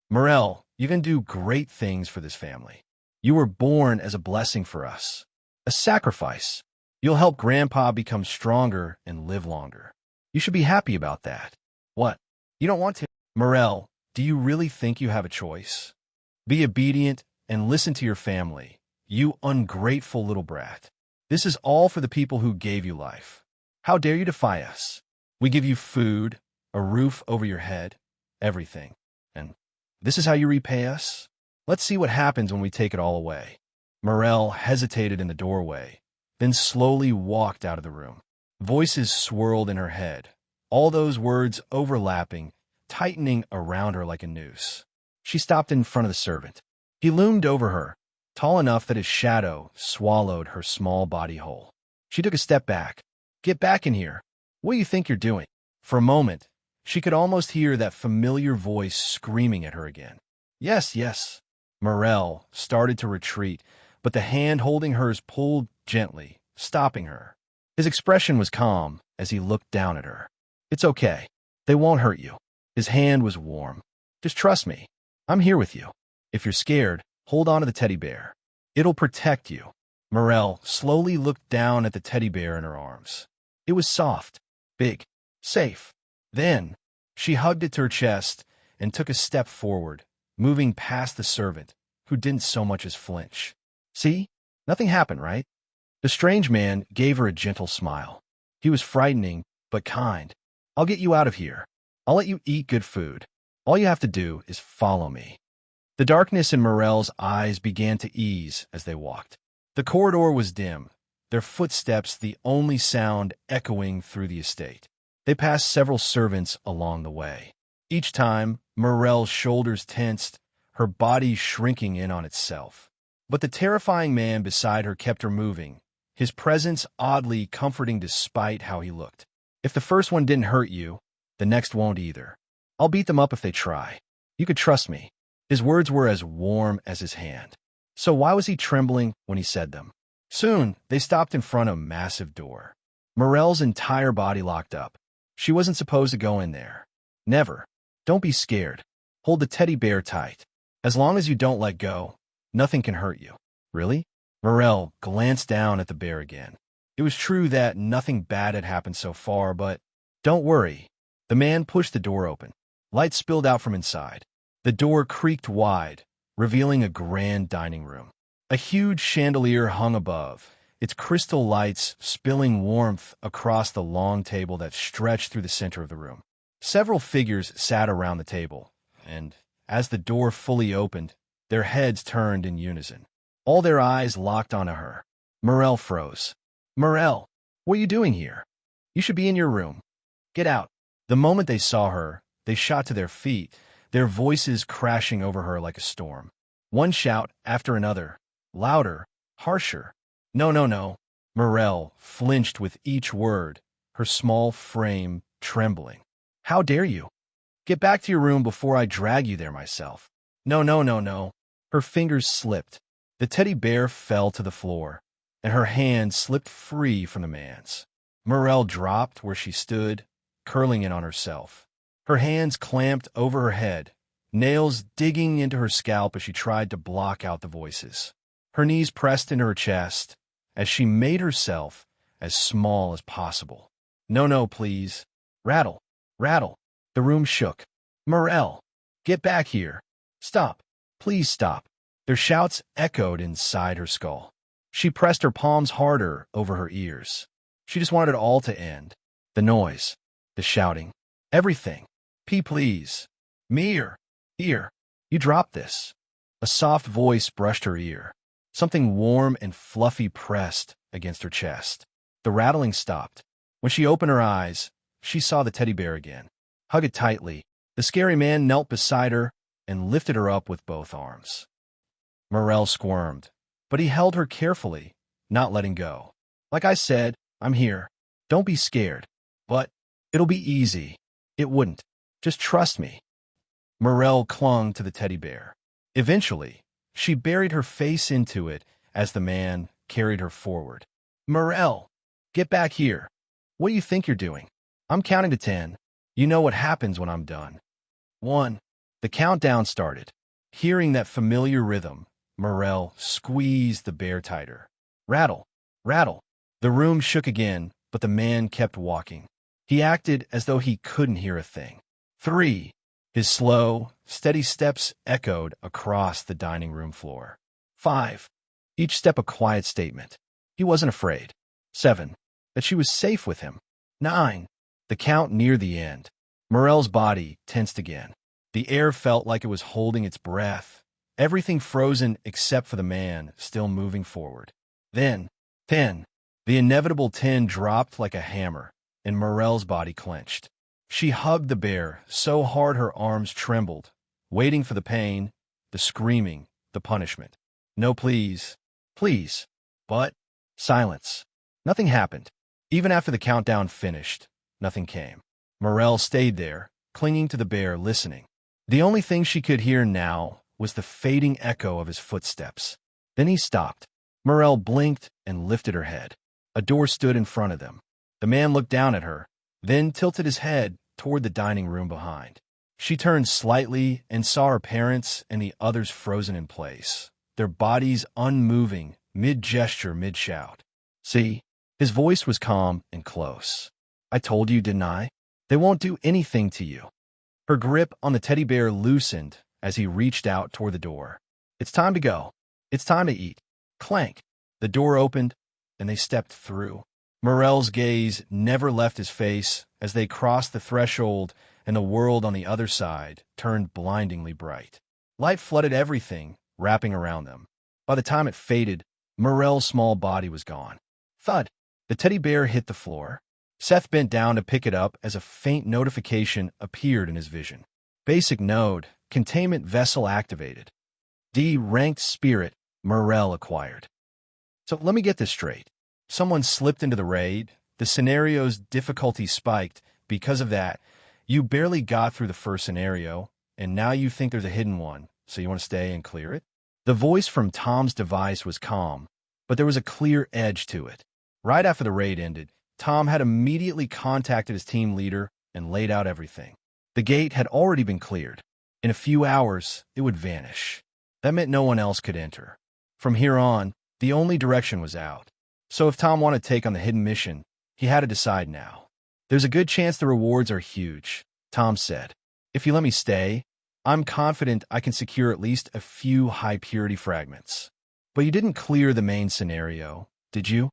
Morel, you can do great things for this family. You were born as a blessing for us. A sacrifice. You'll help Grandpa become stronger and live longer. You should be happy about that. What? You don't want to? Morel, do you really think you have a choice? Be obedient and listen to your family, you ungrateful little brat. This is all for the people who gave you life. How dare you defy us? We give you food, a roof over your head, everything. And this is how you repay us? Let's see what happens when we take it all away. Morel hesitated in the doorway, then slowly walked out of the room. Voices swirled in her head, all those words overlapping, tightening around her like a noose. She stopped in front of the servant. He loomed over her, tall enough that his shadow swallowed her small body whole. She took a step back. Get back in here. What do you think you're doing? For a moment, she could almost hear that familiar voice screaming at her again. Yes, yes. Morel started to retreat, but the hand holding hers pulled gently, stopping her. His expression was calm as he looked down at her. It's okay. They won't hurt you. His hand was warm. Just trust me. I'm here with you. If you're scared, hold on to the teddy bear. It'll protect you. Morel slowly looked down at the teddy bear in her arms. It was soft, big, safe. Then, she hugged it to her chest and took a step forward, moving past the servant, who didn't so much as flinch. See? Nothing happened, right? The strange man gave her a gentle smile. He was frightening, but kind. I'll get you out of here. I'll let you eat good food. All you have to do is follow me. The darkness in Morel's eyes began to ease as they walked. The corridor was dim, their footsteps the only sound echoing through the estate. They passed several servants along the way. Each time, Morel's shoulders tensed, her body shrinking in on itself. But the terrifying man beside her kept her moving, his presence oddly comforting despite how he looked. If the first one didn't hurt you, the next won't either. I'll beat them up if they try. You could trust me. His words were as warm as his hand. So why was he trembling when he said them? Soon, they stopped in front of a massive door. Morel's entire body locked up. She wasn't supposed to go in there. Never. Don't be scared. Hold the teddy bear tight. As long as you don't let go, nothing can hurt you. Really? Morel glanced down at the bear again. It was true that nothing bad had happened so far, but don't worry. The man pushed the door open. Light spilled out from inside. The door creaked wide, revealing a grand dining room. A huge chandelier hung above, its crystal lights spilling warmth across the long table that stretched through the center of the room. Several figures sat around the table, and as the door fully opened, their heads turned in unison. All their eyes locked onto her. Morel froze. Morel, what are you doing here? You should be in your room. Get out. The moment they saw her, they shot to their feet, their voices crashing over her like a storm. One shout after another, louder, harsher. No, no, no. Morel flinched with each word, her small frame trembling. How dare you? Get back to your room before I drag you there myself. No, no, no, no. Her fingers slipped. The teddy bear fell to the floor, and her hand slipped free from the man's. Morel dropped where she stood, curling in on herself. Her hands clamped over her head, nails digging into her scalp as she tried to block out the voices. Her knees pressed into her chest as she made herself as small as possible. No, no, please. Rattle, rattle. The room shook. Morel, get back here. Stop. Please stop. Their shouts echoed inside her skull. She pressed her palms harder over her ears. She just wanted it all to end. The noise, the shouting, everything. Please. Me or ear. You dropped this. A soft voice brushed her ear. Something warm and fluffy pressed against her chest. The rattling stopped. When she opened her eyes, she saw the teddy bear again. Hug it tightly. The scary man knelt beside her and lifted her up with both arms. Morel squirmed, but he held her carefully, not letting go. Like I said, I'm here. Don't be scared. But it'll be easy. It wouldn't. Just trust me. Morel clung to the teddy bear. Eventually, she buried her face into it as the man carried her forward. Morel, get back here. What do you think you're doing? I'm counting to 10. You know what happens when I'm done. 1, The countdown started. Hearing that familiar rhythm, Morel squeezed the bear tighter. Rattle, rattle. The room shook again, but the man kept walking. He acted as though he couldn't hear a thing. 3. His slow, steady steps echoed across the dining room floor. 5. Each step a quiet statement. He wasn't afraid. 7. That she was safe with him. 9. The count neared the end. Morel's body tensed again. The air felt like it was holding its breath, everything frozen except for the man still moving forward. Then, 10. The inevitable 10 dropped like a hammer, and Morel's body clenched. She hugged the bear so hard her arms trembled, waiting for the pain, the screaming, the punishment. No, please, please. But silence. Nothing happened. Even after the countdown finished, nothing came. Morel stayed there, clinging to the bear, listening. The only thing she could hear now was the fading echo of his footsteps. Then he stopped. Morel blinked and lifted her head. A door stood in front of them. The man looked down at her, then tilted his head toward the dining room behind. She turned slightly and saw her parents and the others frozen in place, their bodies unmoving, mid-gesture, mid-shout. See? His voice was calm and close. I told you, didn't I? They won't do anything to you. Her grip on the teddy bear loosened as he reached out toward the door. It's time to go. It's time to eat. Clank. The door opened, and they stepped through. Morel's gaze never left his face as they crossed the threshold, and the world on the other side turned blindingly bright. Light flooded everything, wrapping around them. By the time it faded, Morel's small body was gone. Thud! The teddy bear hit the floor. Seth bent down to pick it up as a faint notification appeared in his vision. Basic node, containment vessel activated. D ranked spirit, Morel acquired. So let me get this straight. Someone slipped into the raid, the scenario's difficulty spiked. Because of that, you barely got through the first scenario, and now you think there's a hidden one, so you want to stay and clear it? The voice from Tom's device was calm, but there was a clear edge to it. Right after the raid ended, Tom had immediately contacted his team leader and laid out everything. The gate had already been cleared. In a few hours, it would vanish. That meant no one else could enter. From here on, the only direction was out. So if Tom wanted to take on the hidden mission, he had to decide now. There's a good chance the rewards are huge, Tom said. If you let me stay, I'm confident I can secure at least a few high-purity fragments. But you didn't clear the main scenario, did you?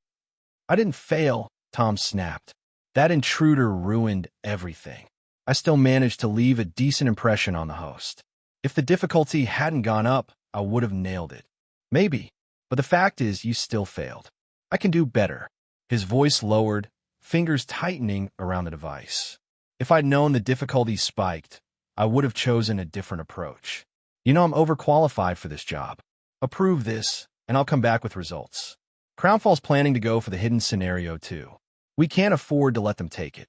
I didn't fail, Tom snapped. That intruder ruined everything. I still managed to leave a decent impression on the host. If the difficulty hadn't gone up, I would have nailed it. Maybe, but the fact is you still failed. I can do better. His voice lowered, fingers tightening around the device. If I'd known the difficulty spiked, I would have chosen a different approach. You know I'm overqualified for this job. Approve this, and I'll come back with results. Crownfall's planning to go for the hidden scenario too. We can't afford to let them take it.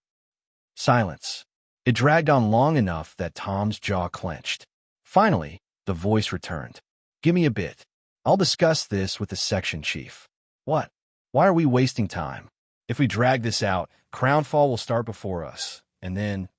Silence. It dragged on long enough that Tom's jaw clenched. Finally, the voice returned. Give me a bit. I'll discuss this with the section chief. What? Why are we wasting time? If we drag this out, Crownfall will start before us. And then,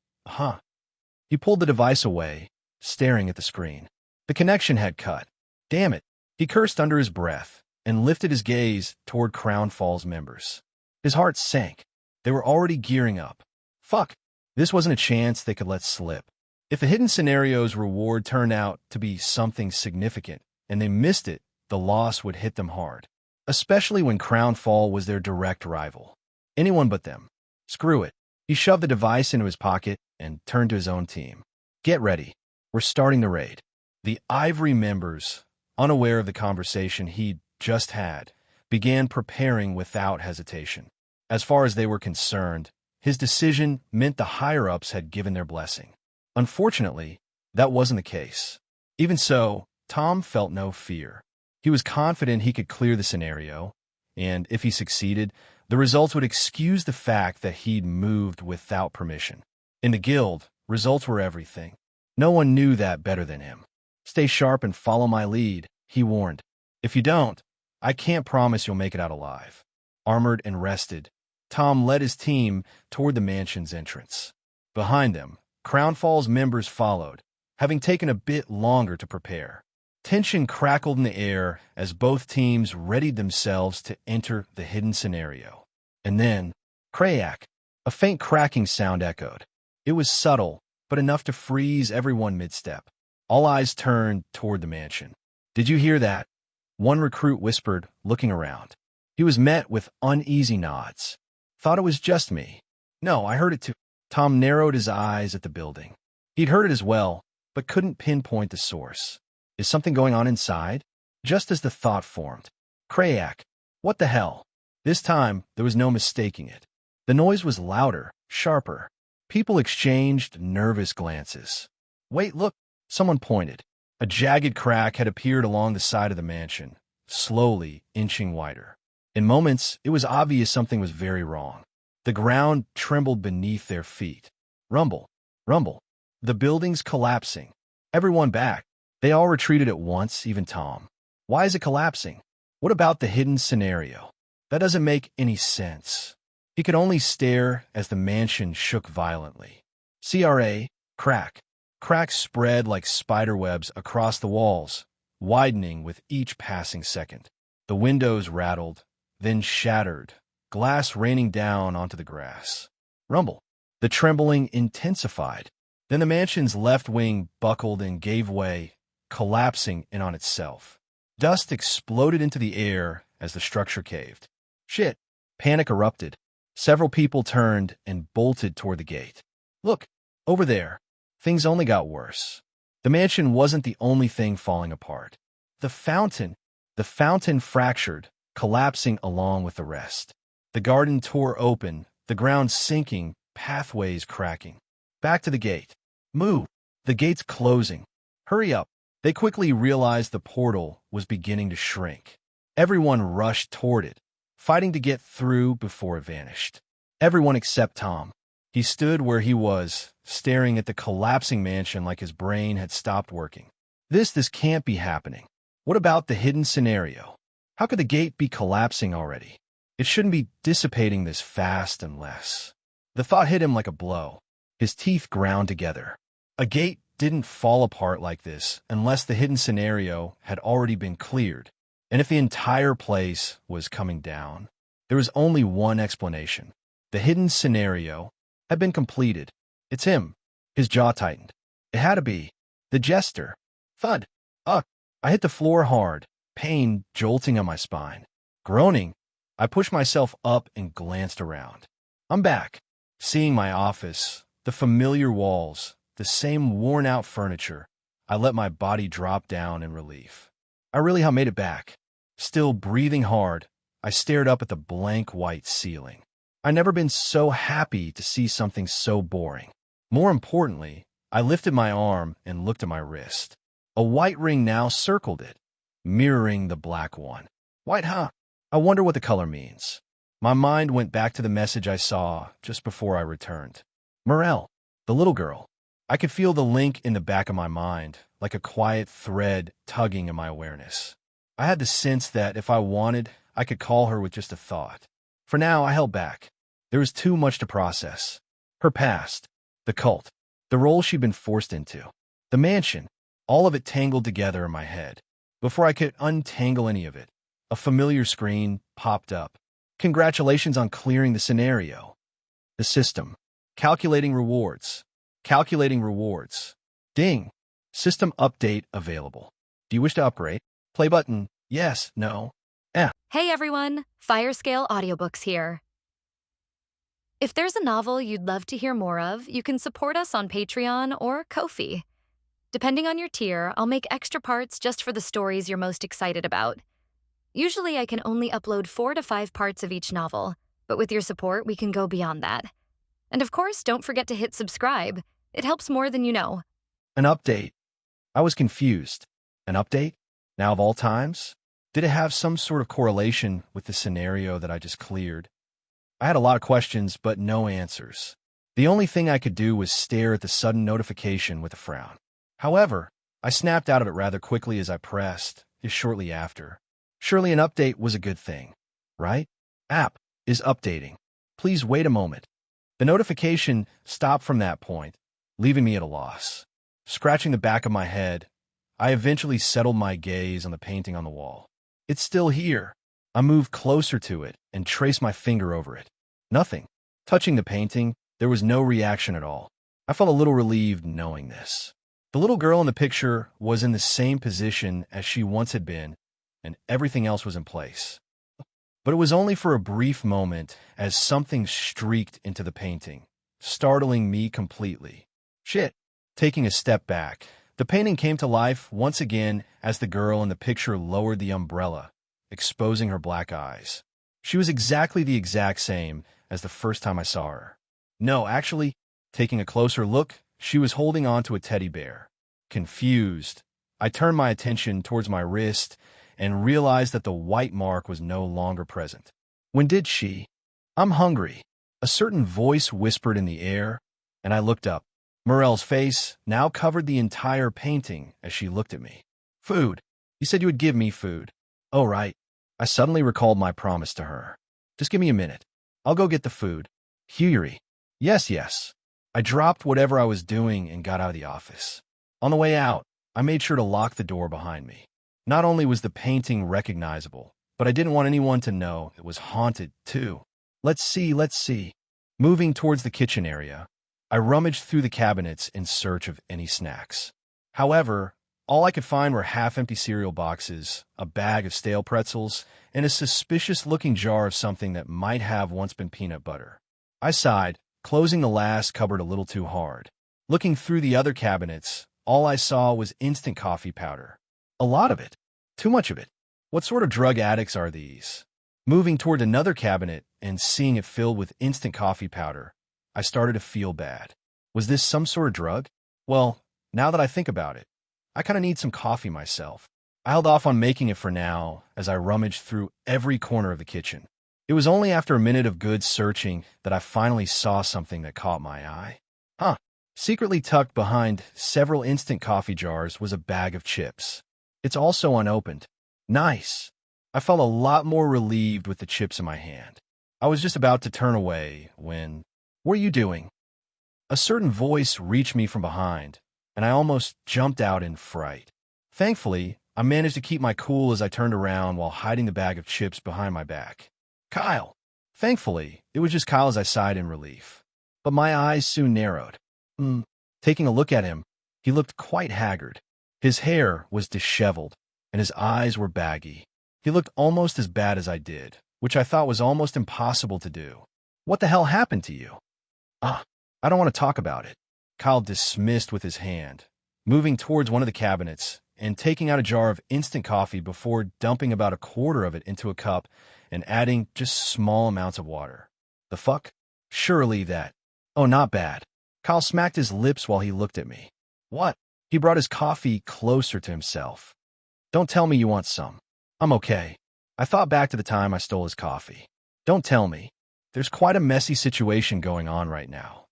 He pulled the device away, staring at the screen. The connection had cut. Damn it. He cursed under his breath and lifted his gaze toward Crownfall's members. His heart sank. They were already gearing up. Fuck. This wasn't a chance they could let slip. If the hidden scenario's reward turned out to be something significant, and they missed it, the loss would hit them hard. Especially when Crownfall was their direct rival. Anyone but them. Screw it. He shoved the device into his pocket and turned to his own team. Get ready. We're starting the raid. The Ivory members, unaware of the conversation he'd just had, began preparing without hesitation. As far as they were concerned, his decision meant the higher-ups had given their blessing. Unfortunately, that wasn't the case. Even so, Tom felt no fear. He was confident he could clear the scenario, and if he succeeded, the results would excuse the fact that he'd moved without permission. In the guild, results were everything. No one knew that better than him. Stay sharp and follow my lead, he warned. If you don't, I can't promise you'll make it out alive. Armored and rested, Tom led his team toward the mansion's entrance. Behind them, Crownfall's members followed, having taken a bit longer to prepare. Tension crackled in the air as both teams readied themselves to enter the hidden scenario. And then, crack! A faint cracking sound echoed. It was subtle, but enough to freeze everyone mid-step. All eyes turned toward the mansion. "Did you hear that?" one recruit whispered, looking around. He was met with uneasy nods. "Thought it was just me." "No, I heard it too." Tom narrowed his eyes at the building. He'd heard it as well, but couldn't pinpoint the source. Is something going on inside? Just as the thought formed. Crayak! What the hell? This time, there was no mistaking it. The noise was louder, sharper. People exchanged nervous glances. "Wait, look!" Someone pointed. A jagged crack had appeared along the side of the mansion, slowly inching wider. In moments, it was obvious something was very wrong. The ground trembled beneath their feet. Rumble, rumble. The building's collapsing. Everyone back. They all retreated at once, even Tom. Why is it collapsing? What about the hidden scenario? That doesn't make any sense. He could only stare as the mansion shook violently. Crack. Cracks spread like spiderwebs across the walls, widening with each passing second. The windows rattled, then shattered, glass raining down onto the grass. Rumble. The trembling intensified. Then the mansion's left wing buckled and gave way, collapsing in on itself. Dust exploded into the air as the structure caved. Shit! Panic erupted. Several people turned and bolted toward the gate. "Look! Over there!" Things only got worse. The mansion wasn't the only thing falling apart. The fountain fractured, collapsing along with the rest. The garden tore open, the ground sinking, pathways cracking. Back to the gate. "Move! The gate's closing. Hurry up!" They quickly realized the portal was beginning to shrink. Everyone rushed toward it, fighting to get through before it vanished. Everyone except Tom. He stood where he was, staring at the collapsing mansion like his brain had stopped working. This can't be happening. What about the hidden scenario? How could the gate be collapsing already? It shouldn't be dissipating this fast unless... The thought hit him like a blow. His teeth ground together. A gate didn't fall apart like this unless the hidden scenario had already been cleared. And if the entire place was coming down, there was only one explanation. The hidden scenario had been completed. It's him. His jaw tightened. It had to be. The jester. Thud. Ugh. I hit the floor hard, pain jolting on my spine. Groaning, I pushed myself up and glanced around. I'm back. Seeing my office, the familiar walls, the same worn-out furniture, I let my body drop down in relief. I really have made it back. Still breathing hard, I stared up at the blank white ceiling. I'd never been so happy to see something so boring. More importantly, I lifted my arm and looked at my wrist. A white ring now circled it, mirroring the black one. White, huh? I wonder what the color means. My mind went back to the message I saw just before I returned. Morel, the little girl. I could feel the link in the back of my mind, like a quiet thread tugging in my awareness. I had the sense that if I wanted, I could call her with just a thought. For now, I held back. There was too much to process. Her past, the cult, the role she'd been forced into, the mansion, all of it tangled together in my head. Before I could untangle any of it, a familiar screen popped up. Congratulations on clearing the scenario. The system. Calculating rewards. Calculating rewards. Ding. System update available. Do you wish to upgrade? Play button. Yes, no. Hey everyone, Firescale Audiobooks here. If there's a novel you'd love to hear more of, you can support us on Patreon or Ko-fi. Depending on your tier, I'll make extra parts just for the stories you're most excited about. Usually I can only upload 4 to 5 parts of each novel, but with your support, we can go beyond that. And of course, don't forget to hit subscribe. It helps more than you know. An update. I was confused. An update? Now of all times? Did it have some sort of correlation with the scenario that I just cleared? I had a lot of questions, but no answers. The only thing I could do was stare at the sudden notification with a frown. However, I snapped out of it rather quickly as I pressed, just shortly after. Surely an update was a good thing, right? App is updating. Please wait a moment. The notification stopped from that point, leaving me at a loss. Scratching the back of my head, I eventually settled my gaze on the painting on the wall. It's still here. I moved closer to it and traced my finger over it. Nothing. Touching the painting, there was no reaction at all. I felt a little relieved knowing this. The little girl in the picture was in the same position as she once had been, and everything else was in place. But it was only for a brief moment as something streaked into the painting, startling me completely. Shit. Taking a step back, the painting came to life once again as the girl in the picture lowered the umbrella, exposing her black eyes. She was exactly the exact same as the first time I saw her. No, actually, taking a closer look, she was holding on to a teddy bear. Confused, I turned my attention towards my wrist and realized that the white mark was no longer present. When did she? I'm hungry. A certain voice whispered in the air, and I looked up. Morelle's face now covered the entire painting as she looked at me. Food. You said you would give me food. Oh, right. I suddenly recalled my promise to her. Just give me a minute. I'll go get the food. Huey. Yes. I dropped whatever I was doing and got out of the office. On the way out, I made sure to lock the door behind me. Not only was the painting recognizable, but I didn't want anyone to know it was haunted, too. Let's see. Moving towards the kitchen area, I rummaged through the cabinets in search of any snacks. However, all I could find were half-empty cereal boxes, a bag of stale pretzels, and a suspicious-looking jar of something that might have once been peanut butter. I sighed, closing the last cupboard a little too hard. Looking through the other cabinets, all I saw was instant coffee powder. A lot of it. Too much of it. What sort of drug addicts are these? Moving toward another cabinet and seeing it filled with instant coffee powder, I started to feel bad. Was this some sort of drug? Well, now that I think about it, I kind of need some coffee myself. I held off on making it for now as I rummaged through every corner of the kitchen. It was only after a minute of good searching that I finally saw something that caught my eye. Secretly tucked behind several instant coffee jars was a bag of chips. It's also unopened. Nice. I felt a lot more relieved with the chips in my hand. I was just about to turn away when... What are you doing? A certain voice reached me from behind, and I almost jumped out in fright. Thankfully, I managed to keep my cool as I turned around while hiding the bag of chips behind my back. Kyle! Thankfully, it was just Kyle as I sighed in relief. But my eyes soon narrowed. Taking a look at him, he looked quite haggard. His hair was disheveled, and his eyes were baggy. He looked almost as bad as I did, which I thought was almost impossible to do. What the hell happened to you? I don't want to talk about it. Kyle dismissed with his hand, moving towards one of the cabinets and taking out a jar of instant coffee before dumping about a quarter of it into a cup and adding just small amounts of water. The fuck? Surely that. Oh, not bad. Kyle smacked his lips while he looked at me. What? He brought his coffee closer to himself. Don't tell me you want some. I'm okay. I thought back to the time I stole his coffee. Don't tell me. There's quite a messy situation going on right now.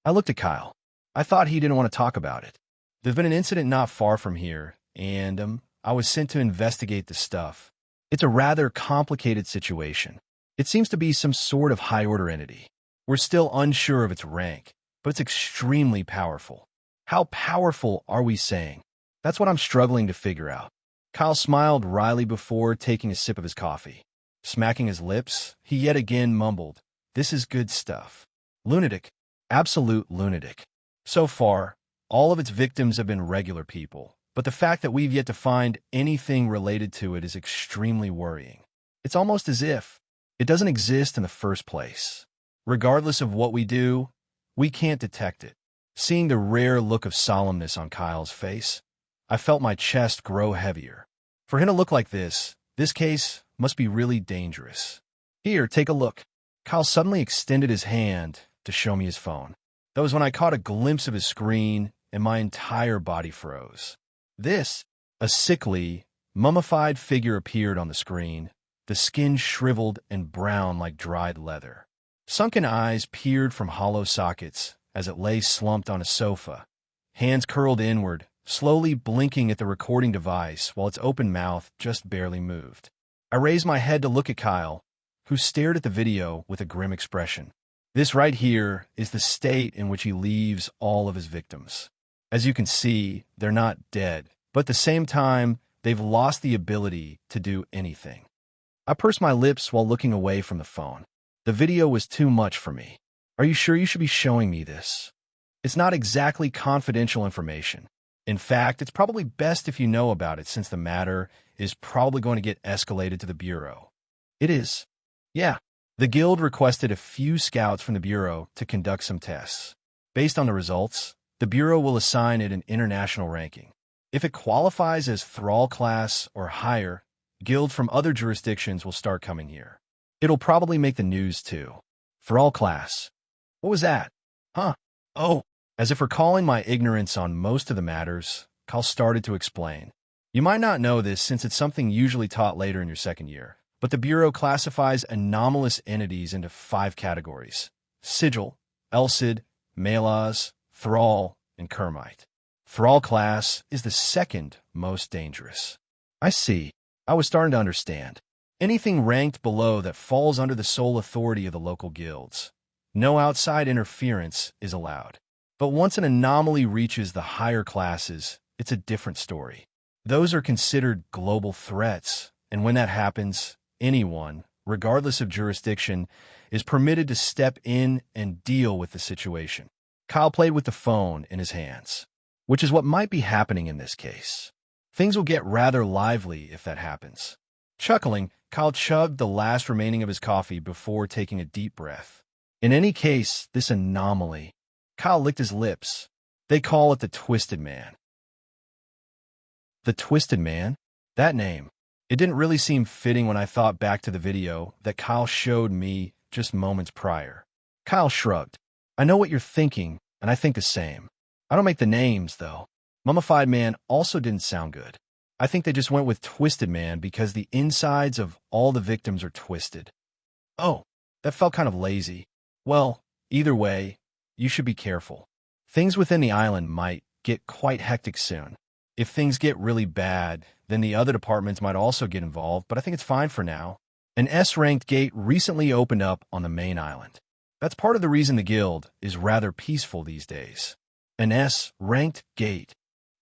I looked at Kyle. I thought he didn't want to talk about it. There's been an incident not far from here, and I was sent to investigate the stuff. It's a rather complicated situation. It seems to be some sort of high-order entity. We're still unsure of its rank, but it's extremely powerful. How powerful are we saying? That's what I'm struggling to figure out. Kyle smiled wryly before taking a sip of his coffee. Smacking his lips, he yet again mumbled, "This is good stuff." Lunatic. Absolute lunatic. So far, all of its victims have been regular people, but the fact that we've yet to find anything related to it is extremely worrying. It's almost as if it doesn't exist in the first place. Regardless of what we do, we can't detect it. Seeing the rare look of solemnness on Kyle's face, I felt my chest grow heavier. For him to look like this case must be really dangerous. Here, take a look. Kyle suddenly extended his hand to show me his phone. That was when I caught a glimpse of his screen and my entire body froze. A sickly, mummified figure appeared on the screen, the skin shriveled and brown like dried leather. Sunken eyes peered from hollow sockets as it lay slumped on a sofa, hands curled inward, slowly blinking at the recording device while its open mouth just barely moved. I raised my head to look at Kyle, who stared at the video with a grim expression. This right here is the state in which he leaves all of his victims. As you can see, they're not dead, but at the same time, they've lost the ability to do anything. I pursed my lips while looking away from the phone. The video was too much for me. Are you sure you should be showing me this? It's not exactly confidential information. In fact, it's probably best if you know about it since the matter is probably going to get escalated to the Bureau. It is. Yeah. The Guild requested a few scouts from the Bureau to conduct some tests. Based on the results, the Bureau will assign it an international ranking. If it qualifies as Thrall class or higher, Guild from other jurisdictions will start coming here. It'll probably make the news too. Thrall class. What was that? Huh? Oh. As if recalling my ignorance on most of the matters, Cal started to explain. You might not know this since it's something usually taught later in your second year, but the Bureau classifies anomalous entities into 5 categories: Sigil, Elcid, Malaz, Thrall, and Kermite. Thrall class is the second most dangerous. I see. I was starting to understand. Anything ranked below that falls under the sole authority of the local guilds. No outside interference is allowed. But once an anomaly reaches the higher classes, it's a different story. Those are considered global threats, and when that happens, anyone, regardless of jurisdiction, is permitted to step in and deal with the situation. Kyle played with the phone in his hands, which is what might be happening in this case. Things will get rather lively if that happens. Chuckling, Kyle chugged the last remaining of his coffee before taking a deep breath. In any case, this anomaly. Kyle licked his lips. They call it the Twisted Man. The Twisted Man? That name. It didn't really seem fitting when I thought back to the video that Kyle showed me just moments prior. Kyle shrugged. I know what you're thinking, and I think the same. I don't make the names, though. Mummified Man also didn't sound good. I think they just went with Twisted Man because the insides of all the victims are twisted. Oh, that felt kind of lazy. Well, either way, you should be careful. Things within the island might get quite hectic soon. If things get really bad, then the other departments might also get involved, but I think it's fine for now. An S-ranked gate recently opened up on the main island. That's part of the reason the guild is rather peaceful these days. An S-ranked gate.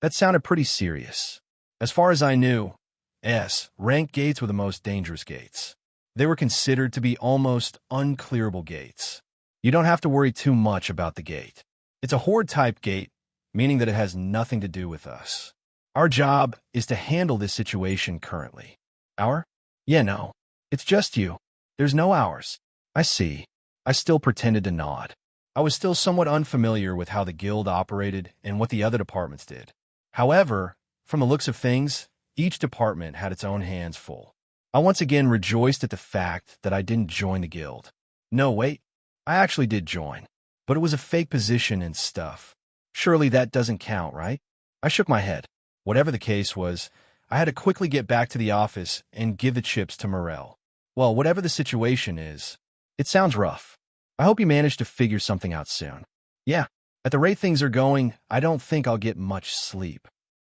That sounded pretty serious. As far as I knew, S-ranked gates were the most dangerous gates. They were considered to be almost unclearable gates. You don't have to worry too much about the gate. It's a horde-type gate, meaning that it has nothing to do with us. Our job is to handle this situation currently. Our? Yeah, no. It's just you. There's no ours. I see. I still pretended to nod. I was still somewhat unfamiliar with how the guild operated and what the other departments did. However, from the looks of things, each department had its own hands full. I once again rejoiced at the fact that I didn't join the guild. No, wait. I actually did join, but it was a fake position and stuff. Surely that doesn't count, right? I shook my head. Whatever the case was, I had to quickly get back to the office and give the chips to Morel. Well, whatever the situation is, it sounds rough. I hope you manage to figure something out soon. Yeah, at the rate things are going, I don't think I'll get much sleep.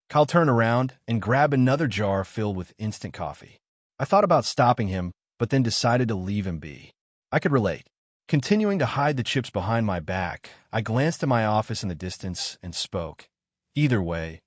Kyle turned around and grabbed another jar filled with instant coffee. I thought about stopping him, but then decided to leave him be. I could relate. Continuing to hide the chips behind my back, I glanced at my office in the distance and spoke. Either way,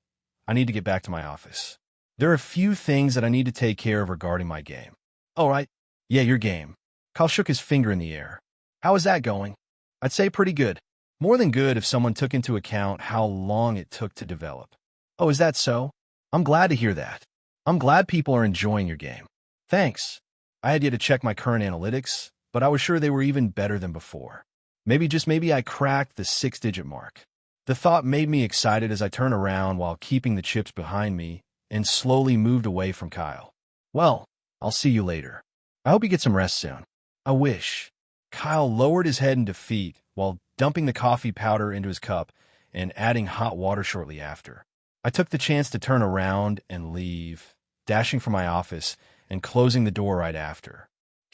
I need to get back to my office. There are a few things that I need to take care of regarding my game. All right. Yeah, your game. Kyle shook his finger in the air. How is that going? I'd say pretty good. More than good if someone took into account how long it took to develop. Oh, is that so? I'm glad to hear that. I'm glad people are enjoying your game. Thanks. I had yet to check my current analytics, but I was sure they were even better than before. Maybe I cracked the 6-digit mark. The thought made me excited as I turned around while keeping the chips behind me and slowly moved away from Kyle. Well, I'll see you later. I hope you get some rest soon. I wish. Kyle lowered his head in defeat while dumping the coffee powder into his cup and adding hot water shortly after. I took the chance to turn around and leave, dashing from my office and closing the door right after.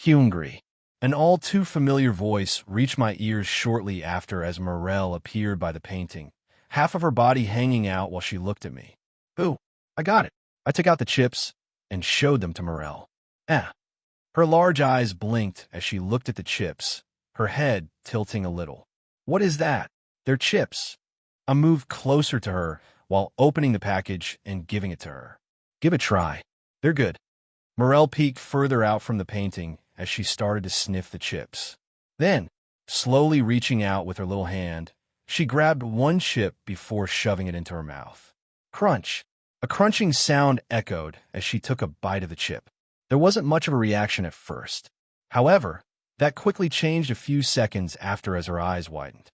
Hungry. An all-too-familiar voice reached my ears shortly after as Morel appeared by the painting, half of her body hanging out while she looked at me. Ooh, I got it. I took out the chips and showed them to Morel. Her large eyes blinked as she looked at the chips, her head tilting a little. What is that? They're chips. I moved closer to her while opening the package and giving it to her. Give it a try. They're good. Morel peeked further out from the painting as she started to sniff the chips. Then, slowly reaching out with her little hand, she grabbed one chip before shoving it into her mouth. Crunch! A crunching sound echoed as she took a bite of the chip. There wasn't much of a reaction at first. However, that quickly changed a few seconds after as her eyes widened.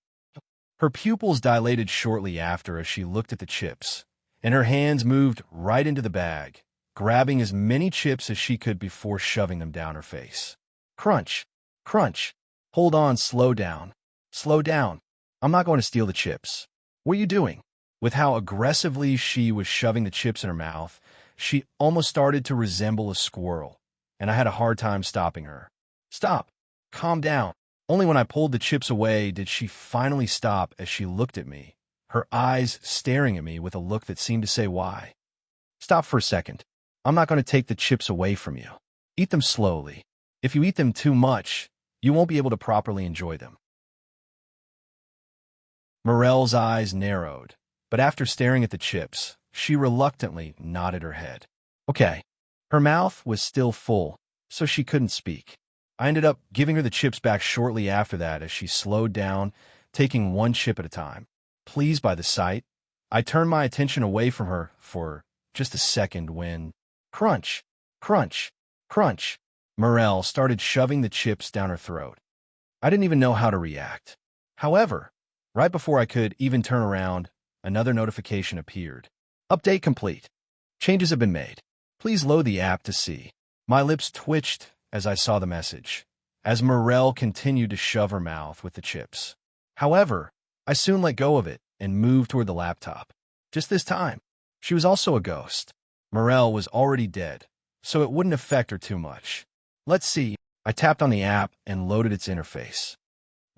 Her pupils dilated shortly after as she looked at the chips, and her hands moved right into the bag, grabbing as many chips as she could before shoving them down her face. Crunch! Crunch! Hold on, slow down. Slow down. I'm not going to steal the chips. What are you doing? With how aggressively she was shoving the chips in her mouth, she almost started to resemble a squirrel, and I had a hard time stopping her. Stop. Calm down. Only when I pulled the chips away did she finally stop as she looked at me, her eyes staring at me with a look that seemed to say why. Stop for a second. I'm not going to take the chips away from you. Eat them slowly. If you eat them too much, you won't be able to properly enjoy them. Morel's eyes narrowed, but after staring at the chips, she reluctantly nodded her head. Okay. Her mouth was still full, so she couldn't speak. I ended up giving her the chips back shortly after that as she slowed down, taking one chip at a time. Pleased by the sight, I turned my attention away from her for just a second when, crunch, crunch, crunch, Morel started shoving the chips down her throat. I didn't even know how to react. However, right before I could even turn around, another notification appeared. Update complete. Changes have been made. Please load the app to see. My lips twitched as I saw the message, as Morel continued to shove her mouth with the chips. However, I soon let go of it and moved toward the laptop. Just this time, she was also a ghost. Morel was already dead, so it wouldn't affect her too much. Let's see. I tapped on the app and loaded its interface.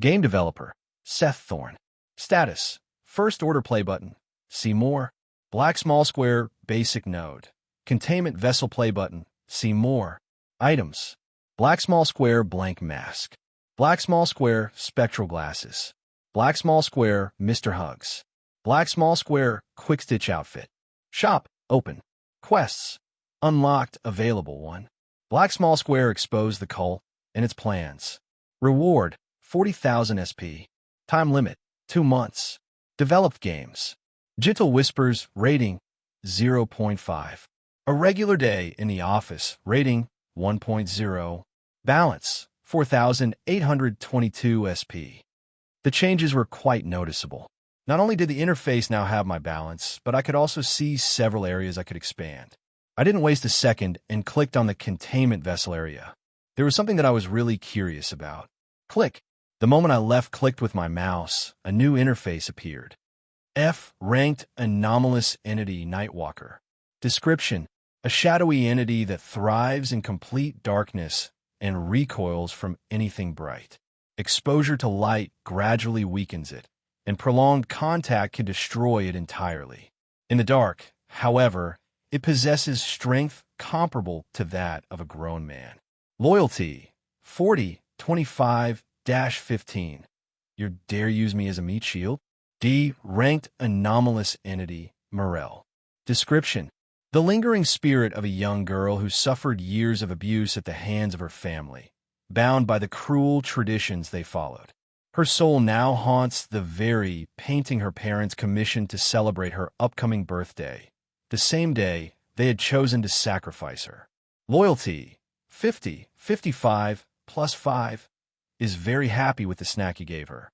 Game developer, Seth Thorne. Status, first order play button. See more. Black small square, basic node. Containment vessel play button. See more. Items. Black small square, blank mask. Black small square, spectral glasses. Black small square, Mr. Hugs. Black small square, quick stitch outfit. Shop, open. Quests. Unlocked, available 1. Black small square, expose the cult and its plans. Reward, 40,000 SP. Time limit, 2 months. Developed games. Gentle Whispers, rating, 0.5. A regular day in the office, rating, 1.0. Balance, 4,822 SP. The changes were quite noticeable. Not only did the interface now have my balance, but I could also see several areas I could expand. I didn't waste a second and clicked on the containment vessel area. There was something that I was really curious about. Click. The moment I left-clicked with my mouse, a new interface appeared. F. Ranked Anomalous Entity Nightwalker. Description. A shadowy entity that thrives in complete darkness and recoils from anything bright. Exposure to light gradually weakens it, and prolonged contact can destroy it entirely. In the dark, however, it possesses strength comparable to that of a grown man. Loyalty, 40-25-15. You dare use me as a meat shield? D. Ranked Anomalous Entity, Morel. Description. The lingering spirit of a young girl who suffered years of abuse at the hands of her family, bound by the cruel traditions they followed. Her soul now haunts the very painting her parents commissioned to celebrate her upcoming birthday, the same day they had chosen to sacrifice her. Loyalty, 50-55+5, is very happy with the snack you gave her.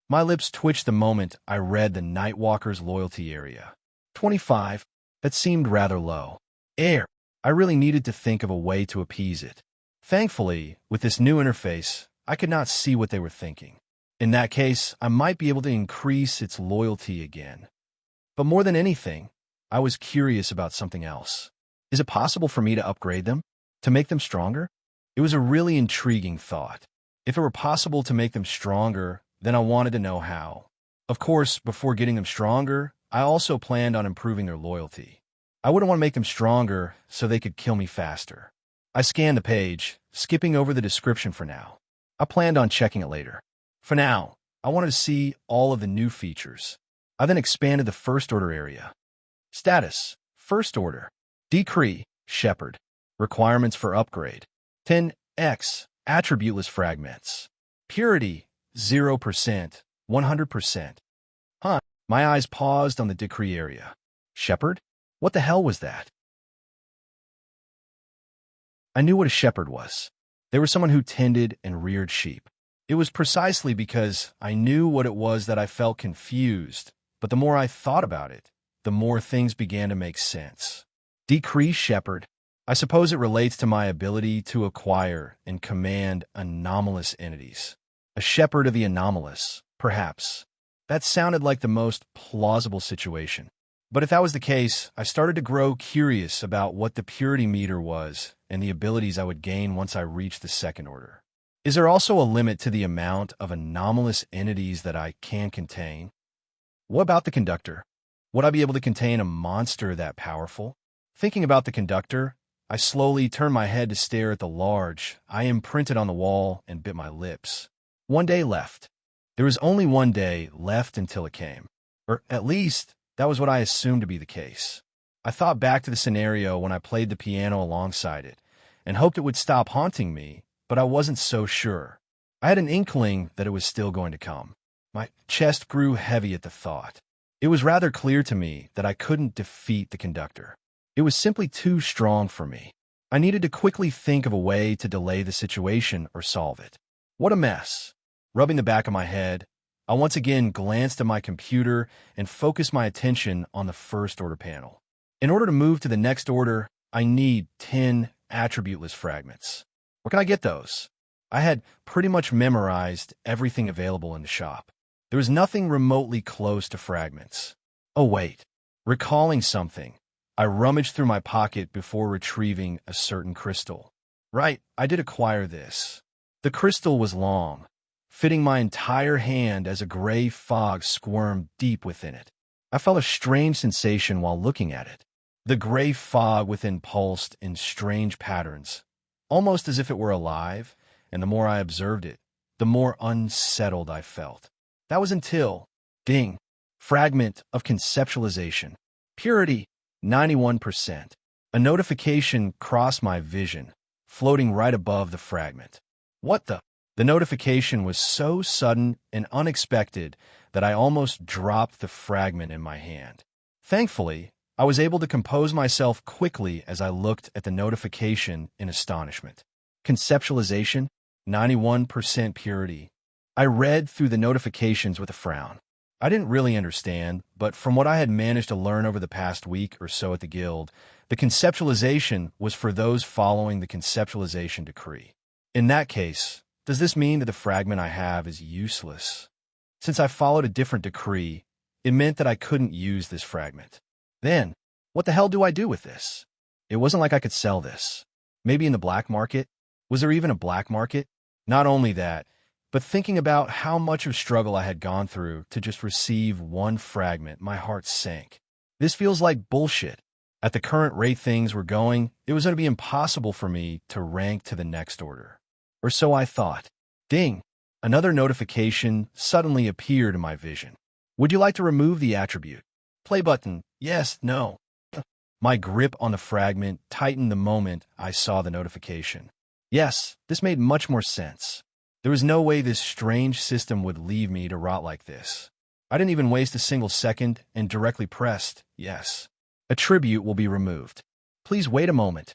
My lips twitched the moment I read the Nightwalker's loyalty area. 25. That seemed rather low. I really needed to think of a way to appease it. Thankfully, with this new interface, I could not see what they were thinking. In that case, I might be able to increase its loyalty again. But more than anything, I was curious about something else. Is it possible for me to upgrade them? To make them stronger? It was a really intriguing thought. If it were possible to make them stronger, then I wanted to know how. Of course, before getting them stronger, I also planned on improving their loyalty. I wouldn't want to make them stronger so they could kill me faster. I scanned the page, skipping over the description for now. I planned on checking it later. For now, I wanted to see all of the new features. I then expanded the first order area. Status: First order. Decree: Shepherd. Requirements for upgrade: 10x attributeless fragments. Purity: 0%, 100%. Huh. My eyes paused on the decree area. Shepherd? What the hell was that? I knew what a shepherd was. They were someone who tended and reared sheep. It was precisely because I knew what it was that I felt confused, but the more I thought about it, the more things began to make sense. Decree shepherd. I suppose it relates to my ability to acquire and command anomalous entities. A shepherd of the anomalous, perhaps. That sounded like the most plausible situation. But if that was the case, I started to grow curious about what the purity meter was and the abilities I would gain once I reached the second order. Is there also a limit to the amount of anomalous entities that I can contain? What about the conductor? Would I be able to contain a monster that powerful? Thinking about the conductor, I slowly turned my head to stare at the large I imprinted on the wall and bit my lips. 1 day left. There was only 1 day left until it came. Or at least, that was what I assumed to be the case. I thought back to the scenario when I played the piano alongside it and hoped it would stop haunting me, but I wasn't so sure. I had an inkling that it was still going to come. My chest grew heavy at the thought. It was rather clear to me that I couldn't defeat the conductor. It was simply too strong for me. I needed to quickly think of a way to delay the situation or solve it. What a mess. Rubbing the back of my head, I once again glanced at my computer and focused my attention on the first order panel. In order to move to the next order, I need 10 attributeless fragments. Where can I get those? I had pretty much memorized everything available in the shop. There was nothing remotely close to fragments. Oh wait, recalling something, I rummaged through my pocket before retrieving a certain crystal. Right, I did acquire this. The crystal was long, fitting my entire hand as a gray fog squirmed deep within it. I felt a strange sensation while looking at it. The gray fog within pulsed in strange patterns, almost as if it were alive, and the more I observed it, the more unsettled I felt. That was until, ding, fragment of conceptualization. Purity, 91%. A notification crossed my vision, floating right above the fragment. What the? The notification was so sudden and unexpected that I almost dropped the fragment in my hand. Thankfully, I was able to compose myself quickly as I looked at the notification in astonishment. Conceptualization, 91% purity. I read through the notifications with a frown. I didn't really understand, but from what I had managed to learn over the past week or so at the guild, the conceptualization was for those following the conceptualization decree. In that case, does this mean that the fragment I have is useless? Since I followed a different decree, it meant that I couldn't use this fragment. Then, what the hell do I do with this? It wasn't like I could sell this. Maybe in the black market? Was there even a black market? Not only that, but thinking about how much of struggle I had gone through to just receive one fragment, my heart sank. This feels like bullshit. At the current rate things were going, it was going to be impossible for me to rank to the next order. Or so I thought. Ding! Another notification suddenly appeared in my vision. Would you like to remove the attribute? Play button. Yes, no. My grip on the fragment tightened the moment I saw the notification. Yes, this made much more sense. There was no way this strange system would leave me to rot like this. I didn't even waste a single second and directly pressed yes. Attribute will be removed. Please wait a moment.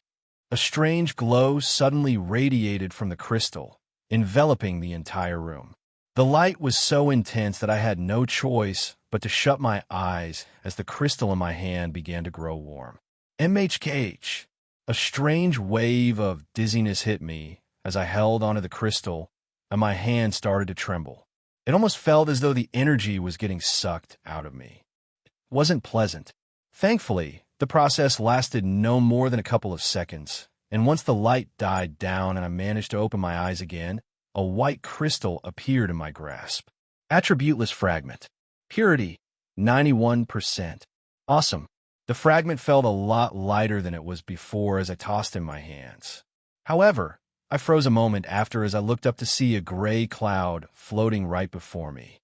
A strange glow suddenly radiated from the crystal, enveloping the entire room. The light was so intense that I had no choice but to shut my eyes as the crystal in my hand began to grow warm. MHKH. A strange wave of dizziness hit me as I held onto the crystal, and my hand started to tremble. It almost felt as though the energy was getting sucked out of me. It wasn't pleasant. Thankfully, the process lasted no more than a couple of seconds, and once the light died down and I managed to open my eyes again, a white crystal appeared in my grasp. Attributeless fragment. Purity, 91%. Awesome. The fragment felt a lot lighter than it was before as I tossed it in my hands. However, I froze a moment after as I looked up to see a gray cloud floating right before me.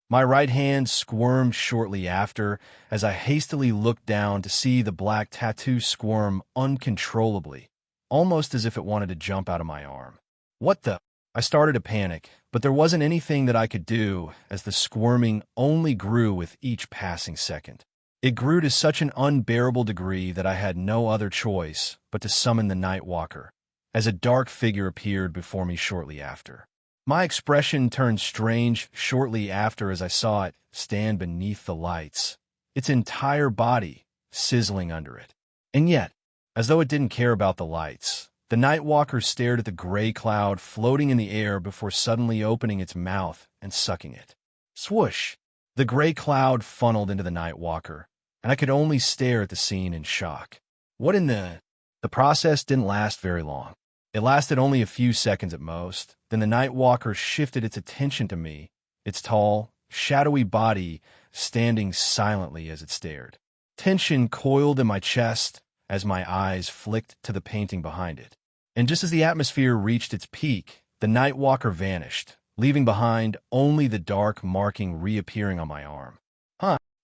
My right hand squirmed shortly after as I hastily looked down to see the black tattoo squirm uncontrollably, almost as if it wanted to jump out of my arm. What the? I started to panic, but there wasn't anything that I could do as the squirming only grew with each passing second. It grew to such an unbearable degree that I had no other choice but to summon the Night Walker, as a dark figure appeared before me shortly after. My expression turned strange shortly after as I saw it stand beneath the lights, its entire body sizzling under it. And yet, as though it didn't care about the lights, the Night Walker stared at the gray cloud floating in the air before suddenly opening its mouth and sucking it. Swoosh! The gray cloud funneled into the Night Walker, and I could only stare at the scene in shock. What in the... The process didn't last very long. It lasted only a few seconds at most. Then the Night Walker shifted its attention to me, its tall, shadowy body standing silently as it stared. Tension coiled in my chest as my eyes flicked to the painting behind it. And just as the atmosphere reached its peak, the Night Walker vanished, leaving behind only the dark marking reappearing on my arm.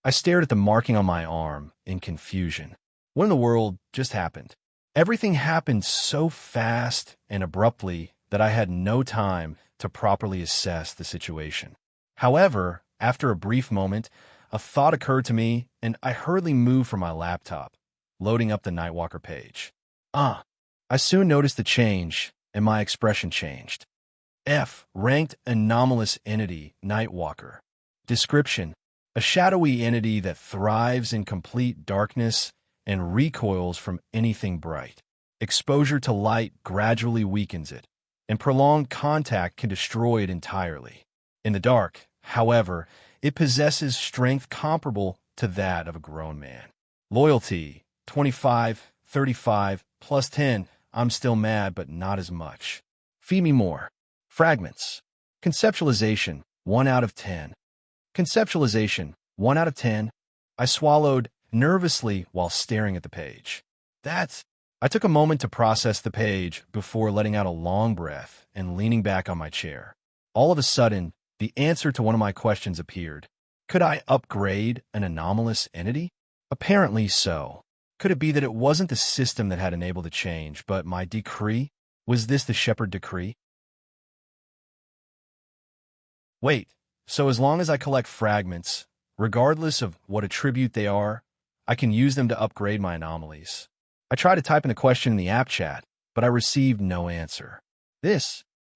I stared at the marking on my arm in confusion. What in the world just happened? Everything happened so fast and abruptly that I had no time to properly assess the situation. However, after a brief moment, a thought occurred to me, and I hurriedly moved from my laptop, loading up the Nightwalker page. I soon noticed the change, and my expression changed. F. Ranked Anomalous Entity, Nightwalker. Description: a shadowy entity that thrives in complete darkness and recoils from anything bright. Exposure to light gradually weakens it, and prolonged contact can destroy it entirely. In the dark, however, it possesses strength comparable to that of a grown man. Loyalty: 25, 35, plus 10. I'm still mad, but not as much. Feed me more. Fragments. Conceptualization: 1 out of 10. Conceptualization: 1 out of 10. I swallowed nervously while staring at the page. I took a moment to process the page before letting out a long breath and leaning back on my chair. All of a sudden, the answer to one of my questions appeared. Could I upgrade an anomalous entity? Apparently so. Could it be that it wasn't the system that had enabled the change, but my decree? Was this the Shepherd decree? Wait, so as long as I collect fragments, regardless of what attribute they are, I can use them to upgrade my anomalies. I tried to type in the question in the app chat, but I received no answer.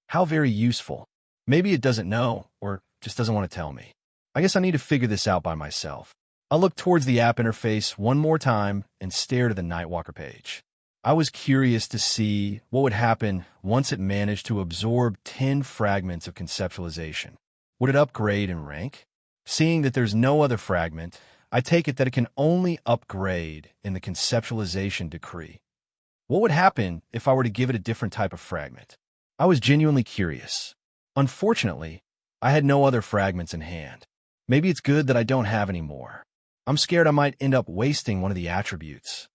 How very useful. Maybe it doesn't know, or just doesn't want to tell me. I guess I need to figure this out by myself. I looked towards the app interface one more time and stared at the Nightwalker page. I was curious to see what would happen once it managed to absorb 10 fragments of conceptualization. Would it upgrade in rank? Seeing that there's no other fragment, I take it that it can only upgrade in the conceptualization decree. What would happen if I were to give it a different type of fragment? I was genuinely curious. Unfortunately, I had no other fragments in hand. Maybe it's good that I don't have any more. I'm scared I might end up wasting one of the attributes.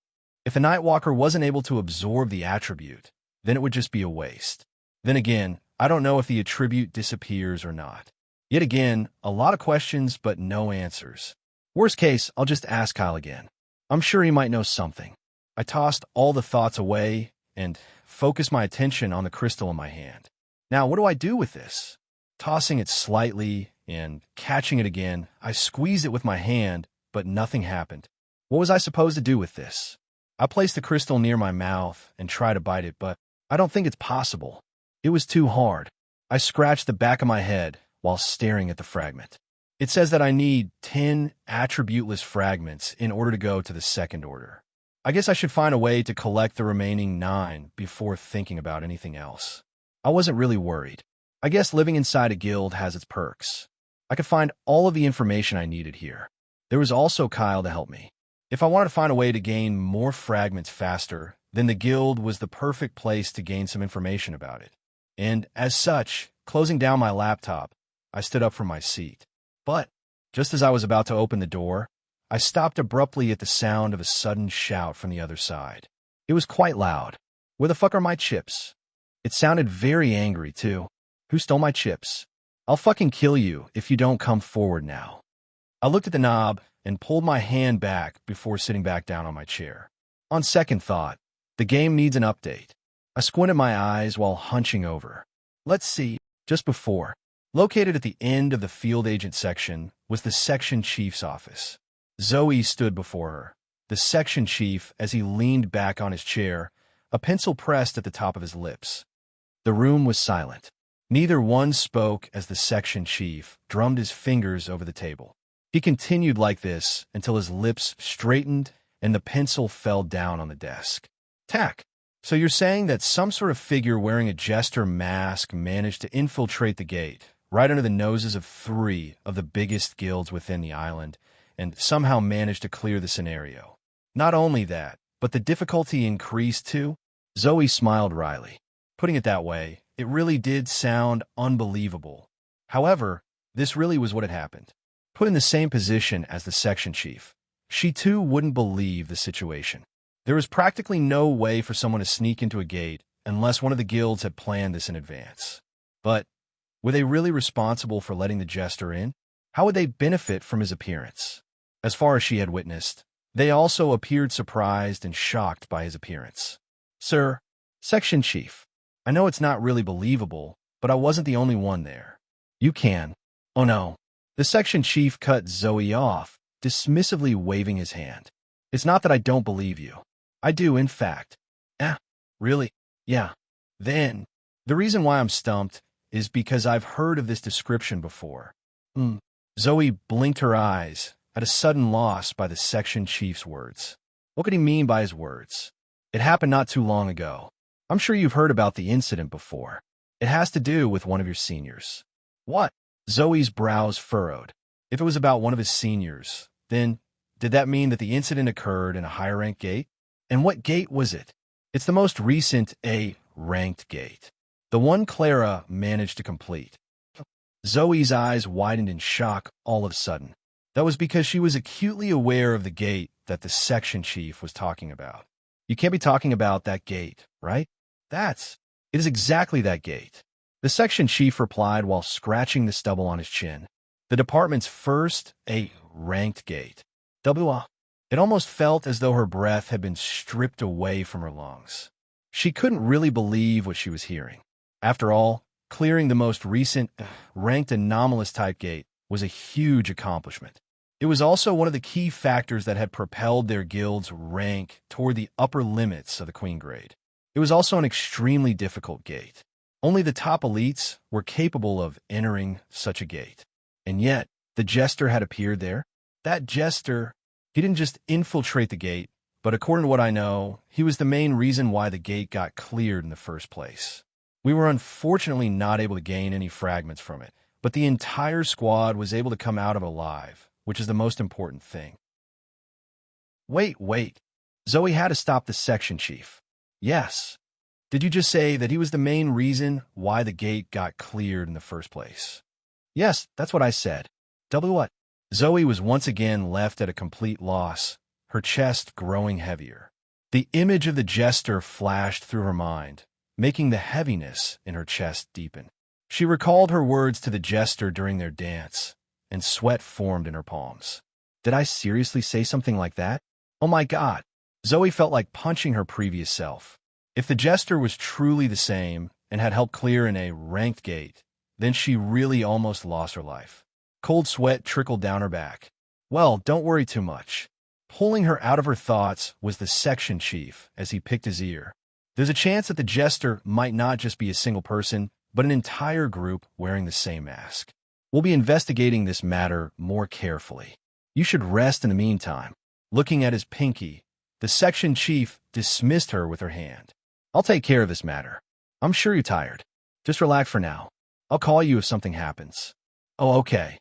If the Nightwalker wasn't able to absorb the attribute, then it would just be a waste. Then again, I don't know if the attribute disappears or not. Yet again, a lot of questions but no answers. Worst case, I'll just ask Kyle again. I'm sure he might know something. I tossed all the thoughts away and focused my attention on the crystal in my hand. Now, what do I do with this? Tossing it slightly and catching it again, I squeezed it with my hand, but nothing happened. What was I supposed to do with this? I placed the crystal near my mouth and tried to bite it, but I don't think it's possible. It was too hard. I scratched the back of my head while staring at the fragment. It says that I need 10 attributeless fragments in order to go to the second order. I guess I should find a way to collect the remaining 9 before thinking about anything else. I wasn't really worried. I guess living inside a guild has its perks. I could find all of the information I needed here. There was also Kyle to help me. If I wanted to find a way to gain more fragments faster, then the guild was the perfect place to gain some information about it. And as such, closing down my laptop, I stood up from my seat. But just as I was about to open the door, I stopped abruptly at the sound of a sudden shout from the other side. It was quite loud. Where the fuck are my chips? It sounded very angry, too. Who stole my chips? I'll fucking kill you if you don't come forward now. I looked at the knob and pulled my hand back before sitting back down on my chair. On second thought, the game needs an update. I squinted my eyes while hunching over. Let's see. Just before, located at the end of the field agent section, was the section chief's office. Zoe stood before her, the section chief as he leaned back on his chair, a pencil pressed at the top of his lips. The room was silent. Neither one spoke as the section chief drummed his fingers over the table. He continued like this until his lips straightened and the pencil fell down on the desk. Tack. So you're saying that some sort of figure wearing a jester mask managed to infiltrate the gate, right under the noses of 3 of the biggest guilds within the island, and somehow managed to clear the scenario. Not only that, but the difficulty increased too? Zoe smiled wryly. Putting it that way, it really did sound unbelievable. However, this really was what had happened. Put in the same position as the section chief, she too wouldn't believe the situation. There was practically no way for someone to sneak into a gate unless one of the guilds had planned this in advance. But were they really responsible for letting the jester in? How would they benefit from his appearance? As far as she had witnessed, they also appeared surprised and shocked by his appearance. Sir, section chief, I know it's not really believable, but I wasn't the only one there. You can. Oh no. The section chief cut Zoe off, dismissively waving his hand. It's not that I don't believe you. I do, in fact. Really? Yeah. Then, the reason why I'm stumped is because I've heard of this description before. Zoe blinked her eyes, at a sudden loss by the section chief's words. What could he mean by his words? It happened not too long ago. I'm sure you've heard about the incident before. It has to do with one of your seniors. What? Zoe's brows furrowed. If it was about one of his seniors, then did that mean that the incident occurred in a higher-ranked gate? And what gate was it? It's the most recent A-ranked gate. The one Clara managed to complete. Zoe's eyes widened in shock all of a sudden. That was because she was acutely aware of the gate that the section chief was talking about. You can't be talking about that gate, right? It is exactly that gate. The section chief replied while scratching the stubble on his chin. The department's first A-ranked gate. It almost felt as though her breath had been stripped away from her lungs. She couldn't really believe what she was hearing. After all, clearing the most recent ranked anomalous type gate was a huge accomplishment. It was also one of the key factors that had propelled their guild's rank toward the upper limits of the queen grade. It was also an extremely difficult gate. Only the top elites were capable of entering such a gate. And yet, the jester had appeared there. That jester, he didn't just infiltrate the gate, but according to what I know, he was the main reason why the gate got cleared in the first place. We were unfortunately not able to gain any fragments from it, but the entire squad was able to come out of it alive, which is the most important thing. Wait. Zoe had to stop the section chief. Yes. Did you just say that he was the main reason why the gate got cleared in the first place? Yes, that's what I said. What? Zoe was once again left at a complete loss, her chest growing heavier. The image of the jester flashed through her mind, making the heaviness in her chest deepen. She recalled her words to the jester during their dance, and sweat formed in her palms. Did I seriously say something like that? Oh my God. Zoe felt like punching her previous self. If the jester was truly the same and had helped clear in a ranked gate, then she really almost lost her life. Cold sweat trickled down her back. Well, don't worry too much. Pulling her out of her thoughts was the section chief as he picked his ear. There's a chance that the jester might not just be a single person, but an entire group wearing the same mask. We'll be investigating this matter more carefully. You should rest in the meantime. Looking at his pinky, the section chief dismissed her with her hand. I'll take care of this matter. I'm sure you're tired. Just relax for now. I'll call you if something happens. Oh, okay.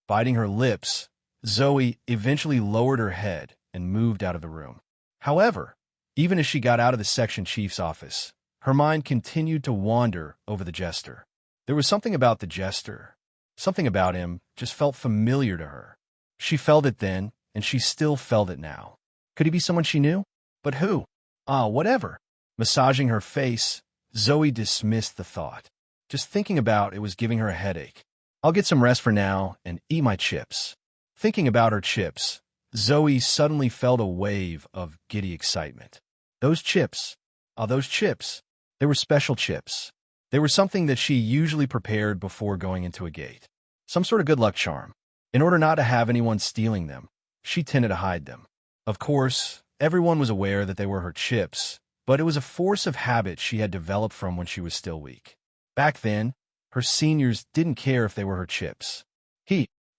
Biting her lips, Zoe eventually lowered her head and moved out of the room. However, even as she got out of the section chief's office, her mind continued to wander over the jester. There was something about the jester. Something about him just felt familiar to her. She felt it then, and she still felt it now. Could he be someone she knew? But who? Whatever. Massaging her face, Zoe dismissed the thought. Just thinking about it was giving her a headache. I'll get some rest for now and eat my chips. Thinking about her chips, Zoe suddenly felt a wave of giddy excitement. Those chips. Those chips. They were special chips. They were something that she usually prepared before going into a gate. Some sort of good luck charm. In order not to have anyone stealing them, she tended to hide them. Of course, everyone was aware that they were her chips, but it was a force of habit she had developed from when she was still weak. Back then, her seniors didn't care if they were her chips.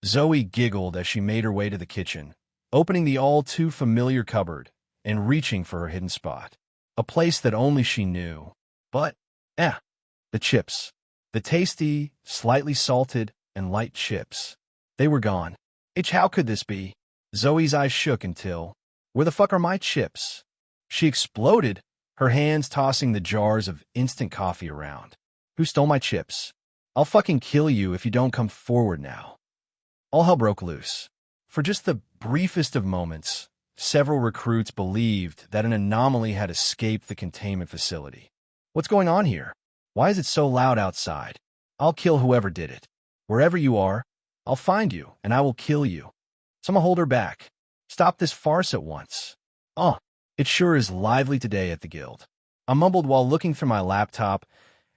Zoe giggled as she made her way to the kitchen, opening the all-too-familiar cupboard and reaching for her hidden spot. A place that only she knew. But, the chips. The tasty, slightly salted, and light chips. They were gone. How could this be? Zoe's eyes shook until, where the fuck are my chips? She exploded, her hands tossing the jars of instant coffee around. Who stole my chips? I'll fucking kill you if you don't come forward now. All hell broke loose. For just the briefest of moments, several recruits believed that an anomaly had escaped the containment facility. What's going on here? Why is it so loud outside? I'll kill whoever did it. Wherever you are, I'll find you, and I will kill you. Someone hold her back. Stop this farce at once. It sure is lively today at the guild. I mumbled while looking through my laptop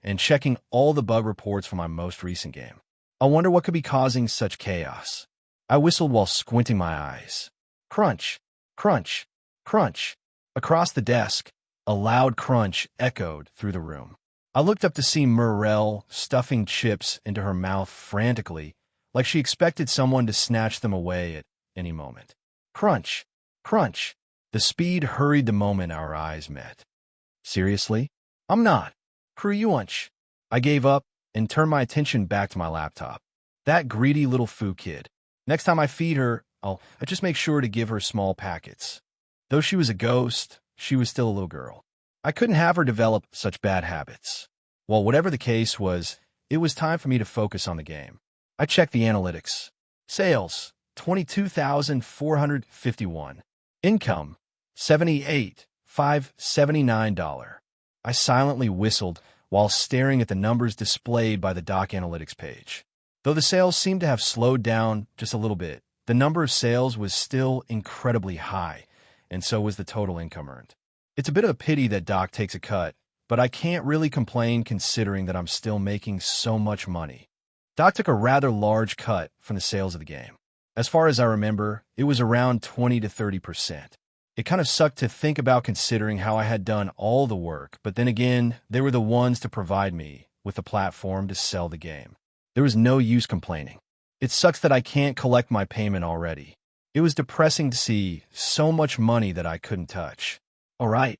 and checking all the bug reports from my most recent game. I wonder what could be causing such chaos. I whistled while squinting my eyes. Crunch, crunch, crunch. Across the desk, a loud crunch echoed through the room. I looked up to see Murrell stuffing chips into her mouth frantically, like she expected someone to snatch them away at any moment. Crunch, crunch. The speed hurried the moment our eyes met. Seriously? I'm not. Cruyunch. I gave up and turned my attention back to my laptop. That greedy little foo kid. Next time I feed her, I'll just make sure to give her small packets. Though she was a ghost, she was still a little girl. I couldn't have her develop such bad habits. Well, whatever the case was, it was time for me to focus on the game. I checked the analytics. Sales, 22,451. Income, $78,579. I silently whistled while staring at the numbers displayed by the doc analytics page. Though the sales seemed to have slowed down just a little bit, the number of sales was still incredibly high, and so was the total income earned. It's a bit of a pity that Doc takes a cut, but I can't really complain considering that I'm still making so much money. Doc took a rather large cut from the sales of the game. As far as I remember, it was around 20 to 30%. It kind of sucked to think about considering how I had done all the work, but then again, they were the ones to provide me with a platform to sell the game. There was no use complaining. It sucks that I can't collect my payment already. It was depressing to see so much money that I couldn't touch. All right.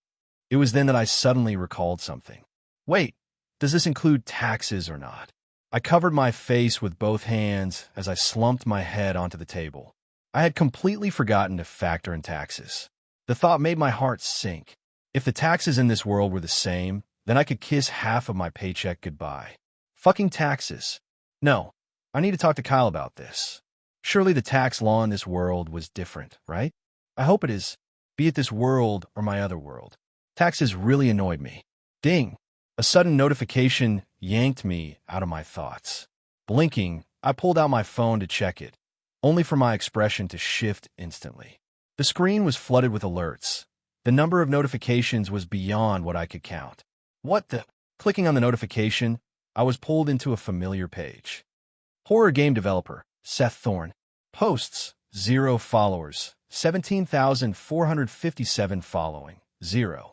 It was then that I suddenly recalled something. Wait, does this include taxes or not? I covered my face with both hands as I slumped my head onto the table. I had completely forgotten to factor in taxes. The thought made my heart sink. If the taxes in this world were the same, then I could kiss half of my paycheck goodbye. Fucking taxes. No, I need to talk to Kyle about this. Surely the tax law in this world was different, right? I hope it is. Be it this world or my other world. Taxes really annoyed me. Ding! A sudden notification yanked me out of my thoughts. Blinking, I pulled out my phone to check it, only for my expression to shift instantly. The screen was flooded with alerts. The number of notifications was beyond what I could count. What the? Clicking on the notification, I was pulled into a familiar page. Horror game developer, Seth Thorne. Posts, 0 followers. 17,457 following, 0.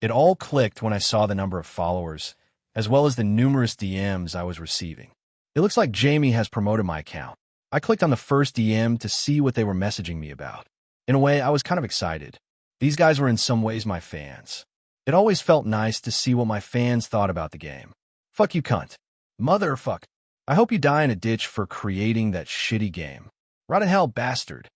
It all clicked when I saw the number of followers, as well as the numerous DMs I was receiving. It looks like Jamie has promoted my account. I clicked on the first DM to see what they were messaging me about. In a way, I was kind of excited. These guys were in some ways my fans. It always felt nice to see what my fans thought about the game. Fuck you, cunt. Motherfuck. I hope you die in a ditch for creating that shitty game. Rot in hell, bastard.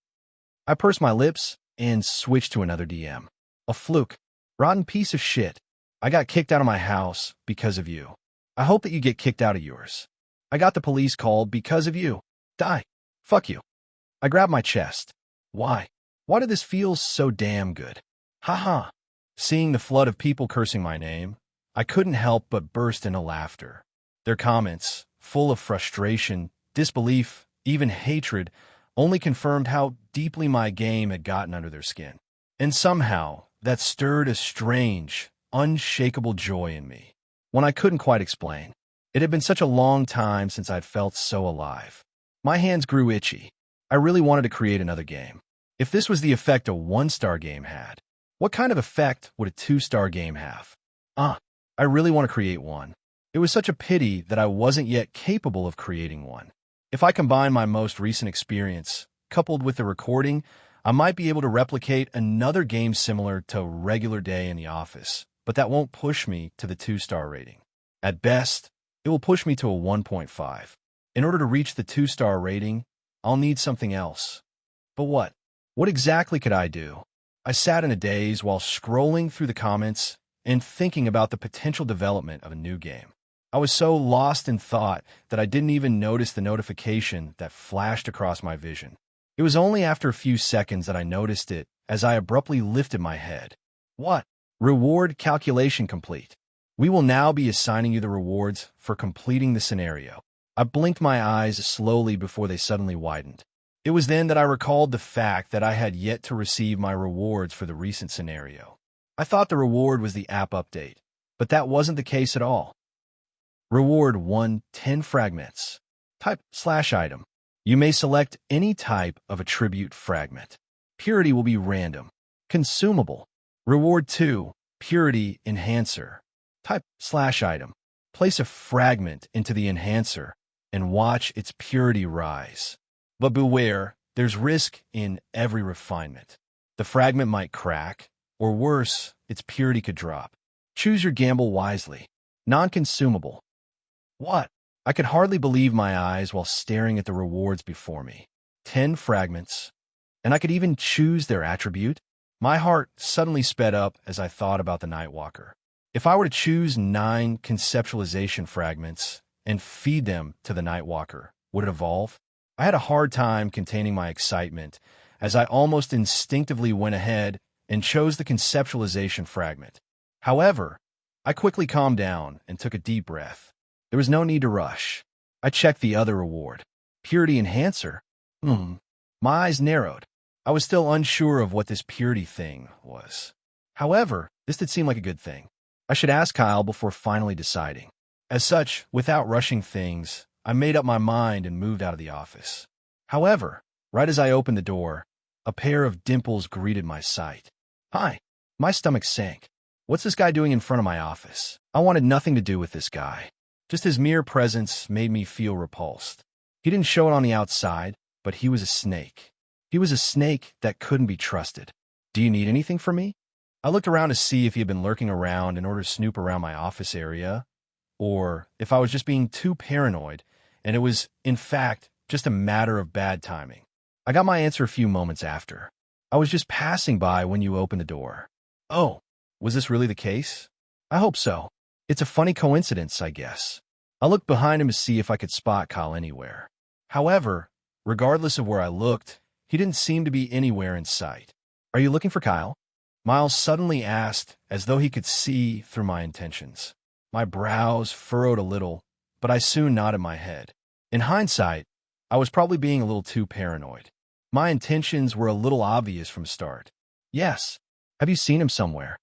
I pursed my lips and switched to another DM. A fluke. Rotten piece of shit. I got kicked out of my house because of you. I hope that you get kicked out of yours. I got the police called because of you. Die. Fuck you. I grabbed my chest. Why? Why did this feel so damn good? Ha. Seeing the flood of people cursing my name, I couldn't help but burst into laughter. Their comments, full of frustration, disbelief, even hatred, only confirmed how deeply my game had gotten under their skin. And somehow, that stirred a strange, unshakable joy in me, one I couldn't quite explain. It had been such a long time since I'd felt so alive. My hands grew itchy. I really wanted to create another game. If this was the effect a one-star game had, what kind of effect would a two-star game have? I really want to create one. It was such a pity that I wasn't yet capable of creating one. If I combine my most recent experience, coupled with the recording, I might be able to replicate another game similar to Regular Day in the Office, but that won't push me to the two-star rating. At best, it will push me to a 1.5. In order to reach the two-star rating, I'll need something else. But what? What exactly could I do? I sat in a daze while scrolling through the comments and thinking about the potential development of a new game. I was so lost in thought that I didn't even notice the notification that flashed across my vision. It was only after a few seconds that I noticed it as I abruptly lifted my head. What? Reward calculation complete. We will now be assigning you the rewards for completing the scenario. I blinked my eyes slowly before they suddenly widened. It was then that I recalled the fact that I had yet to receive my rewards for the recent scenario. I thought the reward was the app update, but that wasn't the case at all. Reward 1, 10 fragments. Type /item. You may select any type of attribute fragment. Purity will be random. Consumable. Reward 2, Purity Enhancer. Type /item. Place a fragment into the enhancer and watch its purity rise. But beware, there's risk in every refinement. The fragment might crack, or worse, its purity could drop. Choose your gamble wisely. Non-consumable. What? I could hardly believe my eyes while staring at the rewards before me. 10 fragments. And I could even choose their attribute? My heart suddenly sped up as I thought about the Nightwalker. If I were to choose 9 conceptualization fragments and feed them to the Nightwalker, would it evolve? I had a hard time containing my excitement as I almost instinctively went ahead and chose the conceptualization fragment. However, I quickly calmed down and took a deep breath. There was no need to rush. I checked the other reward. Purity Enhancer? My eyes narrowed. I was still unsure of what this purity thing was. However, this did seem like a good thing. I should ask Kyle before finally deciding. As such, without rushing things, I made up my mind and moved out of the office. However, right as I opened the door, a pair of dimples greeted my sight. Hi. My stomach sank. What's this guy doing in front of my office? I wanted nothing to do with this guy. Just his mere presence made me feel repulsed. He didn't show it on the outside, but he was a snake. He was a snake that couldn't be trusted. Do you need anything from me? I looked around to see if he had been lurking around in order to snoop around my office area, or if I was just being too paranoid, and it was, in fact, just a matter of bad timing. I got my answer a few moments after. I was just passing by when you opened the door. Oh, was this really the case? I hope so. It's a funny coincidence, I guess. I looked behind him to see if I could spot Kyle anywhere. However, regardless of where I looked, he didn't seem to be anywhere in sight. Are you looking for Kyle? Miles suddenly asked, as though he could see through my intentions. My brows furrowed a little, but I soon nodded my head. In hindsight, I was probably being a little too paranoid. My intentions were a little obvious from the start. Yes. Have you seen him somewhere?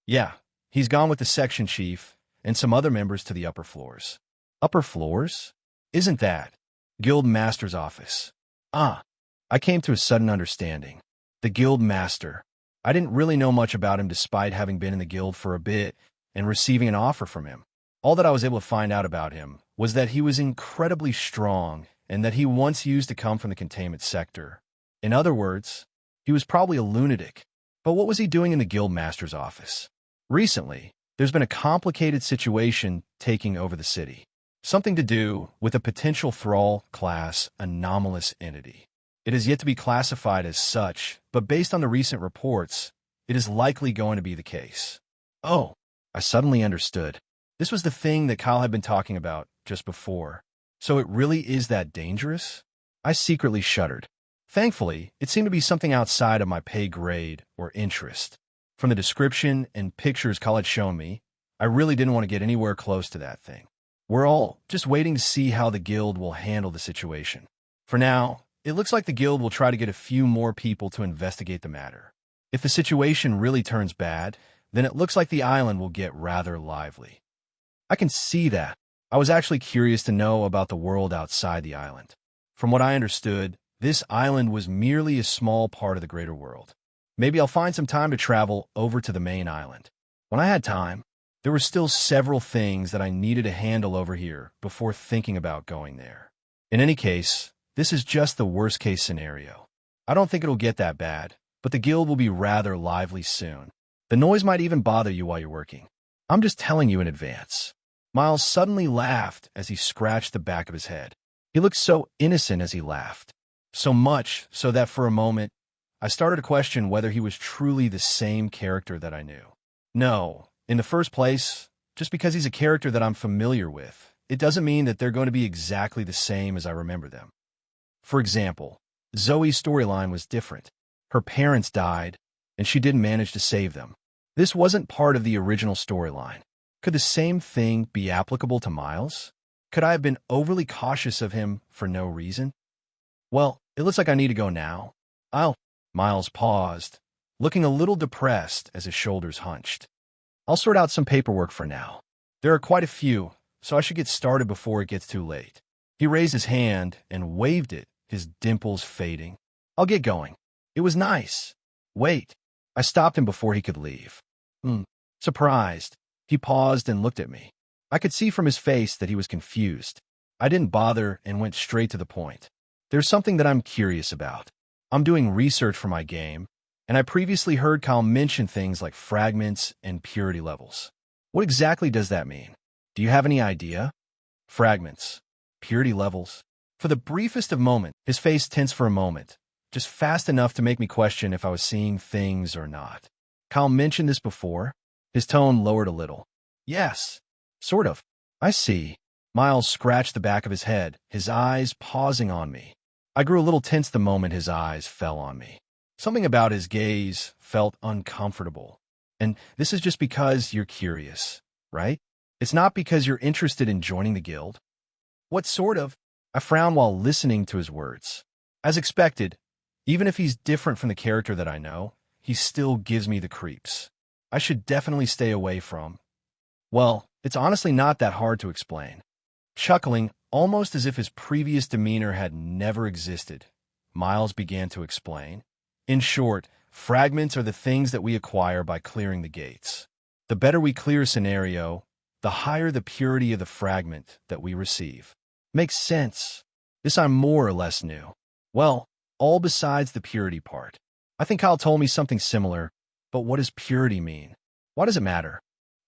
Yeah. He's gone with the section chief and some other members to the upper floors. Upper floors? Isn't that Guild Master's office? I came to a sudden understanding. The Guild Master. I didn't really know much about him despite having been in the guild for a bit and receiving an offer from him. All that I was able to find out about him was that he was incredibly strong and that he once used to come from the containment sector. In other words, he was probably a lunatic. But what was he doing in the Guild Master's office? Recently, there's been a complicated situation taking over the city. Something to do with a potential thrall class anomalous entity. It is yet to be classified as such, but based on the recent reports, it is likely going to be the case. Oh, I suddenly understood. This was the thing that Kyle had been talking about just before. So it really is that dangerous? I secretly shuddered. Thankfully, it seemed to be something outside of my pay grade or interest. From the description and pictures Kyle had shown me, I really didn't want to get anywhere close to that thing. We're all just waiting to see how the guild will handle the situation. For now, it looks like the guild will try to get a few more people to investigate the matter. If the situation really turns bad, then it looks like the island will get rather lively. I can see that. I was actually curious to know about the world outside the island. From what I understood, this island was merely a small part of the greater world. Maybe I'll find some time to travel over to the main island. When I had time, there were still several things that I needed to handle over here before thinking about going there. In any case, this is just the worst-case scenario. I don't think it'll get that bad, but the guild will be rather lively soon. The noise might even bother you while you're working. I'm just telling you in advance. Miles suddenly laughed as he scratched the back of his head. He looked so innocent as he laughed. So much so that for a moment, I started to question whether he was truly the same character that I knew. No, in the first place, just because he's a character that I'm familiar with, it doesn't mean that they're going to be exactly the same as I remember them. For example, Zoe's storyline was different. Her parents died, and she didn't manage to save them. This wasn't part of the original storyline. Could the same thing be applicable to Miles? Could I have been overly cautious of him for no reason? Well, it looks like I need to go now. Miles paused, looking a little depressed as his shoulders hunched. I'll sort out some paperwork for now. There are quite a few, so I should get started before it gets too late. He raised his hand and waved it, his dimples fading. I'll get going. It was nice. Wait. I stopped him before he could leave. Surprised. He paused and looked at me. I could see from his face that he was confused. I didn't bother and went straight to the point. There's something that I'm curious about. I'm doing research for my game, and I previously heard Kyle mention things like fragments and purity levels. What exactly does that mean? Do you have any idea? Fragments. Purity levels. For the briefest of moments, his face tensed for a moment, just fast enough to make me question if I was seeing things or not. Kyle mentioned this before. His tone lowered a little. Yes, sort of. I see. Miles scratched the back of his head, his eyes pausing on me. I grew a little tense the moment his eyes fell on me. Something about his gaze felt uncomfortable. And this is just because you're curious, right? It's not because you're interested in joining the guild. What sort of? I frowned while listening to his words. As expected, even if he's different from the character that I know, he still gives me the creeps. I should definitely stay away from. Well, it's honestly not that hard to explain. Chuckling, almost as if his previous demeanor had never existed, Miles began to explain. In short, fragments are the things that we acquire by clearing the gates. The better we clear a scenario, the higher the purity of the fragment that we receive. Makes sense. This I more or less knew. Well, all besides the purity part. I think Kyle told me something similar, but what does purity mean? Why does it matter?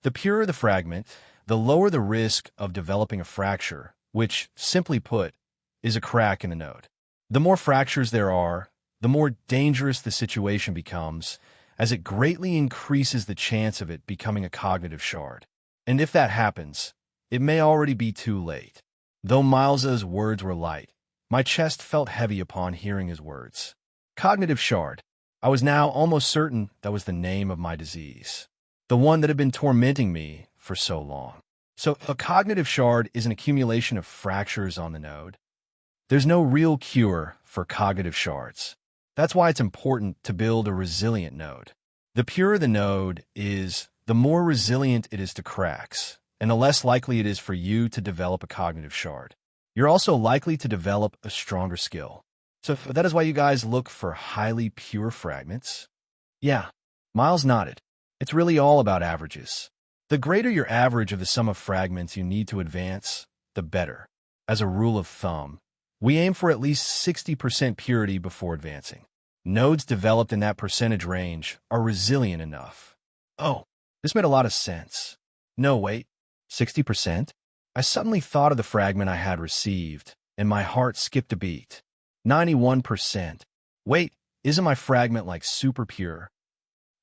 The purer the fragment, the lower the risk of developing a fracture, which, simply put, is a crack in the node. The more fractures there are, the more dangerous the situation becomes, as it greatly increases the chance of it becoming a cognitive shard. And if that happens, it may already be too late. Though Miles's words were light, my chest felt heavy upon hearing his words. Cognitive shard. I was now almost certain that was the name of my disease. The one that had been tormenting me for so long. So a cognitive shard is an accumulation of fractures on the node. There's no real cure for cognitive shards. That's why it's important to build a resilient node. The purer the node is, the more resilient it is to cracks, and the less likely it is for you to develop a cognitive shard. You're also likely to develop a stronger skill. So that is why you guys look for highly pure fragments. Yeah, Miles nodded. It's really all about averages. The greater your average of the sum of fragments you need to advance, the better. As a rule of thumb, we aim for at least 60% purity before advancing. Nodes developed in that percentage range are resilient enough. Oh, this made a lot of sense. No, wait, 60%? I suddenly thought of the fragment I had received, and my heart skipped a beat. 91%. Wait, isn't my fragment like super pure?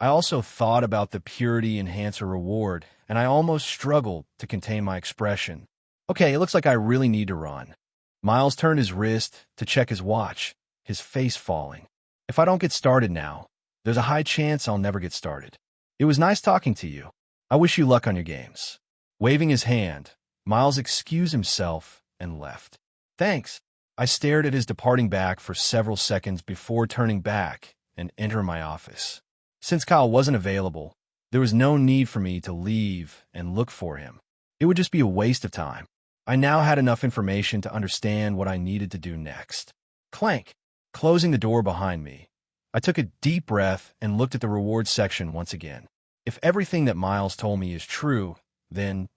I also thought about the purity enhancer reward, and I almost struggled to contain my expression. Okay, it looks like I really need to run. Miles turned his wrist to check his watch, his face falling. If I don't get started now, there's a high chance I'll never get started. It was nice talking to you. I wish you luck on your games. Waving his hand, Miles excused himself and left. Thanks. I stared at his departing back for several seconds before turning back and entering my office. Since Kyle wasn't available, there was no need for me to leave and look for him. It would just be a waste of time. I now had enough information to understand what I needed to do next. Clank, closing the door behind me. I took a deep breath and looked at the rewards section once again. If everything that Miles told me is true, then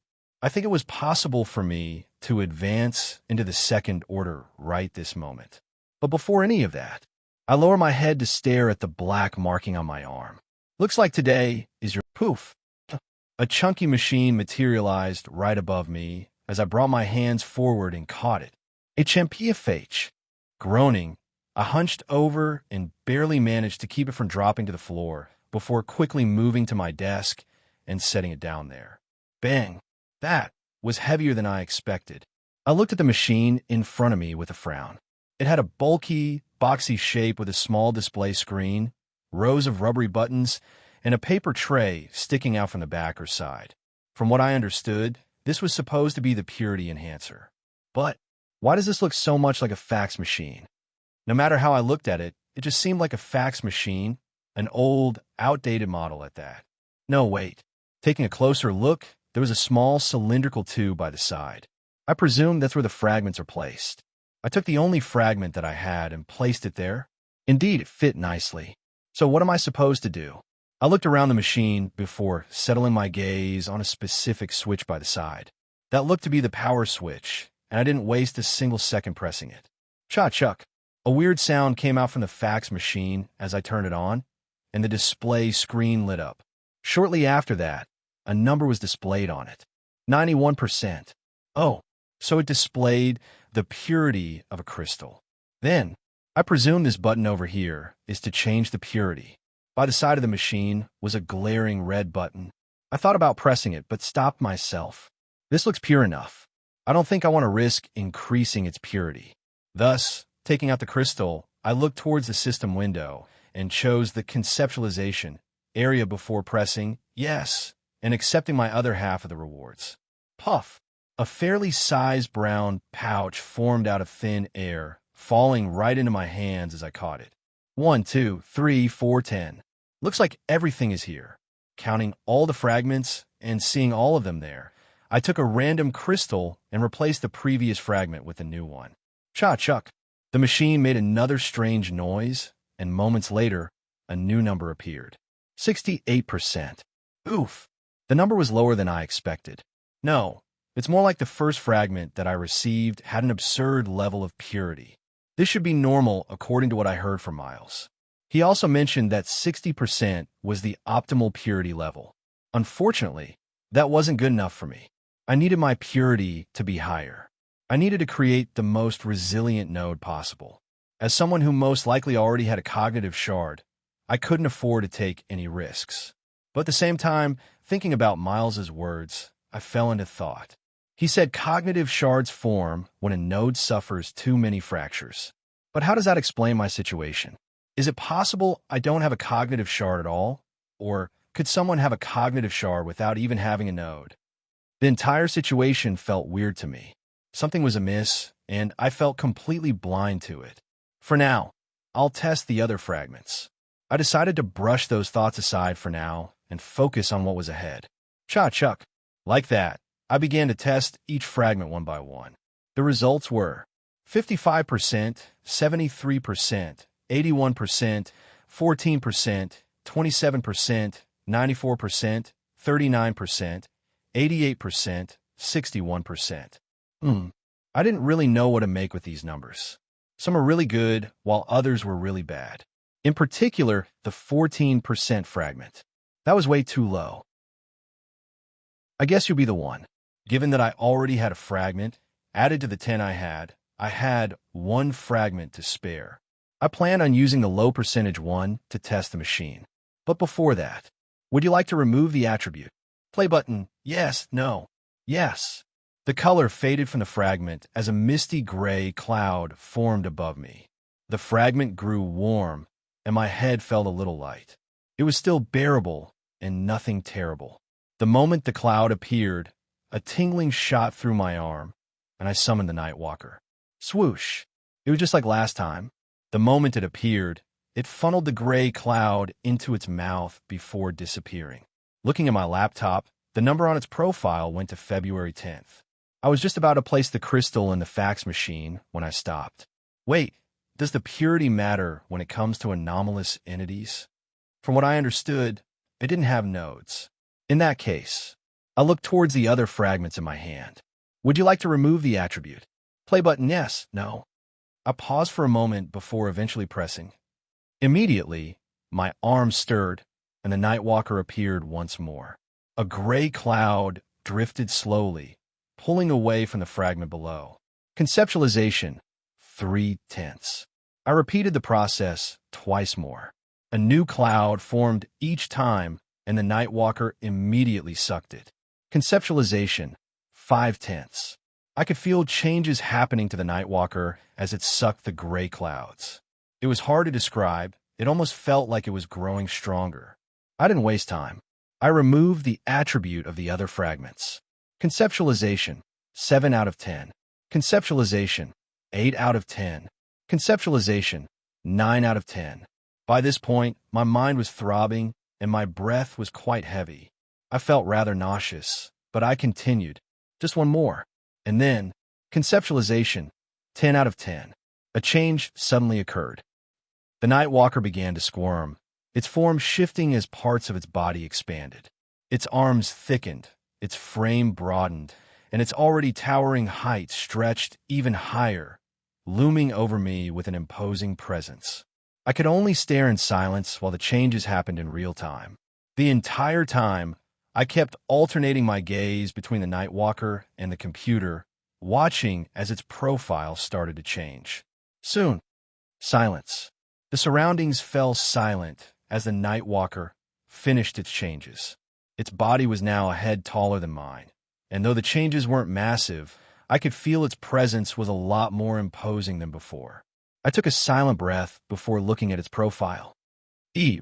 I think it was possible for me to advance into the second order right this moment. But before any of that, I lower my head to stare at the black marking on my arm. Looks like today is your poof. A chunky machine materialized right above me as I brought my hands forward and caught it. A champion. Groaning, I hunched over and barely managed to keep it from dropping to the floor before quickly moving to my desk and setting it down there. Bang! That was heavier than I expected. I looked at the machine in front of me with a frown. It had a bulky, boxy shape with a small display screen, rows of rubbery buttons, and a paper tray sticking out from the back or side. From what I understood, this was supposed to be the purity enhancer. But why does this look so much like a fax machine? No matter how I looked at it, it just seemed like a fax machine, an old, outdated model at that. No, wait. Taking a closer look, there was a small cylindrical tube by the side. I presume that's where the fragments are placed. I took the only fragment that I had and placed it there. Indeed, it fit nicely. So what am I supposed to do? I looked around the machine before settling my gaze on a specific switch by the side. That looked to be the power switch, and I didn't waste a single second pressing it. Cha-chuck. A weird sound came out from the fax machine as I turned it on, and the display screen lit up. Shortly after that, a number was displayed on it. 91%. Oh, so it displayed the purity of a crystal. Then, I presume this button over here is to change the purity. By the side of the machine was a glaring red button. I thought about pressing it, but stopped myself. This looks pure enough. I don't think I want to risk increasing its purity. Thus, taking out the crystal, I looked towards the system window and chose the conceptualization area before pressing yes and accepting my other half of the rewards. Puff! A fairly sized brown pouch formed out of thin air, falling right into my hands as I caught it. 1, 2, 3, 4, 10. Looks like everything is here. Counting all the fragments and seeing all of them there, I took a random crystal and replaced the previous fragment with a new one. Cha-chuck. The machine made another strange noise, and moments later, a new number appeared. 68%. Oof. The number was lower than I expected. No, it's more like the first fragment that I received had an absurd level of purity. This should be normal according to what I heard from Miles. He also mentioned that 60% was the optimal purity level. Unfortunately, that wasn't good enough for me. I needed my purity to be higher. I needed to create the most resilient node possible. As someone who most likely already had a cognitive shard, I couldn't afford to take any risks. But at the same time, thinking about Miles's words, I fell into thought. He said cognitive shards form when a node suffers too many fractures. But how does that explain my situation? Is it possible I don't have a cognitive shard at all? Or could someone have a cognitive shard without even having a node? The entire situation felt weird to me. Something was amiss, and I felt completely blind to it. For now, I'll test the other fragments. I decided to brush those thoughts aside for now and focus on what was ahead. Cha-chuck. Like that, I began to test each fragment one by one. The results were 55%, 73%, 81%, 14%, 27%, 94%, 39%, 88%, 61%. I didn't really know what to make with these numbers. Some are really good, while others were really bad. In particular, the 14% fragment. That was way too low. I guess you'll be the one. Given that I already had a fragment, added to the 10 I had one fragment to spare. I planned on using the low percentage one to test the machine. But before that, would you like to remove the attribute? Play button, yes, no, yes. The color faded from the fragment as a misty gray cloud formed above me. The fragment grew warm, and my head felt a little light. It was still bearable and nothing terrible. The moment the cloud appeared, A tingling shot through my arm, and I summoned the Nightwalker. Swoosh! It was just like last time. The moment it appeared, it funneled the gray cloud into its mouth before disappearing. Looking at my laptop, the number on its profile went to February 10th. I was just about to place the crystal in the fax machine when I stopped. Wait, does the purity matter when it comes to anomalous entities? From what I understood, it didn't have nodes. In that case, I looked towards the other fragments in my hand. Would you like to remove the attribute? Play button yes, no. I paused for a moment before eventually pressing. Immediately, my arm stirred, and the Nightwalker appeared once more. A gray cloud drifted slowly, pulling away from the fragment below. Conceptualization, 3/10. I repeated the process twice more. A new cloud formed each time, and the Nightwalker immediately sucked it. Conceptualization, 5/10. I could feel changes happening to the Nightwalker as it sucked the gray clouds. It was hard to describe. It almost felt like it was growing stronger. I didn't waste time. I removed the attribute of the other fragments. Conceptualization, 7 out of 10. Conceptualization, 8 out of 10. Conceptualization, 9 out of 10. By this point, my mind was throbbing and my breath was quite heavy. I felt rather nauseous, but I continued. Just one more. And then, conceptualization, 10 out of 10. A change suddenly occurred. The Nightwalker began to squirm, its form shifting as parts of its body expanded. Its arms thickened, its frame broadened, and its already towering height stretched even higher, looming over me with an imposing presence. I could only stare in silence while the changes happened in real time. The entire time, I kept alternating my gaze between the Nightwalker and the computer, watching as its profile started to change. Soon, silence. The surroundings fell silent as the Nightwalker finished its changes. Its body was now a head taller than mine, and though the changes weren't massive, I could feel its presence was a lot more imposing than before. I took a silent breath before looking at its profile.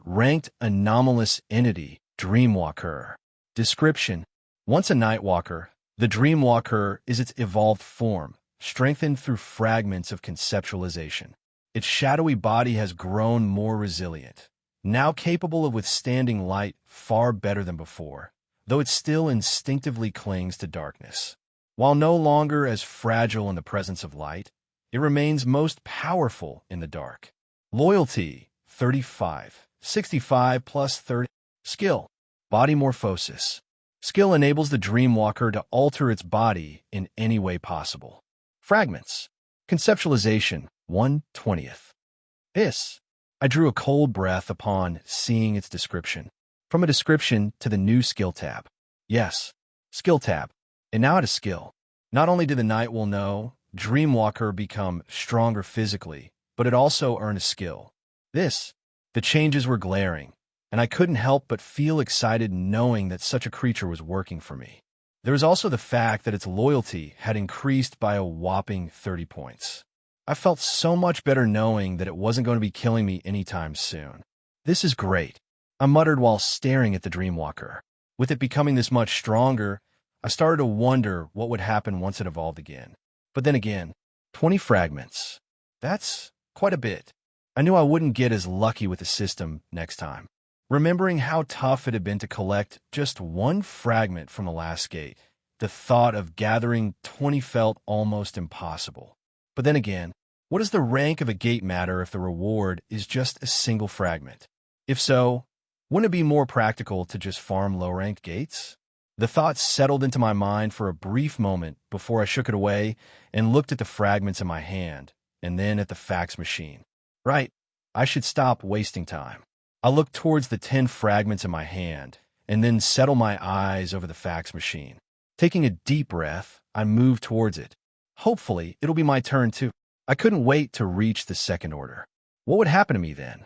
Ranked anomalous entity, Dreamwalker. Description: once a Nightwalker, the Dreamwalker is its evolved form, strengthened through fragments of conceptualization. Its shadowy body has grown more resilient, now capable of withstanding light far better than before, though it still instinctively clings to darkness. While no longer as fragile in the presence of light, it remains most powerful in the dark. Loyalty, 35. 65 plus 30. Skill, body morphosis. Skill enables the Dreamwalker to alter its body in any way possible. Fragments. Conceptualization, 1/20. I drew a cold breath upon seeing its description. From a description to the new skill tab. Yes, skill tab. And now it is skill. Not only did the Nightwalker know Dreamwalker become stronger physically, but it also earned a skill. The changes were glaring, and I couldn't help but feel excited knowing that such a creature was working for me. There was also the fact that its loyalty had increased by a whopping 30 points. I felt so much better knowing that it wasn't going to be killing me anytime soon. This is great, I muttered while staring at the Dreamwalker. With it becoming this much stronger, I started to wonder what would happen once it evolved again. But then again, 20 fragments. That's quite a bit. I knew I wouldn't get as lucky with the system next time. Remembering how tough it had been to collect just one fragment from the last gate, the thought of gathering 20 felt almost impossible. But then again, what does the rank of a gate matter if the reward is just a single fragment? If so, wouldn't it be more practical to just farm low-ranked gates? The thought settled into my mind for a brief moment before I shook it away and looked at the fragments in my hand, and then at the fax machine. Right, I should stop wasting time. I looked towards the 10 fragments in my hand, and then settled my eyes over the fax machine. Taking a deep breath, I moved towards it. Hopefully, it'll be my turn too. I couldn't wait to reach the second order. What would happen to me then?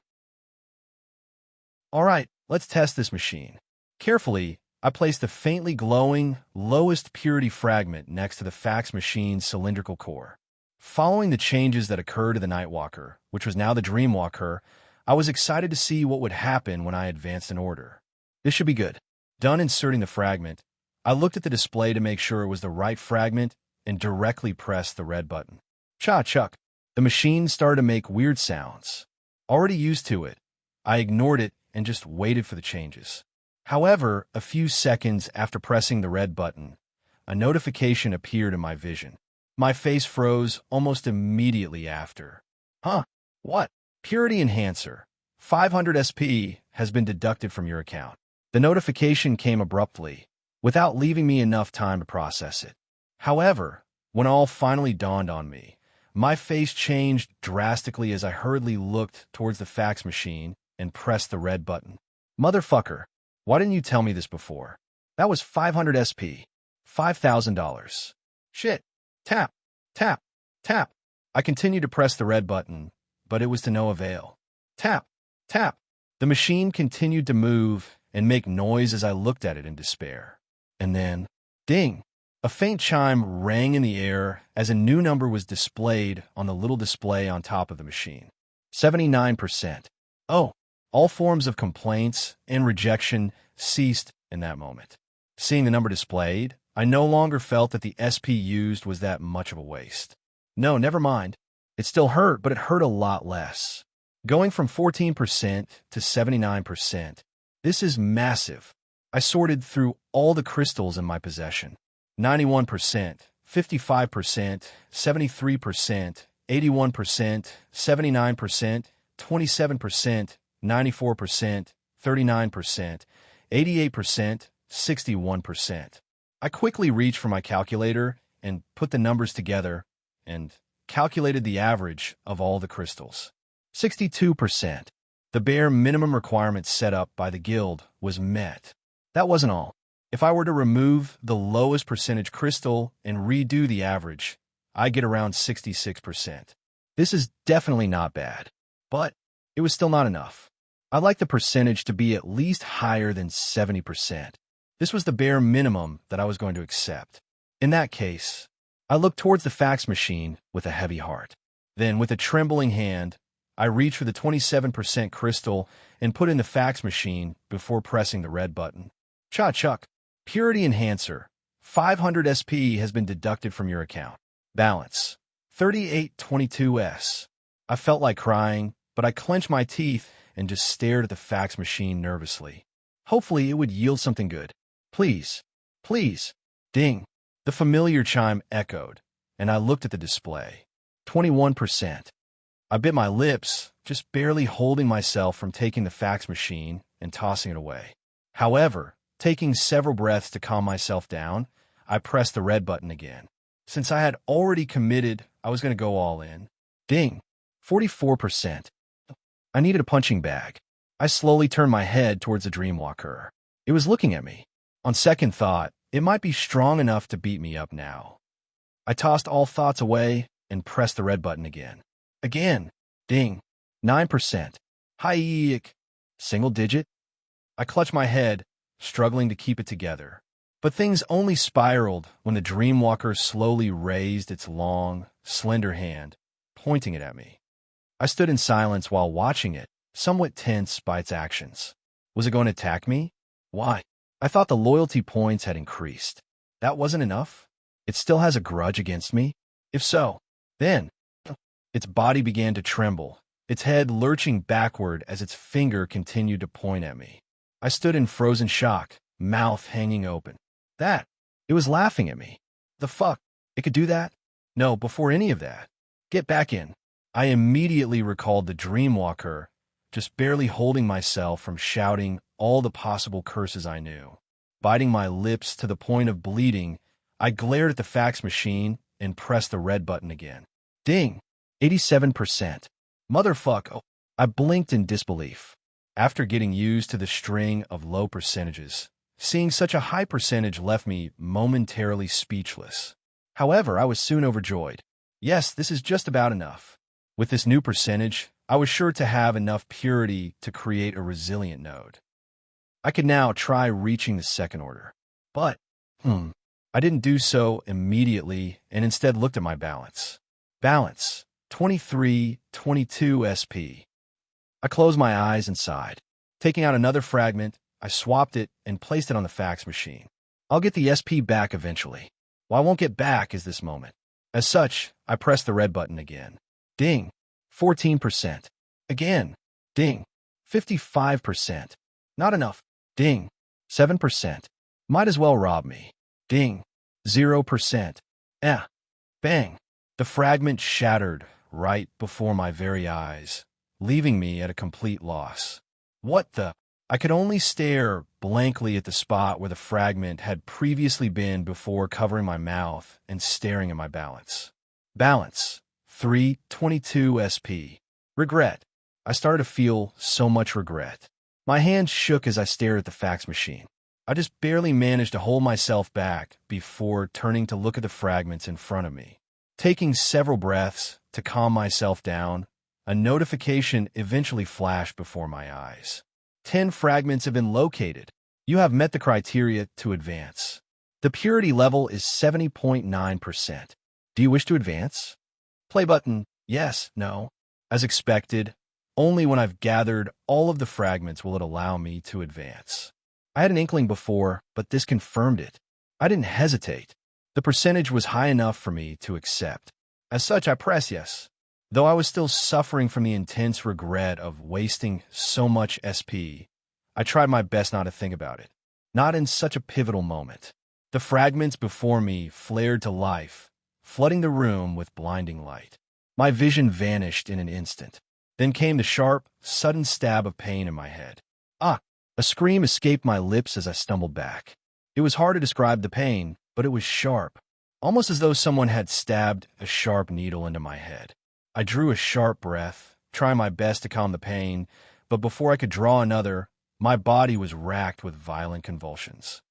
All right, let's test this machine. Carefully, I placed the faintly glowing, lowest purity fragment next to the fax machine's cylindrical core. Following the changes that occurred to the Nightwalker, which was now the Dreamwalker, I was excited to see what would happen when I advanced an order. This should be good. Done inserting the fragment, I looked at the display to make sure it was the right fragment and directly pressed the red button. Cha-chuck. The machine started to make weird sounds. Already used to it, I ignored it and just waited for the changes. However, a few seconds after pressing the red button, a notification appeared in my vision. My face froze almost immediately after. Huh? What? Purity Enhancer. 500 SP has been deducted from your account. The notification came abruptly, without leaving me enough time to process it. However, when all finally dawned on me, my face changed drastically as I hurriedly looked towards the fax machine and pressed the red button. Motherfucker, why didn't you tell me this before? That was 500 SP. $5,000. Shit. Tap, tap, tap. I continued to press the red button, but it was to no avail. Tap, tap. The machine continued to move and make noise as I looked at it in despair. And then, ding! A faint chime rang in the air as a new number was displayed on the little display on top of the machine. 79%. Oh, all forms of complaints and rejection ceased in that moment. Seeing the number displayed, I no longer felt that the SP used was that much of a waste. No, never mind. It still hurt, but it hurt a lot less. Going from 14% to 79%. This is massive. I sorted through all the crystals in my possession. 91%, 55%, 73%, 81%, 79%, 27%, 94%, 39%, 88%, 61%. I quickly reached for my calculator and put the numbers together and calculated the average of all the crystals. 62%. The bare minimum requirement set up by the guild was met. That wasn't all. If I were to remove the lowest percentage crystal and redo the average, I get around 66%. This is definitely not bad, but it was still not enough. I'd like the percentage to be at least higher than 70%. This was the bare minimum that I was going to accept. In that case, I looked towards the fax machine with a heavy heart. Then, with a trembling hand, I reached for the 27% crystal and put in the fax machine before pressing the red button. Cha-chuck. Purity Enhancer. 500 SP has been deducted from your account. Balance. 3822S. I felt like crying, but I clenched my teeth and just stared at the fax machine nervously. Hopefully it would yield something good. Please. Please. Ding. The familiar chime echoed, and I looked at the display. 21%. I bit my lips, just barely holding myself from taking the fax machine and tossing it away. However, taking several breaths to calm myself down, I pressed the red button again. Since I had already committed, I was going to go all in. Ding. 44%. I needed a punching bag. I slowly turned my head towards the Dreamwalker. It was looking at me. On second thought, it might be strong enough to beat me up now. I tossed all thoughts away and pressed the red button again. Again. Ding. 9%. Hi-eek. Single digit. I clutched my head, struggling to keep it together. But things only spiraled when the Dreamwalker slowly raised its long, slender hand, pointing it at me. I stood in silence while watching it, somewhat tense by its actions. Was it going to attack me? Why? I thought the loyalty points had increased. That wasn't enough? It still has a grudge against me? If so, then... Its body began to tremble, its head lurching backward as its finger continued to point at me. I stood in frozen shock, mouth hanging open. It was laughing at me. The fuck? It could do that? No, before any of that. Get back in. I immediately recalled the Dreamwalker, just barely holding myself from shouting all the possible curses I knew. Biting my lips to the point of bleeding, I glared at the fax machine and pressed the red button again. Ding! 87%. Motherfuck! Oh, I blinked in disbelief. After getting used to the string of low percentages, seeing such a high percentage left me momentarily speechless. However, I was soon overjoyed. Yes, this is just about enough. With this new percentage, I was sure to have enough purity to create a resilient node. I could now try reaching the second order. But, I didn't do so immediately and instead looked at my balance. Balance, 2322 SP. I closed my eyes and sighed. Taking out another fragment, I swapped it and placed it on the fax machine. I'll get the SP back eventually. What I won't get back is this moment. As such, I press the red button again. Ding. 14%. Again. Ding. 55%. Not enough. Ding. 7%. Might as well rob me. Ding. 0%. Bang. The fragment shattered right before my very eyes, leaving me at a complete loss. What the? I could only stare blankly at the spot where the fragment had previously been before covering my mouth and staring at my balance. Balance. 322 SP. Regret. I started to feel so much regret. My hands shook as I stared at the fax machine. I just barely managed to hold myself back before turning to look at the fragments in front of me. Taking several breaths to calm myself down, a notification eventually flashed before my eyes. 10 fragments have been located. You have met the criteria to advance. The purity level is 70.9%. Do you wish to advance? Play button, yes, no. As expected, only when I've gathered all of the fragments will it allow me to advance. I had an inkling before, but this confirmed it. I didn't hesitate. The percentage was high enough for me to accept. As such, I press yes. Though I was still suffering from the intense regret of wasting so much SP, I tried my best not to think about it. Not in such a pivotal moment. The fragments before me flared to life, flooding the room with blinding light. My vision vanished in an instant. Then came the sharp, sudden stab of pain in my head. A scream escaped my lips as I stumbled back. It was hard to describe the pain, but it was sharp, almost as though someone had stabbed a sharp needle into my head. I drew a sharp breath, trying my best to calm the pain, but before I could draw another, my body was racked with violent convulsions.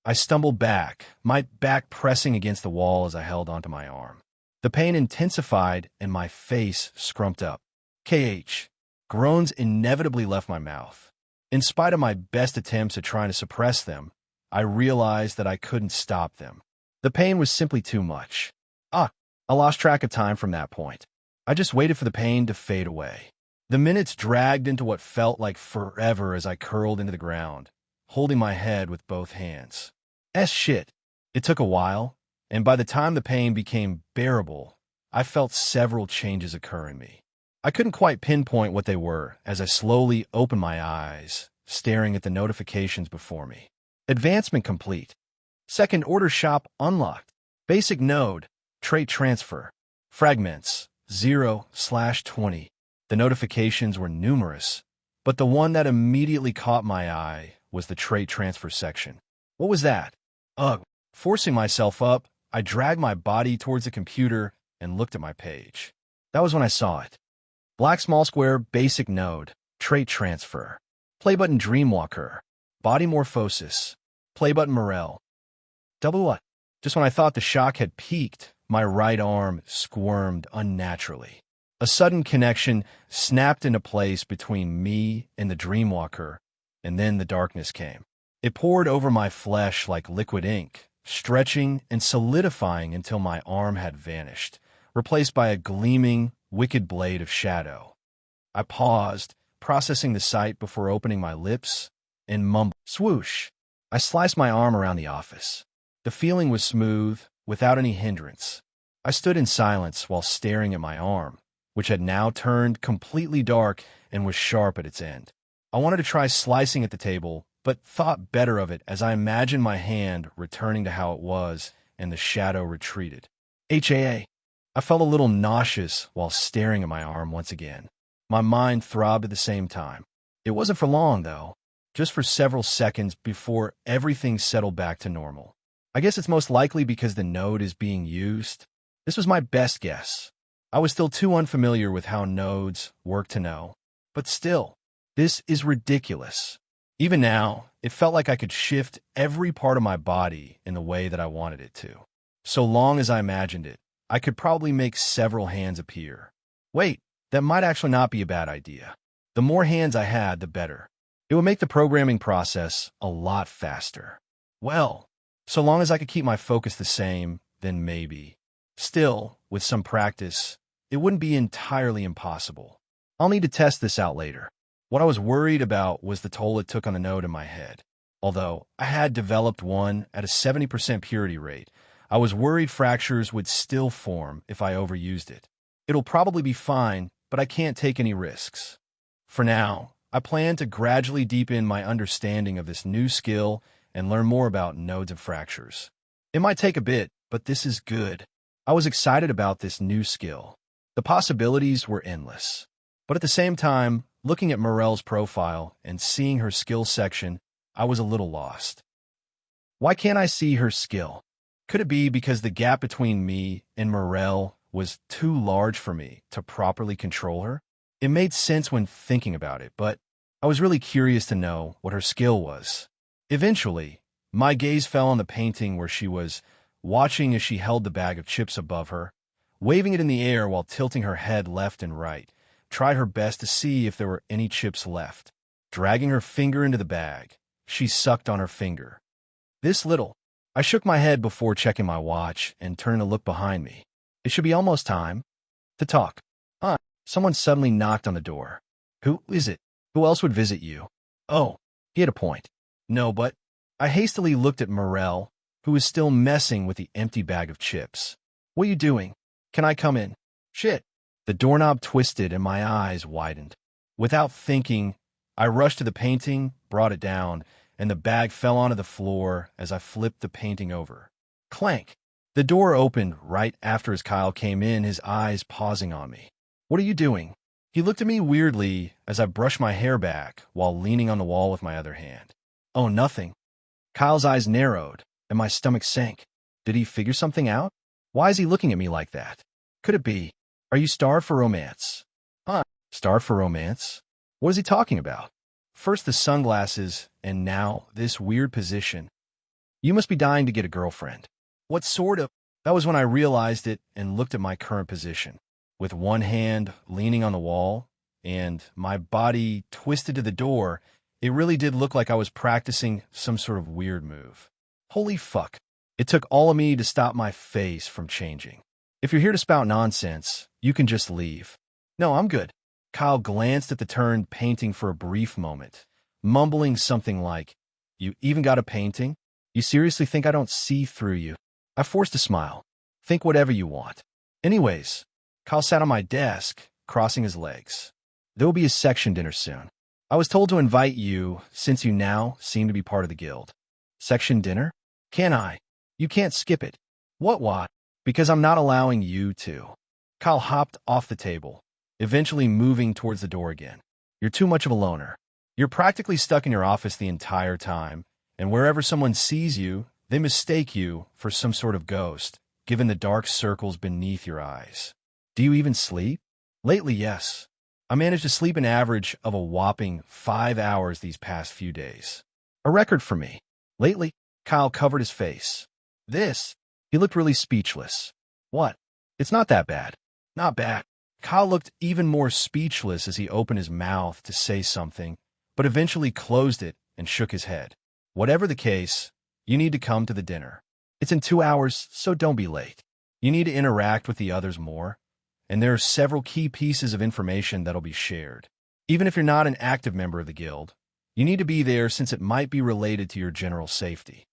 I stumbled back, my back pressing against the wall as I held onto my arm. The pain intensified and my face scrumped up. KH. Groans inevitably left my mouth. In spite of my best attempts at trying to suppress them, I realized that I couldn't stop them. The pain was simply too much. I lost track of time from that point. I just waited for the pain to fade away. The minutes dragged into what felt like forever as I curled into the ground, holding my head with both hands. Shit. It took a while, and by the time the pain became bearable, I felt several changes occur in me. I couldn't quite pinpoint what they were as I slowly opened my eyes, staring at the notifications before me. Advancement complete. Second order shop unlocked. Basic node. Trait transfer. Fragments. 0/20. The notifications were numerous, but the one that immediately caught my eye was the trait transfer section. What was that? Forcing myself up, I dragged my body towards the computer and looked at my page. That was when I saw it. Black small square basic node, trait transfer. Play button Dreamwalker. Body morphosis. Play button Morel. Double what? Just when I thought the shock had peaked, my right arm squirmed unnaturally. A sudden connection snapped into place between me and the Dreamwalker, and then the darkness came. It poured over my flesh like liquid ink, stretching and solidifying until my arm had vanished, replaced by a gleaming, wicked blade of shadow. I paused, processing the sight before opening my lips, and mumbled, swoosh. I sliced my arm around the office. The feeling was smooth, without any hindrance. I stood in silence while staring at my arm, which had now turned completely dark and was sharp at its end. I wanted to try slicing at the table, but thought better of it as I imagined my hand returning to how it was and the shadow retreated. HAA. I felt a little nauseous while staring at my arm once again. My mind throbbed at the same time. It wasn't for long, though, just for several seconds before everything settled back to normal. I guess it's most likely because the node is being used. This was my best guess. I was still too unfamiliar with how nodes work to know. But still, this is ridiculous. Even now, it felt like I could shift every part of my body in the way that I wanted it to. So long as I imagined it, I could probably make several hands appear. Wait, that might actually not be a bad idea. The more hands I had, the better. It would make the programming process a lot faster. Well, so long as I could keep my focus the same, then maybe. Still, with some practice, it wouldn't be entirely impossible. I'll need to test this out later. What I was worried about was the toll it took on the node in my head. Although I had developed one at a 70% purity rate, I was worried fractures would still form if I overused it. It'll probably be fine, but I can't take any risks. For now, I plan to gradually deepen my understanding of this new skill and learn more about nodes and fractures. It might take a bit, but this is good. I was excited about this new skill. The possibilities were endless. But at the same time, looking at Morel's profile and seeing her skill section, I was a little lost. Why can't I see her skill? Could it be because the gap between me and Morel was too large for me to properly control her? It made sense when thinking about it, but I was really curious to know what her skill was. Eventually, my gaze fell on the painting where she was watching as she held the bag of chips above her, waving it in the air while tilting her head left and right, tried her best to see if there were any chips left. Dragging her finger into the bag, she sucked on her finger. This little. I shook my head before checking my watch and turned to look behind me. It should be almost time to talk. Someone suddenly knocked on the door. Who is it? Who else would visit you? Oh, he had a point. No, but I hastily looked at Morel, who was still messing with the empty bag of chips. What are you doing? Can I come in? Shit. The doorknob twisted and my eyes widened. Without thinking, I rushed to the painting, brought it down, and the bag fell onto the floor as I flipped the painting over. Clank! The door opened right after as Kyle came in, his eyes pausing on me. What are you doing? He looked at me weirdly as I brushed my hair back while leaning on the wall with my other hand. Oh, nothing. Kyle's eyes narrowed, and my stomach sank. Did he figure something out? Why is he looking at me like that? Could it be? Are you starved for romance? Starved for romance? What is he talking about? First the sunglasses, and now this weird position. You must be dying to get a girlfriend. What sort of? That was when I realized it and looked at my current position. With one hand leaning on the wall and my body twisted to the door, it really did look like I was practicing some sort of weird move. Holy fuck. It took all of me to stop my face from changing. If you're here to spout nonsense, you can just leave. No, I'm good. Kyle glanced at the turned painting for a brief moment, mumbling something like, You even got a painting? You seriously think I don't see through you? I forced a smile. Think whatever you want. Anyways, Kyle sat on my desk, crossing his legs. There will be a section dinner soon. I was told to invite you since you now seem to be part of the guild. Section dinner? Can I? You can't skip it. What? Because I'm not allowing you to. Kyle hopped off the table, eventually moving towards the door again. You're too much of a loner. You're practically stuck in your office the entire time, and wherever someone sees you, they mistake you for some sort of ghost, given the dark circles beneath your eyes. Do you even sleep? Lately, yes. I managed to sleep an average of a whopping 5 hours these past few days. A record for me. Lately, Kyle covered his face. He looked really speechless. What? It's not that bad. Not bad. Kyle looked even more speechless as he opened his mouth to say something, but eventually closed it and shook his head. Whatever the case, you need to come to the dinner. It's in 2 hours, so don't be late. You need to interact with the others more, and there are several key pieces of information that'll be shared. Even if you're not an active member of the guild, you need to be there since it might be related to your general safety.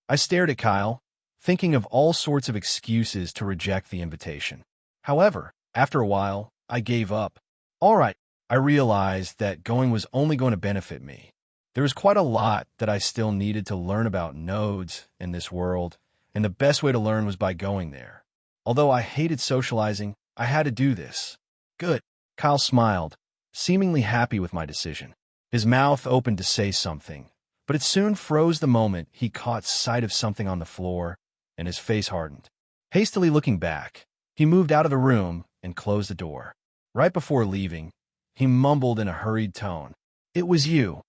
I stared at Kyle, thinking of all sorts of excuses to reject the invitation. However, after a while, I gave up. All right, I realized that going was only going to benefit me. There was quite a lot that I still needed to learn about nodes in this world, and the best way to learn was by going there. Although I hated socializing, I had to do this. Good. Kyle smiled, seemingly happy with my decision. His mouth opened to say something, but it soon froze the moment he caught sight of something on the floor, and his face hardened. Hastily looking back, he moved out of the room and closed the door. Right before leaving, he mumbled in a hurried tone, "It was you."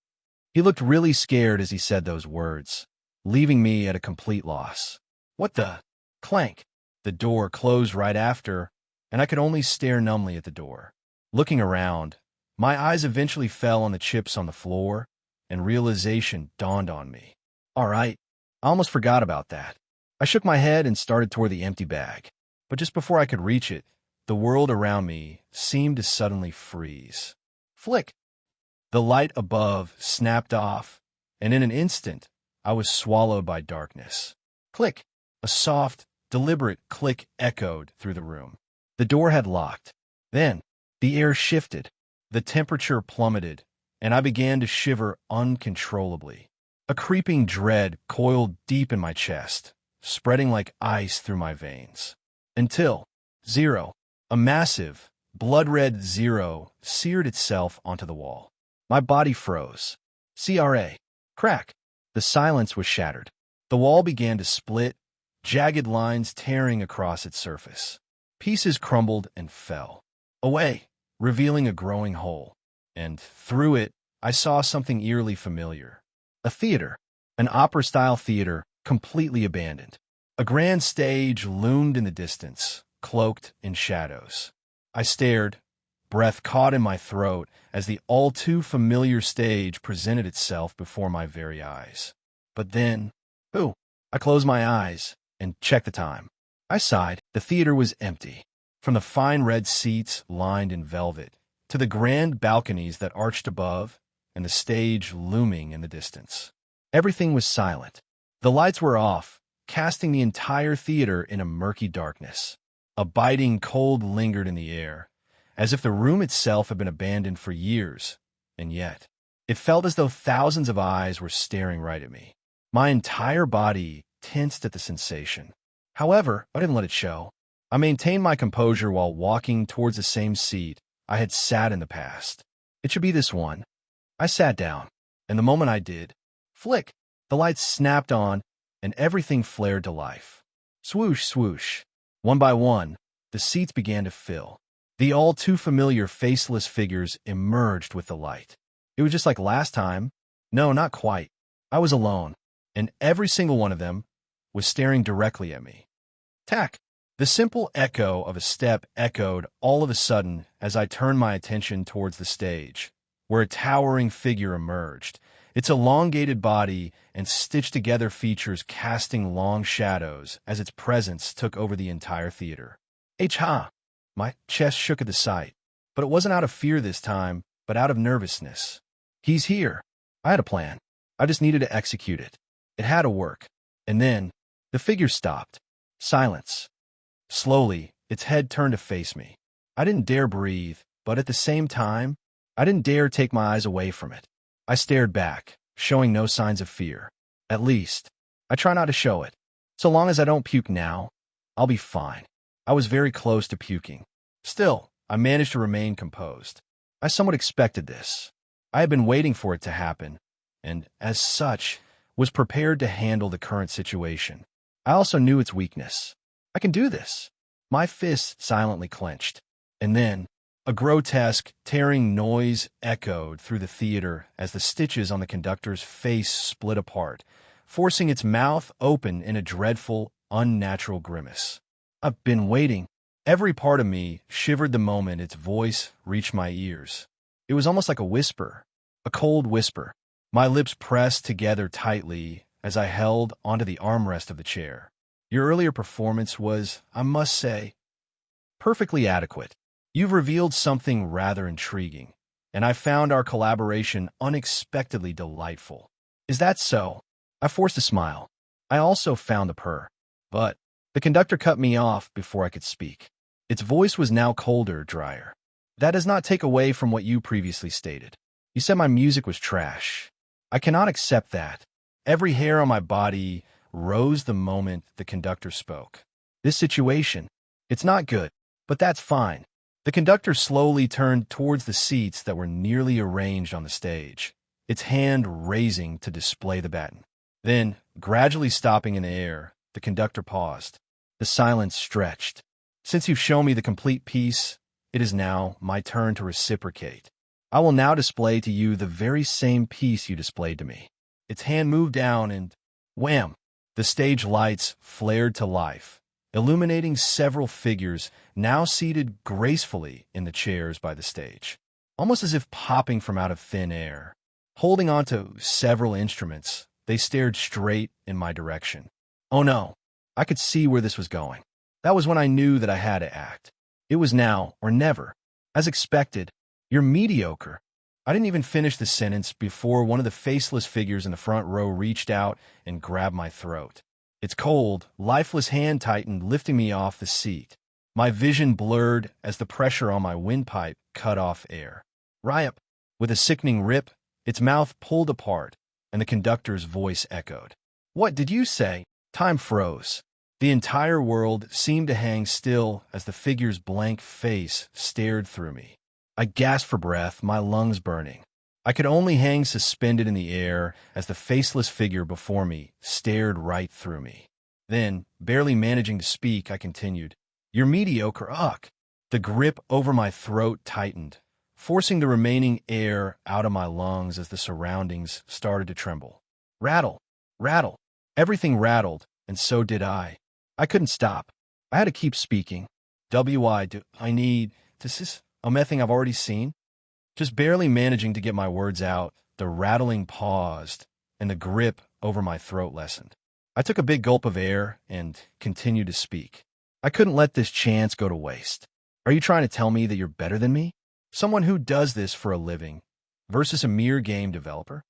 He looked really scared as he said those words, leaving me at a complete loss. What the? Clank. The door closed right after, and I could only stare numbly at the door. Looking around, my eyes eventually fell on the chips on the floor, and realization dawned on me. All right, I almost forgot about that. I shook my head and started toward the empty bag. But just before I could reach it, the world around me seemed to suddenly freeze. Flick! The light above snapped off, and in an instant, I was swallowed by darkness. Click! A soft, deliberate click echoed through the room. The door had locked. Then, the air shifted, the temperature plummeted, and I began to shiver uncontrollably. A creeping dread coiled deep in my chest, spreading like ice through my veins. Until, zero, a massive, blood-red zero, seared itself onto the wall. My body froze. Crack. The silence was shattered. The wall began to split, jagged lines tearing across its surface. Pieces crumbled and fell away, revealing a growing hole. And through it, I saw something eerily familiar. A theater, an opera-style theater, completely abandoned. A grand stage loomed in the distance, cloaked in shadows. I stared, breath caught in my throat, as the all-too-familiar stage presented itself before my very eyes. But then, I closed my eyes and checked the time. I sighed. The theater was empty. From the fine red seats lined in velvet, to the grand balconies that arched above, and the stage looming in the distance. Everything was silent. The lights were off, casting the entire theater in a murky darkness. A biting cold lingered in the air, as if the room itself had been abandoned for years, and yet, it felt as though thousands of eyes were staring right at me. My entire body tensed at the sensation. However, I didn't let it show. I maintained my composure while walking towards the same seat I had sat in the past. It should be this one. I sat down, and the moment I did, flick, the lights snapped on, and everything flared to life. Swoosh, swoosh. One by one, the seats began to fill. The all-too-familiar faceless figures emerged with the light. It was just like last time. No, not quite. I was alone, and every single one of them was staring directly at me. Tack! The simple echo of a step echoed all of a sudden as I turned my attention towards the stage, where a towering figure emerged, its elongated body and stitched-together features casting long shadows as its presence took over the entire theater. Ha! My chest shook at the sight, but it wasn't out of fear this time, but out of nervousness. He's here. I had a plan. I just needed to execute it. It had to work. And then, the figure stopped. Silence. Slowly, its head turned to face me. I didn't dare breathe, but at the same time, I didn't dare take my eyes away from it. I stared back, showing no signs of fear. At least, I try not to show it. So long as I don't puke now, I'll be fine. I was very close to puking. Still, I managed to remain composed. I somewhat expected this. I had been waiting for it to happen, and, as such, was prepared to handle the current situation. I also knew its weakness. I can do this. My fist silently clenched. And then, a grotesque, tearing noise echoed through the theater as the stitches on the conductor's face split apart, forcing its mouth open in a dreadful, unnatural grimace. I've been waiting. Every part of me shivered the moment its voice reached my ears. It was almost like a whisper, a cold whisper. My lips pressed together tightly as I held onto the armrest of the chair. Your earlier performance was, I must say, perfectly adequate. You've revealed something rather intriguing, and I found our collaboration unexpectedly delightful. Is that so? I forced a smile. I also found the purr. But the conductor cut me off before I could speak. Its voice was now colder, drier. That does not take away from what you previously stated. You said my music was trash. I cannot accept that. Every hair on my body rose the moment the conductor spoke. This situation, it's not good, but that's fine. The conductor slowly turned towards the seats that were nearly arranged on the stage, its hand raising to display the baton. Then, gradually stopping in the air, the conductor paused. The silence stretched. Since you've shown me the complete piece, it is now my turn to reciprocate. I will now display to you the very same piece you displayed to me. Its hand moved down and, wham! The stage lights flared to life, illuminating several figures now seated gracefully in the chairs by the stage, almost as if popping from out of thin air. Holding onto several instruments, they stared straight in my direction. Oh no, I could see where this was going. That was when I knew that I had to act. It was now or never. As expected, you're mediocre. I didn't even finish the sentence before one of the faceless figures in the front row reached out and grabbed my throat. Its cold, lifeless hand tightened, lifting me off the seat. My vision blurred as the pressure on my windpipe cut off air. Ryup! With a sickening rip, its mouth pulled apart, and the conductor's voice echoed. What did you say? Time froze. The entire world seemed to hang still as the figure's blank face stared through me. I gasped for breath, my lungs burning. I could only hang suspended in the air as the faceless figure before me stared right through me. Then, barely managing to speak, I continued, "You're mediocre, ugh." The grip over my throat tightened, forcing the remaining air out of my lungs as the surroundings started to tremble. Rattle, rattle. Everything rattled, and so did I. I couldn't stop. I had to keep speaking. I need to thing I've already seen? Just barely managing to get my words out, the rattling paused, and the grip over my throat lessened. I took a big gulp of air and continued to speak. I couldn't let this chance go to waste. Are you trying to tell me that you're better than me? Someone who does this for a living versus a mere game developer?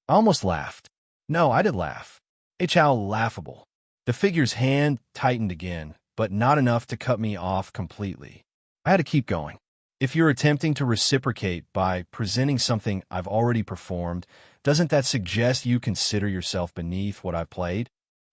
I almost laughed. No, I did laugh. It's how laughable. The figure's hand tightened again, but not enough to cut me off completely. I had to keep going. If you're attempting to reciprocate by presenting something I've already performed, doesn't that suggest you consider yourself beneath what I've played?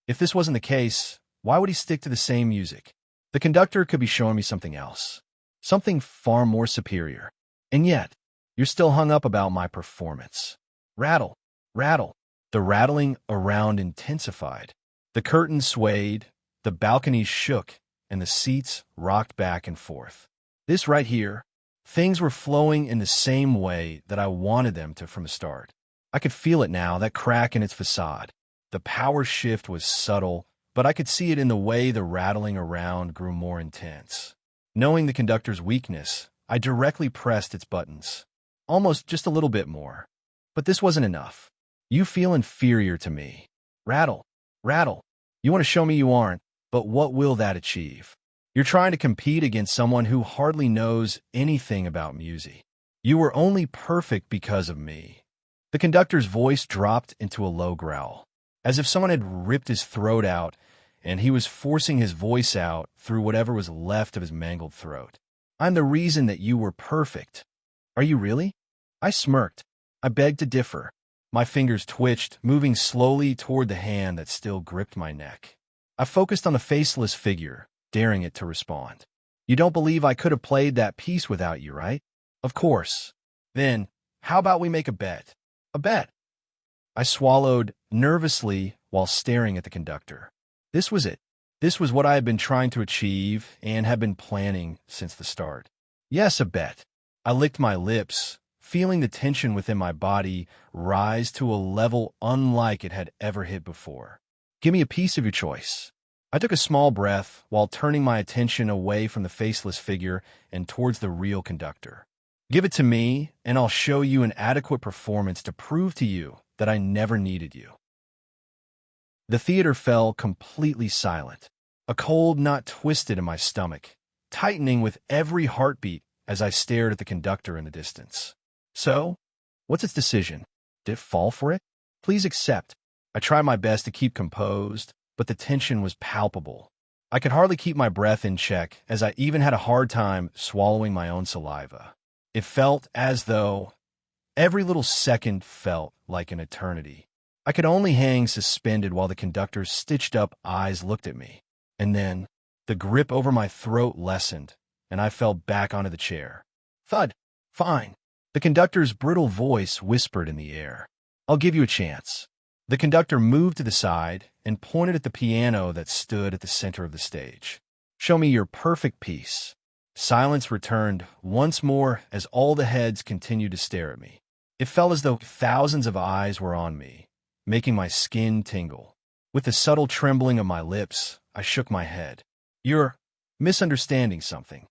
If this wasn't the case, why would he stick to the same music? The conductor could be showing me something else, something far more superior. And yet, you're still hung up about my performance. Rattle, rattle. The rattling around intensified. The curtains swayed, the balconies shook, and the seats rocked back and forth. This right here, things were flowing in the same way that I wanted them to from the start. I could feel it now, that crack in its facade. The power shift was subtle, but I could see it in the way the rattling around grew more intense. Knowing the conductor's weakness, I directly pressed its buttons. Almost just a little bit more. But this wasn't enough. You feel inferior to me. Rattle, rattle. You want to show me you aren't, but what will that achieve? You're trying to compete against someone who hardly knows anything about music. You were only perfect because of me. The conductor's voice dropped into a low growl, as if someone had ripped his throat out and he was forcing his voice out through whatever was left of his mangled throat. I'm the reason that you were perfect. Are you really? I smirked. I begged to differ. My fingers twitched, moving slowly toward the hand that still gripped my neck. I focused on the faceless figure, daring it to respond. You don't believe I could have played that piece without you, right? Of course. Then, how about we make a bet? A bet. I swallowed nervously while staring at the conductor. This was it. This was what I had been trying to achieve and had been planning since the start. Yes, a bet. I licked my lips, feeling the tension within my body rise to a level unlike it had ever hit before. Give me a piece of your choice. I took a small breath while turning my attention away from the faceless figure and towards the real conductor. Give it to me, and I'll show you an adequate performance to prove to you that I never needed you. The theater fell completely silent. A cold knot twisted in my stomach, tightening with every heartbeat as I stared at the conductor in the distance. So, what's its decision? Did it fall for it? Please accept. I tried my best to keep composed, but the tension was palpable. I could hardly keep my breath in check, as I even had a hard time swallowing my own saliva. It felt as though every little second felt like an eternity. I could only hang suspended while the conductor's stitched-up eyes looked at me. And then, the grip over my throat lessened, and I fell back onto the chair. Thud. Fine. The conductor's brittle voice whispered in the air. I'll give you a chance. The conductor moved to the side and pointed at the piano that stood at the center of the stage. Show me your perfect piece. Silence returned once more as all the heads continued to stare at me. It felt as though thousands of eyes were on me, making my skin tingle. With the subtle trembling of my lips, I shook my head. You're misunderstanding something.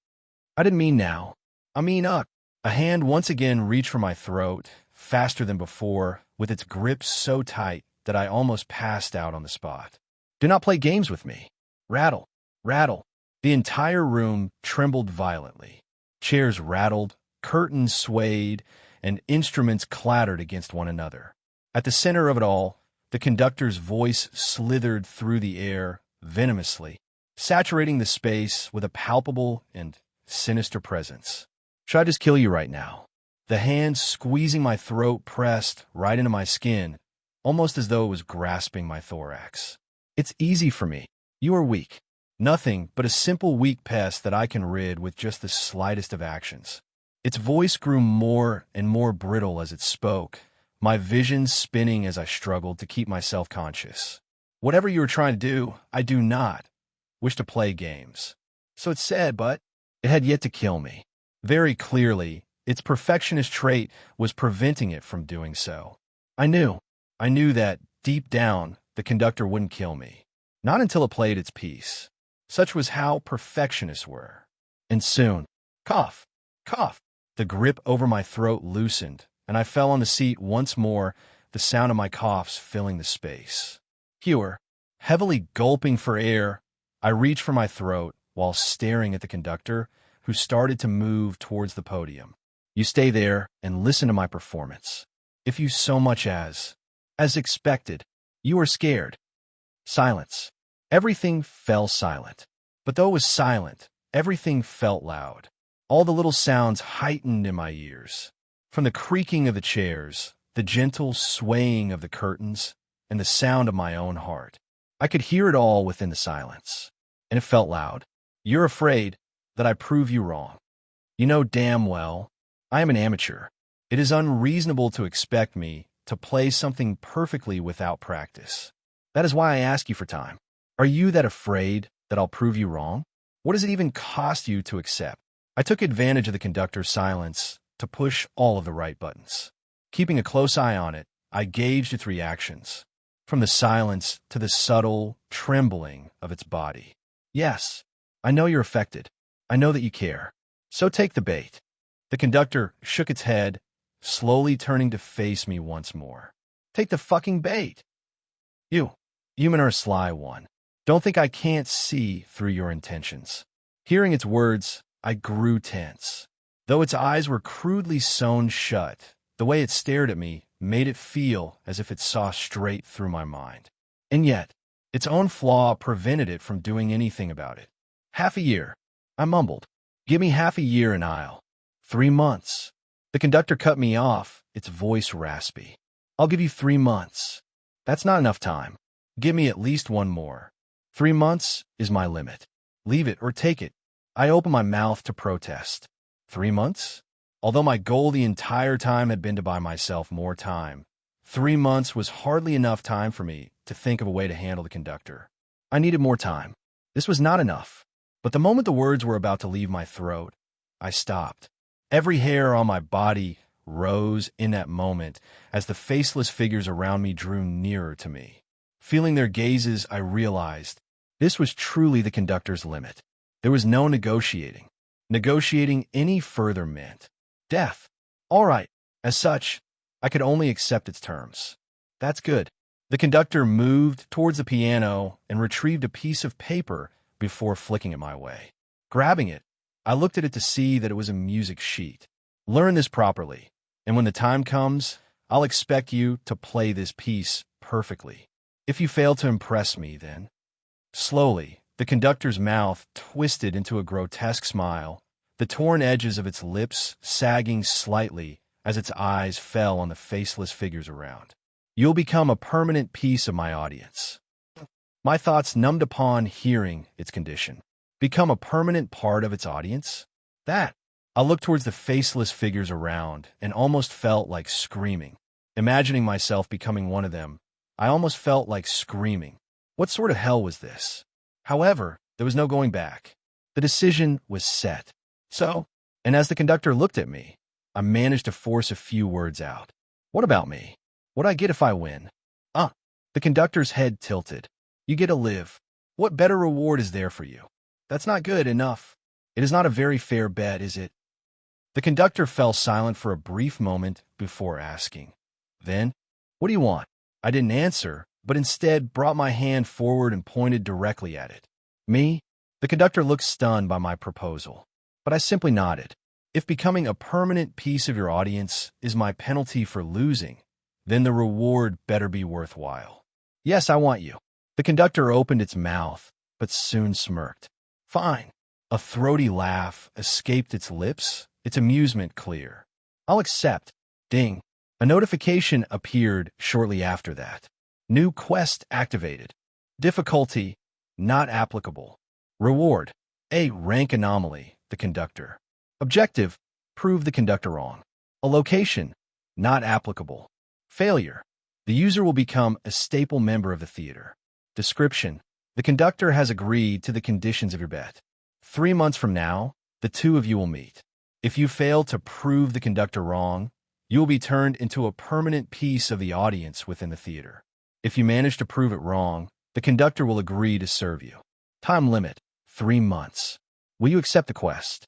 I didn't mean now. I mean up. A hand once again reached for my throat, faster than before, with its grip so tight that I almost passed out on the spot. Do not play games with me. Rattle, rattle. The entire room trembled violently. Chairs rattled, curtains swayed, and instruments clattered against one another. At the center of it all, the conductor's voice slithered through the air venomously, saturating the space with a palpable and sinister presence. Should I just kill you right now? The hand squeezing my throat pressed right into my skin, almost as though it was grasping my thorax. It's easy for me. You are weak. Nothing but a simple weak pest that I can rid with just the slightest of actions. Its voice grew more and more brittle as it spoke, my vision spinning as I struggled to keep myself conscious. Whatever you were trying to do, I do not wish to play games. So it said, but it had yet to kill me. Very clearly, its perfectionist trait was preventing it from doing so. I knew that, deep down, the conductor wouldn't kill me. Not until it played its piece. Such was how perfectionists were. And soon, cough, cough, the grip over my throat loosened, and I fell on the seat once more, the sound of my coughs filling the space. Hewer, heavily gulping for air, I reached for my throat while staring at the conductor, who started to move towards the podium. You stay there and listen to my performance. If you so much as expected, you are scared. Silence. Everything fell silent. But though it was silent, everything felt loud. All the little sounds heightened in my ears. From the creaking of the chairs, the gentle swaying of the curtains, and the sound of my own heart. I could hear it all within the silence. And it felt loud. You're afraid that I prove you wrong. You know damn well, I am an amateur. It is unreasonable to expect me to play something perfectly without practice. That is why I ask you for time. Are you that afraid that I'll prove you wrong? What does it even cost you to accept? I took advantage of the conductor's silence to push all of the right buttons. Keeping a close eye on it, I gauged its reactions, from the silence to the subtle trembling of its body. Yes, I know you're affected. I know that you care. So take the bait. The conductor shook its head, slowly turning to face me once more. Take the fucking bait. Human are a sly one. Don't think I can't see through your intentions. Hearing its words, I grew tense. Though its eyes were crudely sewn shut, the way it stared at me made it feel as if it saw straight through my mind. And yet, its own flaw prevented it from doing anything about it. 1/2 a year, I mumbled. Give me 1/2 a year and I'll. 3 months. The conductor cut me off, its voice raspy. I'll give you 3 months. That's not enough time. Give me at least one more. 3 months is my limit. Leave it or take it. I opened my mouth to protest. 3 months? Although my goal the entire time had been to buy myself more time, 3 months was hardly enough time for me to think of a way to handle the conductor. I needed more time. This was not enough. But the moment the words were about to leave my throat, I stopped. Every hair on my body rose in that moment as the faceless figures around me drew nearer to me. Feeling their gazes, I realized this was truly the conductor's limit. There was no negotiating. Negotiating any further meant death. All right. As such, I could only accept its terms. That's good. The conductor moved towards the piano and retrieved a piece of paper before flicking it my way. Grabbing it, I looked at it to see that it was a music sheet. Learn this properly, and when the time comes, I'll expect you to play this piece perfectly. If you fail to impress me, then... Slowly, the conductor's mouth twisted into a grotesque smile, the torn edges of its lips sagging slightly as its eyes fell on the faceless figures around. You'll become a permanent piece of my audience. My thoughts numbed upon hearing its condition. Become a permanent part of its audience? That. I looked towards the faceless figures around and almost felt like screaming. Imagining myself becoming one of them, I almost felt like screaming. What sort of hell was this? However, there was no going back. The decision was set. So, and as the conductor looked at me, I managed to force a few words out. What about me? What'd I get if I win? The conductor's head tilted. You get to live. What better reward is there for you? That's not good enough. It is not a very fair bet, is it? The conductor fell silent for a brief moment before asking. Then, what do you want? I didn't answer, but instead brought my hand forward and pointed directly at it. Me? The conductor looked stunned by my proposal, but I simply nodded. If becoming a permanent piece of your audience is my penalty for losing, then the reward better be worthwhile. Yes, I want you. The conductor opened its mouth, but soon smirked. Fine. A throaty laugh escaped its lips, its amusement clear. I'll accept. Ding. A notification appeared shortly after that. New quest activated. Difficulty, not applicable. Reward, A rank anomaly, the conductor. Objective, prove the conductor wrong. A location, not applicable. Failure, the user will become a staple member of the theater. Description, the conductor has agreed to the conditions of your bet. 3 months from now, the two of you will meet. If you fail to prove the conductor wrong, you will be turned into a permanent piece of the audience within the theater. If you manage to prove it wrong, the conductor will agree to serve you. Time limit, 3 months. Will you accept the quest?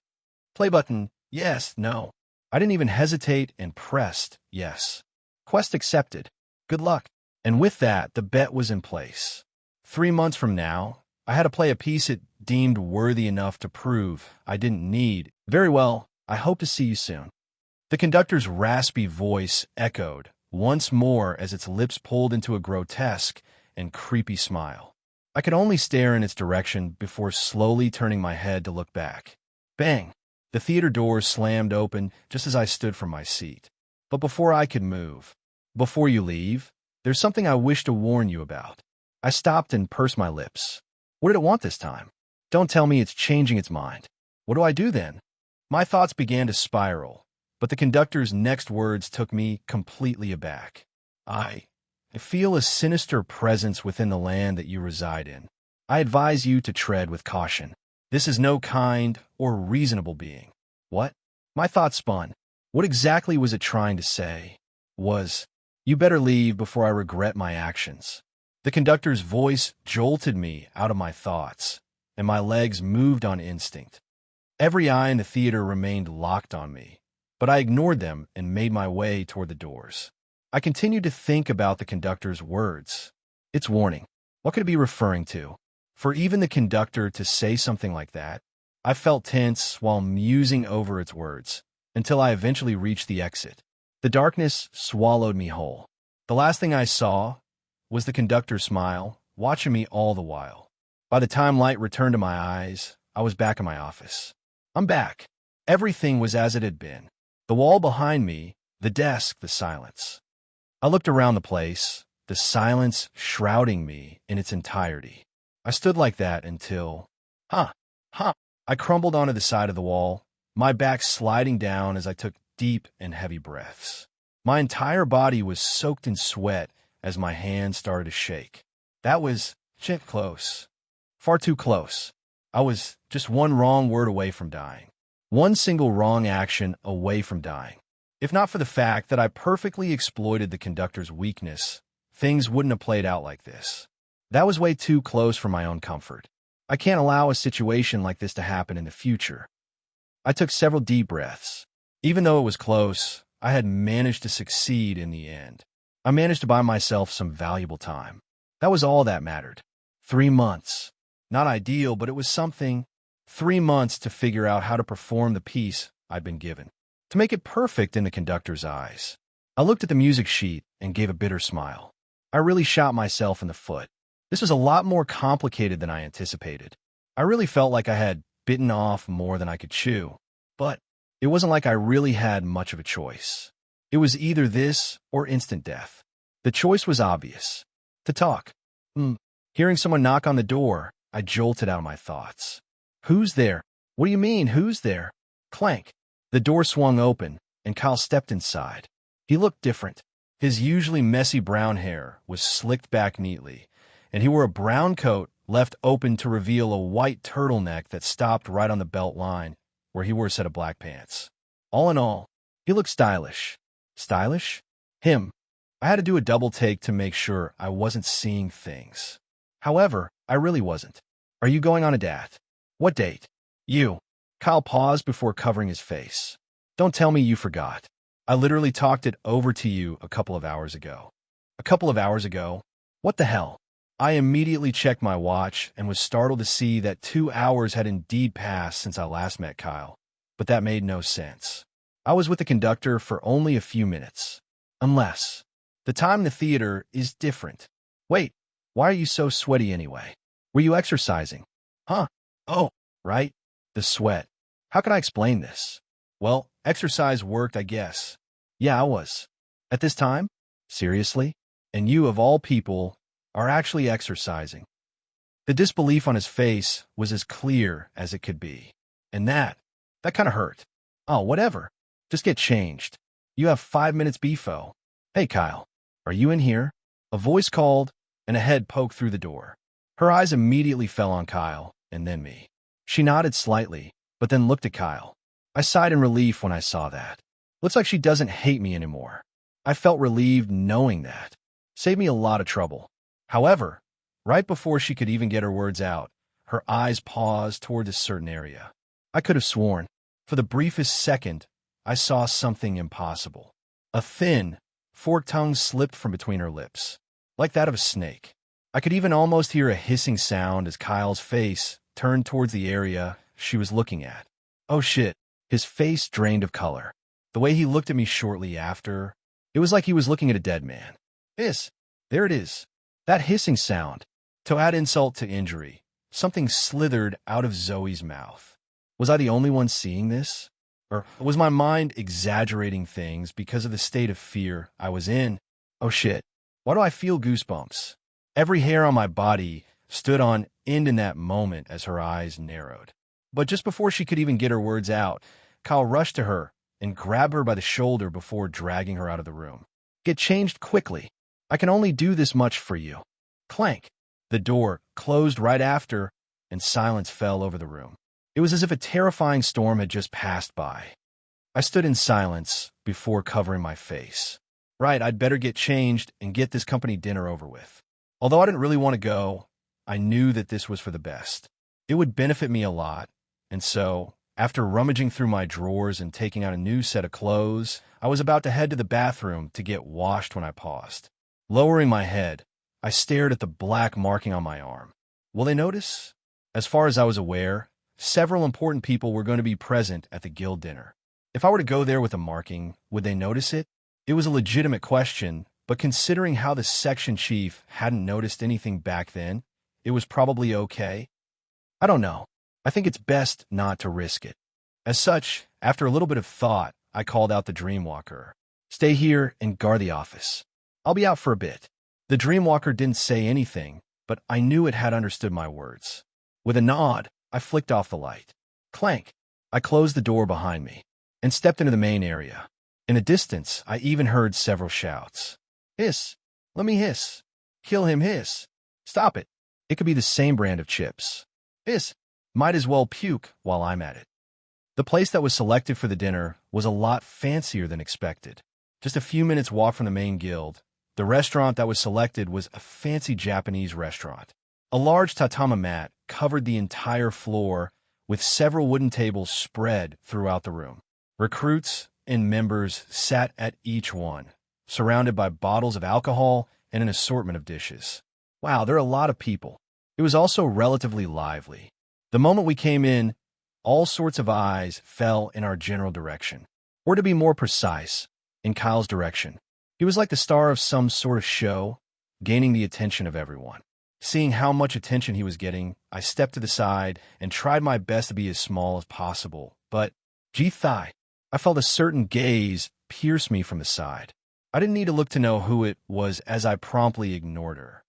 Play button, yes, no. I didn't even hesitate and pressed yes. Quest accepted. Good luck. And with that, the bet was in place. 3 months from now, I had to play a piece it deemed worthy enough to prove I didn't need. Very well, I hope to see you soon. The conductor's raspy voice echoed once more as its lips pulled into a grotesque and creepy smile. I could only stare in its direction before slowly turning my head to look back. Bang! The theater door slammed open just as I stood from my seat. But before I could move, before you leave, there's something I wish to warn you about. I stopped and pursed my lips. What did it want this time? Don't tell me it's changing its mind. What do I do then? My thoughts began to spiral, but the conductor's next words took me completely aback. I feel a sinister presence within the land that you reside in. I advise you to tread with caution. This is no kind or reasonable being. What? My thoughts spun. What exactly was it trying to say? You better leave before I regret my actions. The conductor's voice jolted me out of my thoughts, and my legs moved on instinct. Every eye in the theater remained locked on me, but I ignored them and made my way toward the doors. I continued to think about the conductor's words. Its warning. What could it be referring to? For even the conductor to say something like that, I felt tense while musing over its words, until I eventually reached the exit. The darkness swallowed me whole. The last thing I saw was the conductor's smile, watching me all the while. By the time light returned to my eyes, I was back in my office. I'm back. Everything was as it had been. The wall behind me, the desk, the silence. I looked around the place, the silence shrouding me in its entirety. I stood like that until, I crumbled onto the side of the wall, my back sliding down as I took deep and heavy breaths. My entire body was soaked in sweat as my hands started to shake. That was close. Far too close. I was just one wrong word away from dying. One single wrong action away from dying. If not for the fact that I perfectly exploited the conductor's weakness, things wouldn't have played out like this. That was way too close for my own comfort. I can't allow a situation like this to happen in the future. I took several deep breaths. Even though it was close, I had managed to succeed in the end. I managed to buy myself some valuable time. That was all that mattered. 3 months. Not ideal, but it was something. 3 months to figure out how to perform the piece I'd been given. To make it perfect in the conductor's eyes. I looked at the music sheet and gave a bitter smile. I really shot myself in the foot. This was a lot more complicated than I anticipated. I really felt like I had bitten off more than I could chew. But it wasn't like I really had much of a choice. It was either this or instant death. The choice was obvious. To talk. Hearing someone knock on the door, I jolted out of my thoughts. Who's there? What do you mean, who's there? Clank. The door swung open, and Kyle stepped inside. He looked different. His usually messy brown hair was slicked back neatly, and he wore a brown coat left open to reveal a white turtleneck that stopped right on the belt line, where he wore a set of black pants. All in all, he looked stylish. Stylish? Him. I had to do a double take to make sure I wasn't seeing things. However, I really wasn't. Are you going on a date? What date? You. Kyle paused before covering his face. Don't tell me you forgot. I literally talked it over to you a couple of hours ago. A couple of hours ago? What the hell? I immediately checked my watch and was startled to see that 2 hours had indeed passed since I last met Kyle. but that made no sense. I was with the conductor for only a few minutes. Unless the time in the theater is different. Wait, why are you so sweaty anyway? Were you exercising? Huh? Oh, right. The sweat. How can I explain this? Well, exercise worked, I guess. Yeah, I was. At this time? Seriously? And you, of all people, are actually exercising. The disbelief on his face was as clear as it could be. And that kind of hurt. Oh, whatever. Just get changed. You have 5 minutes before. Hey, Kyle, are you in here? A voice called, and a head poked through the door. Her eyes immediately fell on Kyle, and then me. She nodded slightly, but then looked at Kyle. I sighed in relief when I saw that. Looks like she doesn't hate me anymore. I felt relieved knowing that. Saved me a lot of trouble. However, right before she could even get her words out, her eyes paused toward a certain area. I could have sworn, for the briefest second, I saw something impossible. A thin, forked tongue slipped from between her lips, like that of a snake. I could even almost hear a hissing sound as Kyle's face turned towards the area she was looking at. Oh shit, his face drained of color. The way he looked at me shortly after, it was like he was looking at a dead man. There it is. That hissing sound. To add insult to injury, something slithered out of Zoe's mouth. Was I the only one seeing this? Or was my mind exaggerating things because of the state of fear I was in? Oh shit, why do I feel goosebumps? Every hair on my body stood on end in that moment as her eyes narrowed. But just before she could even get her words out, Kyle rushed to her and grabbed her by the shoulder before dragging her out of the room. Get changed quickly. I can only do this much for you. Clank. The door closed right after, and silence fell over the room. It was as if a terrifying storm had just passed by. I stood in silence before covering my face. Right, I'd better get changed and get this company dinner over with. Although I didn't really want to go, I knew that this was for the best. It would benefit me a lot, and so, after rummaging through my drawers and taking out a new set of clothes, I was about to head to the bathroom to get washed when I paused. Lowering my head, I stared at the black marking on my arm. Will they notice? As far as I was aware, several important people were going to be present at the guild dinner. If I were to go there with a marking, would they notice it? It was a legitimate question, but considering how the section chief hadn't noticed anything back then, it was probably okay. I don't know. I think it's best not to risk it. As such, after a little bit of thought, I called out the Dreamwalker. Stay here and guard the office. I'll be out for a bit. The Dreamwalker didn't say anything, but I knew it had understood my words. With a nod, I flicked off the light. Clank! I closed the door behind me and stepped into the main area. In the distance, I even heard several shouts. Hiss! Let me hiss! Kill him, hiss! Stop it! It could be the same brand of chips. Hiss! Might as well puke while I'm at it. The place that was selected for the dinner was a lot fancier than expected. Just a few minutes walk from the main guild, the restaurant that was selected was a fancy Japanese restaurant. A large tatami mat covered the entire floor with several wooden tables spread throughout the room. Recruits and members sat at each one, surrounded by bottles of alcohol and an assortment of dishes. Wow, there are a lot of people. It was also relatively lively. The moment we came in, all sorts of eyes fell in our general direction. Or to be more precise, in Kyle's direction. He was like the star of some sort of show, gaining the attention of everyone. Seeing how much attention he was getting, I stepped to the side and tried my best to be as small as possible. But, gee thigh, I felt a certain gaze pierce me from the side. I didn't need to look to know who it was as I promptly ignored her.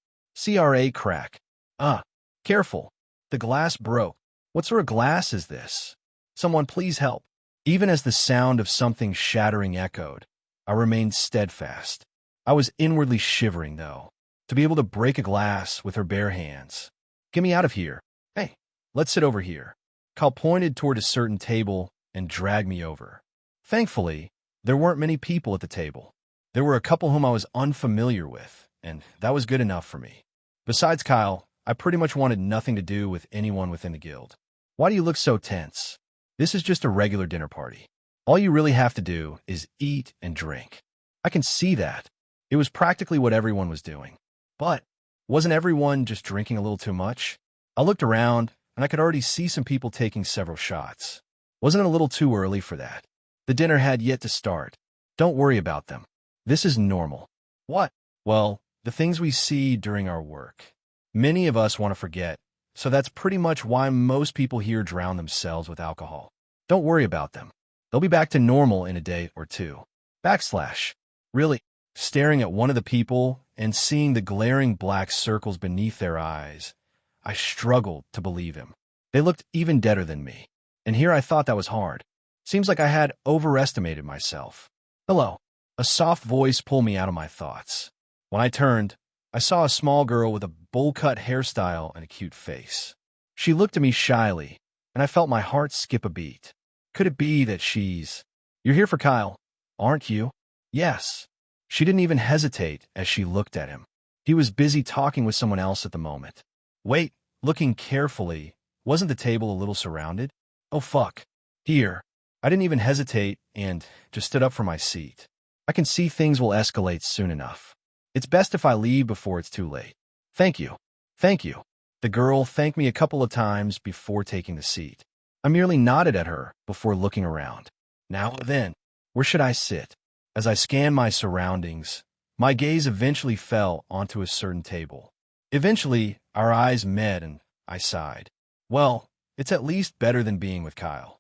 CRA crack. Careful. The glass broke. What sort of glass is this? Someone please help. Even as the sound of something shattering echoed, I remained steadfast. I was inwardly shivering, though, to be able to break a glass with her bare hands. Get me out of here. Hey, let's sit over here. Kyle pointed toward a certain table and dragged me over. Thankfully, there weren't many people at the table. There were a couple whom I was unfamiliar with, and that was good enough for me. Besides Kyle, I pretty much wanted nothing to do with anyone within the guild. Why do you look so tense? This is just a regular dinner party. All you really have to do is eat and drink. I can see that. It was practically what everyone was doing. But wasn't everyone just drinking a little too much? I looked around, and I could already see some people taking several shots. Wasn't it a little too early for that? The dinner had yet to start. Don't worry about them. This is normal. What? Well, the things we see during our work. Many of us want to forget, so that's pretty much why most people here drown themselves with alcohol. Don't worry about them. They'll be back to normal in a day or two. Backslash. Really, staring at one of the people and seeing the glaring black circles beneath their eyes, I struggled to believe him. They looked even deader than me. And here I thought that was hard. Seems like I had overestimated myself. Hello. A soft voice pulled me out of my thoughts. When I turned, I saw a small girl with a bowl-cut hairstyle and a cute face. She looked at me shyly, and I felt my heart skip a beat. Could it be that You're here for Kyle, aren't you? Yes. She didn't even hesitate as she looked at him. He was busy talking with someone else at the moment. Wait, looking carefully, wasn't the table a little surrounded? Oh fuck. Here. I didn't even hesitate and just stood up from my seat. I can see things will escalate soon enough. It's best if I leave before it's too late. Thank you. Thank you. The girl thanked me a couple of times before taking the seat. I merely nodded at her before looking around. Now then, where should I sit? As I scanned my surroundings, my gaze eventually fell onto a certain table. Eventually, our eyes met and I sighed. Well, it's at least better than being with Kyle.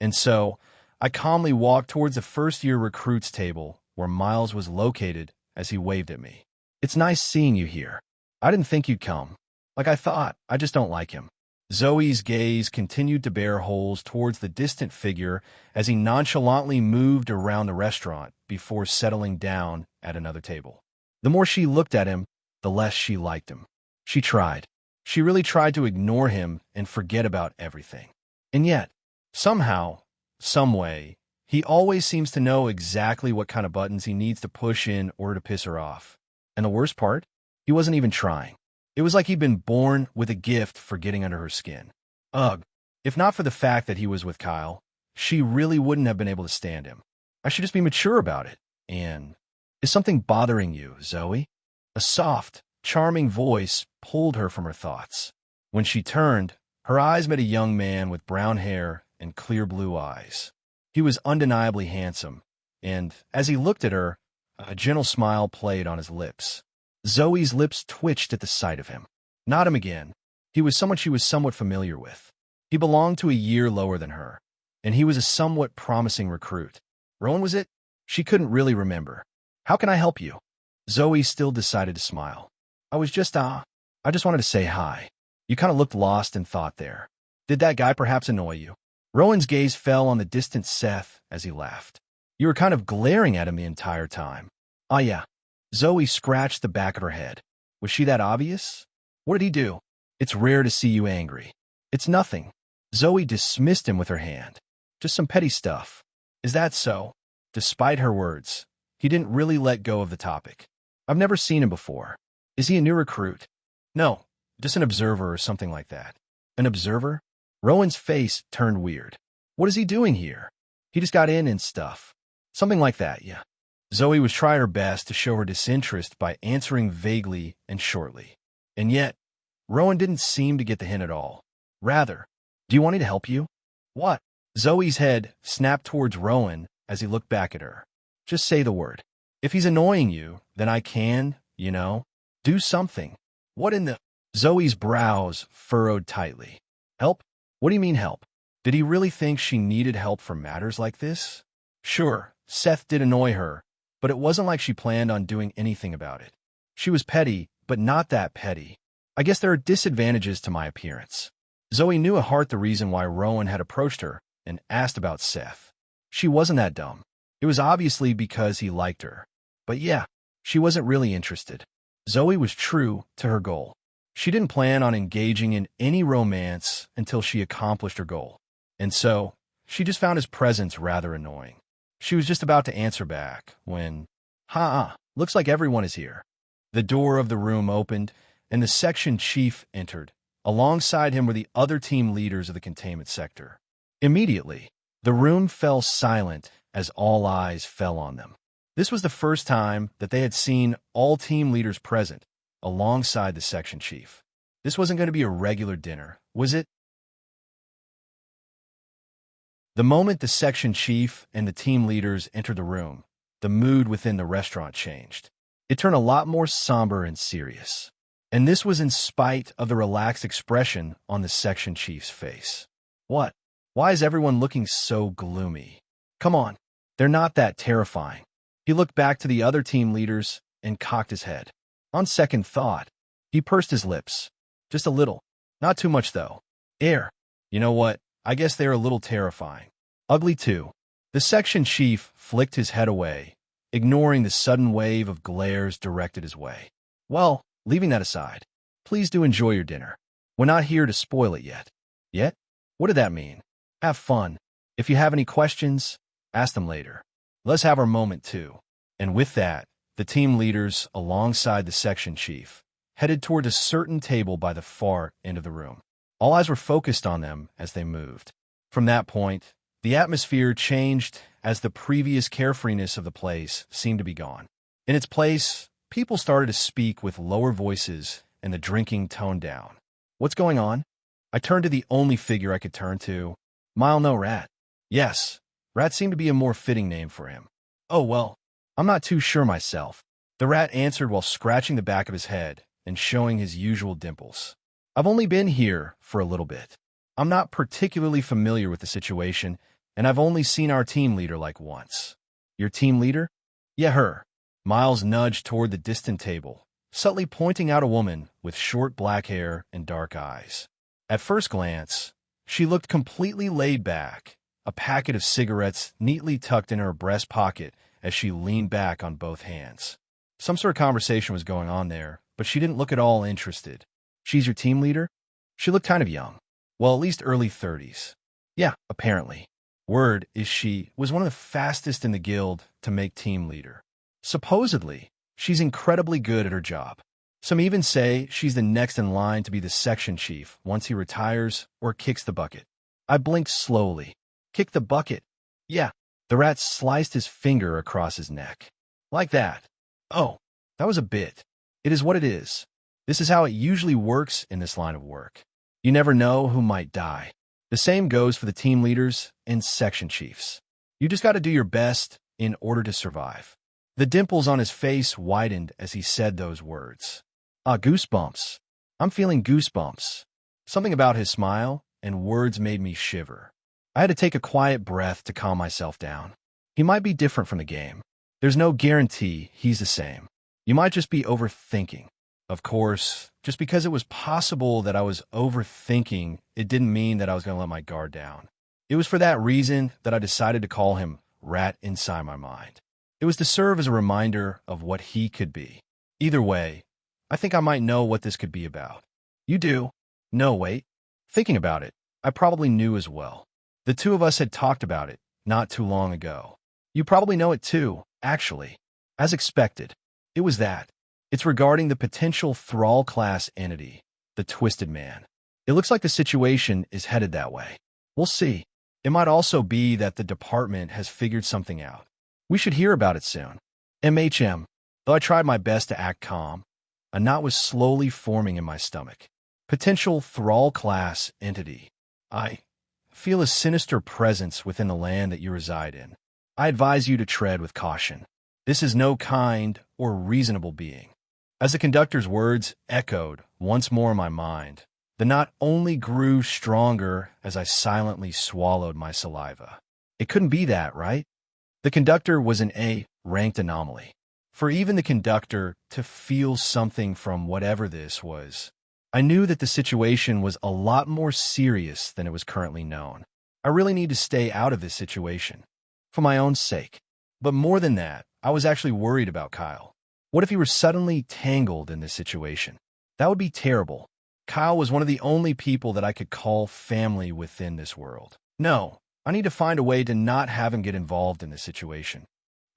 And so, I calmly walked towards the first-year recruits table where Miles was located as he waved at me. It's nice seeing you here. I didn't think you'd come. Like I thought, I just don't like him. Zoe's gaze continued to bear holes towards the distant figure as he nonchalantly moved around the restaurant before settling down at another table. The more she looked at him, the less she liked him. She tried. She really tried to ignore him and forget about everything. And yet, somehow, someway, he always seems to know exactly what kind of buttons he needs to push in order to piss her off. And the worst part? He wasn't even trying. It was like he'd been born with a gift for getting under her skin. Ugh. If not for the fact that he was with Kyle, she really wouldn't have been able to stand him. I should just be mature about it. And, is something bothering you, Zoe? A soft, charming voice pulled her from her thoughts. When she turned, her eyes met a young man with brown hair and clear blue eyes. He was undeniably handsome, and as he looked at her, a gentle smile played on his lips. Zoe's lips twitched at the sight of him. Not him again. He was someone she was somewhat familiar with. He belonged to a year lower than her, and he was a somewhat promising recruit. Rowan, was it? She couldn't really remember. How can I help you? Zoe still decided to smile. I just wanted to say hi. You kind of looked lost in thought there. Did that guy perhaps annoy you? Rowan's gaze fell on the distant Seth as he laughed. You were kind of glaring at him the entire time. Ah, yeah. Zoe scratched the back of her head. Was she that obvious? What did he do? It's rare to see you angry. It's nothing. Zoe dismissed him with her hand. Just some petty stuff. Is that so? Despite her words, he didn't really let go of the topic. I've never seen him before. Is he a new recruit? No, just an observer or something like that. An observer? Rowan's face turned weird. What is he doing here? He just got in and stuff. Something like that, yeah. Zoe was trying her best to show her disinterest by answering vaguely and shortly. And yet, Rowan didn't seem to get the hint at all. Rather, do you want me to help you? What? Zoe's head snapped towards Rowan as he looked back at her. Just say the word. If he's annoying you, then I can, do something. What in the... Zoe's brows furrowed tightly. Help? What do you mean help? Did he really think she needed help for matters like this? Sure, Seth did annoy her, but it wasn't like she planned on doing anything about it. She was petty, but not that petty. I guess there are disadvantages to my appearance. Zoe knew at heart the reason why Rowan had approached her and asked about Seth. She wasn't that dumb. It was obviously because he liked her. But yeah, she wasn't really interested. Zoe was true to her goal. She didn't plan on engaging in any romance until she accomplished her goal. And so, she just found his presence rather annoying. She was just about to answer back when, looks like everyone is here. The door of the room opened, and the section chief entered. Alongside him were the other team leaders of the containment sector. Immediately, the room fell silent as all eyes fell on them. This was the first time that they had seen all team leaders present, alongside the section chief. This wasn't going to be a regular dinner, was it? The moment the section chief and the team leaders entered the room, the mood within the restaurant changed. It turned a lot more somber and serious. And this was in spite of the relaxed expression on the section chief's face. What? Why is everyone looking so gloomy? Come on, they're not that terrifying. He looked back to the other team leaders and cocked his head. On second thought, he pursed his lips. Just a little. Not too much, though. Air. You know what? I guess they're a little terrifying. Ugly, too. The section chief flicked his head away, ignoring the sudden wave of glares directed his way. Well, leaving that aside, please do enjoy your dinner. We're not here to spoil it yet. Yet? What did that mean? Have fun. If you have any questions, ask them later. Let's have our moment, too. And with that, the team leaders, alongside the section chief, headed toward a certain table by the far end of the room. All eyes were focused on them as they moved. From that point, the atmosphere changed as the previous carefreeness of the place seemed to be gone. In its place, people started to speak with lower voices and the drinking toned down. What's going on? I turned to the only figure I could turn to. Mile No Rat. Yes, Rat seemed to be a more fitting name for him. Oh, well, I'm not too sure myself. The rat answered while scratching the back of his head and showing his usual dimples. I've only been here for a little bit. I'm not particularly familiar with the situation, and I've only seen our team leader like once. Your team leader? Yeah, her. Miles nudged toward the distant table, subtly pointing out a woman with short black hair and dark eyes. At first glance, she looked completely laid back, a packet of cigarettes neatly tucked in her breast pocket as she leaned back on both hands. Some sort of conversation was going on there, but she didn't look at all interested. She's your team leader? She looked kind of young. Well, at least early 30s. Yeah, apparently. Word is she was one of the fastest in the guild to make team leader. Supposedly, she's incredibly good at her job. Some even say she's the next in line to be the section chief once he retires or kicks the bucket. I blinked slowly. Kick the bucket? Yeah. The rat sliced his finger across his neck. Like that. Oh, that was a bit. It is what it is. This is how it usually works in this line of work. You never know who might die. The same goes for the team leaders and section chiefs. You just got to do your best in order to survive. The dimples on his face widened as he said those words. Ah, goosebumps. I'm feeling goosebumps. Something about his smile and words made me shiver. I had to take a quiet breath to calm myself down. He might be different from the game. There's no guarantee he's the same. You might just be overthinking. Of course, just because it was possible that I was overthinking, it didn't mean that I was going to let my guard down. It was for that reason that I decided to call him Rat inside my mind. It was to serve as a reminder of what he could be. Either way, I think I might know what this could be about. You do? No, wait. Thinking about it, I probably knew as well. The two of us had talked about it not too long ago. You probably know it too, actually. As expected, it was that. It's regarding the potential thrall class entity, the Twisted Man. It looks like the situation is headed that way. We'll see. It might also be that the department has figured something out. We should hear about it soon. MHM. Though I tried my best to act calm, a knot was slowly forming in my stomach. Potential thrall class entity. I feel a sinister presence within the land that you reside in. I advise you to tread with caution. This is no kind or reasonable being. As the conductor's words echoed once more in my mind, the knot only grew stronger as I silently swallowed my saliva. It couldn't be that, right? The conductor was an A-ranked anomaly. For even the conductor to feel something from whatever this was, I knew that the situation was a lot more serious than it was currently known. I really need to stay out of this situation, for my own sake. But more than that, I was actually worried about Kyle. What if he were suddenly tangled in this situation? That would be terrible. Kyle was one of the only people that I could call family within this world. No, I need to find a way to not have him get involved in this situation.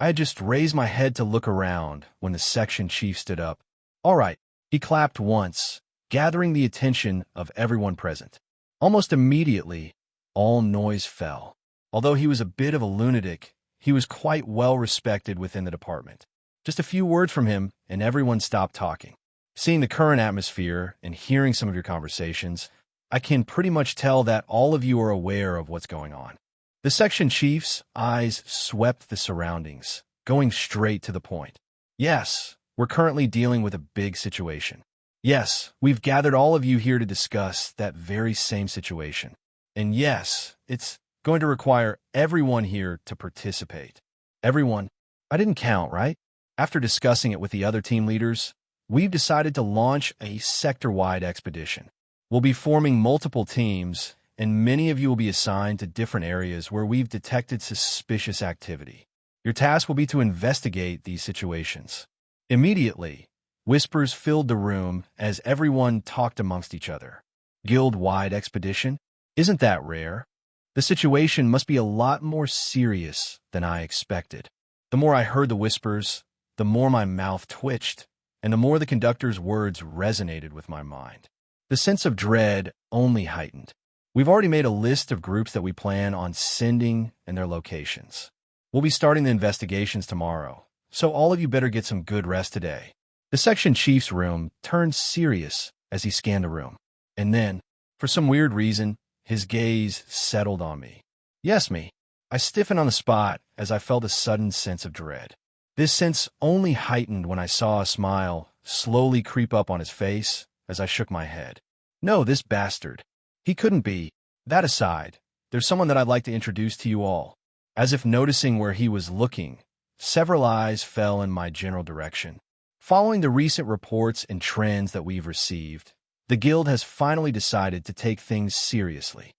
I had just raised my head to look around when the section chief stood up. All right, he clapped once, gathering the attention of everyone present. Almost immediately, all noise fell. Although he was a bit of a lunatic, he was quite well respected within the department. Just a few words from him, and everyone stopped talking. Seeing the current atmosphere and hearing some of your conversations, I can pretty much tell that all of you are aware of what's going on. The section chief's eyes swept the surroundings, going straight to the point. Yes, we're currently dealing with a big situation. Yes, we've gathered all of you here to discuss that very same situation. And yes, it's going to require everyone here to participate. Everyone. I didn't count, right? After discussing it with the other team leaders, we've decided to launch a sector-wide expedition. We'll be forming multiple teams, and many of you will be assigned to different areas where we've detected suspicious activity. Your task will be to investigate these situations. Immediately, whispers filled the room as everyone talked amongst each other. Guild-wide expedition? Isn't that rare? The situation must be a lot more serious than I expected. The more I heard the whispers, the more my mouth twitched, and the more the conductor's words resonated with my mind. The sense of dread only heightened. We've already made a list of groups that we plan on sending and their locations. We'll be starting the investigations tomorrow, so all of you better get some good rest today. The section chief's room turned serious as he scanned the room. And then, for some weird reason, his gaze settled on me. Yes, me. I stiffened on the spot as I felt a sudden sense of dread. This sense only heightened when I saw a smile slowly creep up on his face as I shook my head. No, this bastard. He couldn't be. That aside, there's someone that I'd like to introduce to you all. As if noticing where he was looking, several eyes fell in my general direction. Following the recent reports and trends that we've received, the guild has finally decided to take things seriously.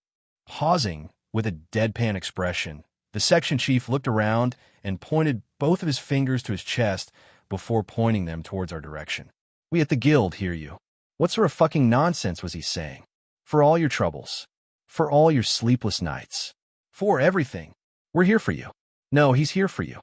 Pausing with a deadpan expression, the section chief looked around and pointed both of his fingers to his chest before pointing them towards our direction. We at the guild hear you. What sort of fucking nonsense was he saying? For all your troubles. For all your sleepless nights. For everything. We're here for you. No, he's here for you.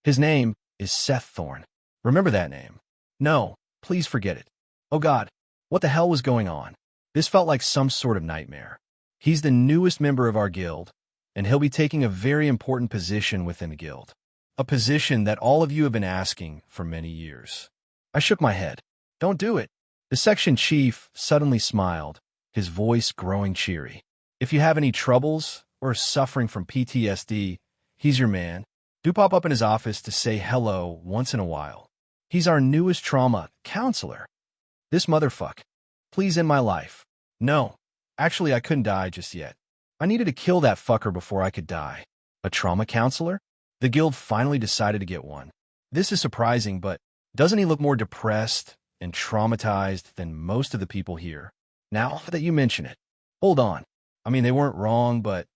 His name is Seth Thorne. Remember that name. No, please forget it. Oh God, what the hell was going on? This felt like some sort of nightmare. He's the newest member of our guild, and he'll be taking a very important position within the guild. A position that all of you have been asking for many years. I shook my head. Don't do it. The section chief suddenly smiled, his voice growing cheery. If you have any troubles or are suffering from PTSD, he's your man. Do pop up in his office to say hello once in a while. He's our newest trauma counselor. This motherfucker. Please end my life. No, actually I couldn't die just yet. I needed to kill that fucker before I could die. A trauma counselor? The guild finally decided to get one. This is surprising, but doesn't he look more depressed and traumatized than most of the people here? Now that you mention it. Hold on. I mean, they weren't wrong, but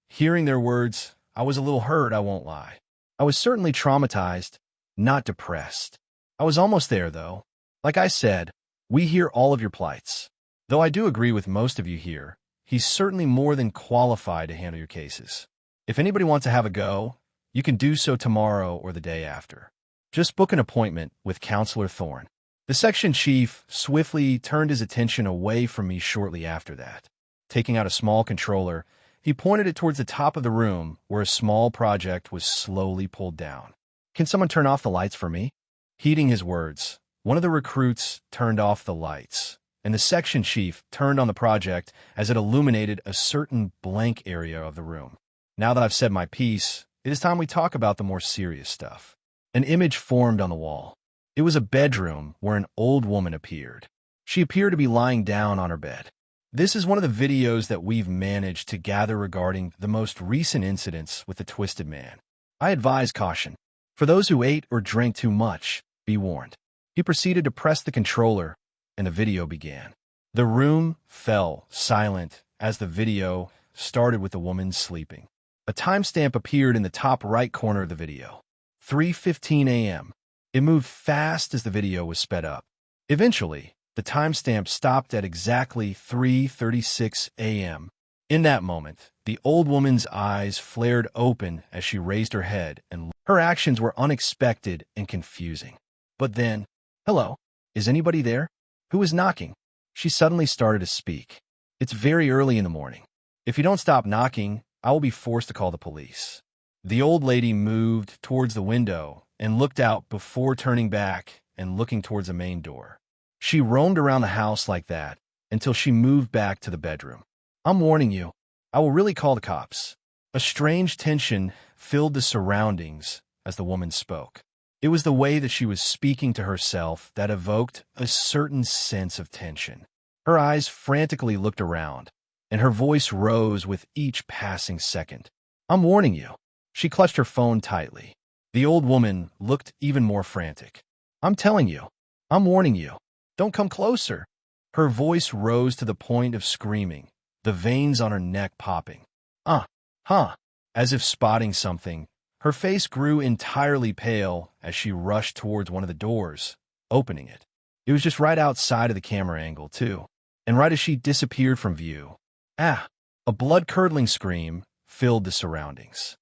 hearing their words, I was a little hurt, I won't lie. I was certainly traumatized, not depressed. I was almost there, though. Like I said, we hear all of your plights. Though I do agree with most of you here, he's certainly more than qualified to handle your cases. If anybody wants to have a go, you can do so tomorrow or the day after. Just book an appointment with Counselor Thorne. The section chief swiftly turned his attention away from me shortly after that. Taking out a small controller, he pointed it towards the top of the room where a small project was slowly pulled down. Can someone turn off the lights for me? Heeding his words, one of the recruits turned off the lights, and the section chief turned on the project as it illuminated a certain blank area of the room. Now that I've said my piece, it is time we talk about the more serious stuff. An image formed on the wall. It was a bedroom where an old woman appeared. She appeared to be lying down on her bed. This is one of the videos that we've managed to gather regarding the most recent incidents with the Twisted Man. I advise caution. For those who ate or drank too much, be warned. He proceeded to press the controller, and the video began. The room fell silent as the video started with the woman sleeping. A timestamp appeared in the top right corner of the video. 3:15 a.m. It moved fast as the video was sped up. Eventually, the timestamp stopped at exactly 3:36 a.m. In that moment, the old woman's eyes flared open as she raised her head, and her actions were unexpected and confusing. But then, hello, is anybody there? Who is knocking? She suddenly started to speak. It's very early in the morning. If you don't stop knocking, I will be forced to call the police. The old lady moved towards the window and looked out before turning back and looking towards the main door. She roamed around the house like that until she moved back to the bedroom. I'm warning you, I will really call the cops. A strange tension filled the surroundings as the woman spoke. It was the way that she was speaking to herself that evoked a certain sense of tension. Her eyes frantically looked around, and her voice rose with each passing second. "I'm warning you." She clutched her phone tightly. The old woman looked even more frantic. "I'm telling you. I'm warning you. Don't come closer." Her voice rose to the point of screaming, the veins on her neck popping. Huh. As if spotting something, her face grew entirely pale as she rushed towards one of the doors, opening it. It was just right outside of the camera angle, too, and right as she disappeared from view. A blood-curdling scream filled the surroundings.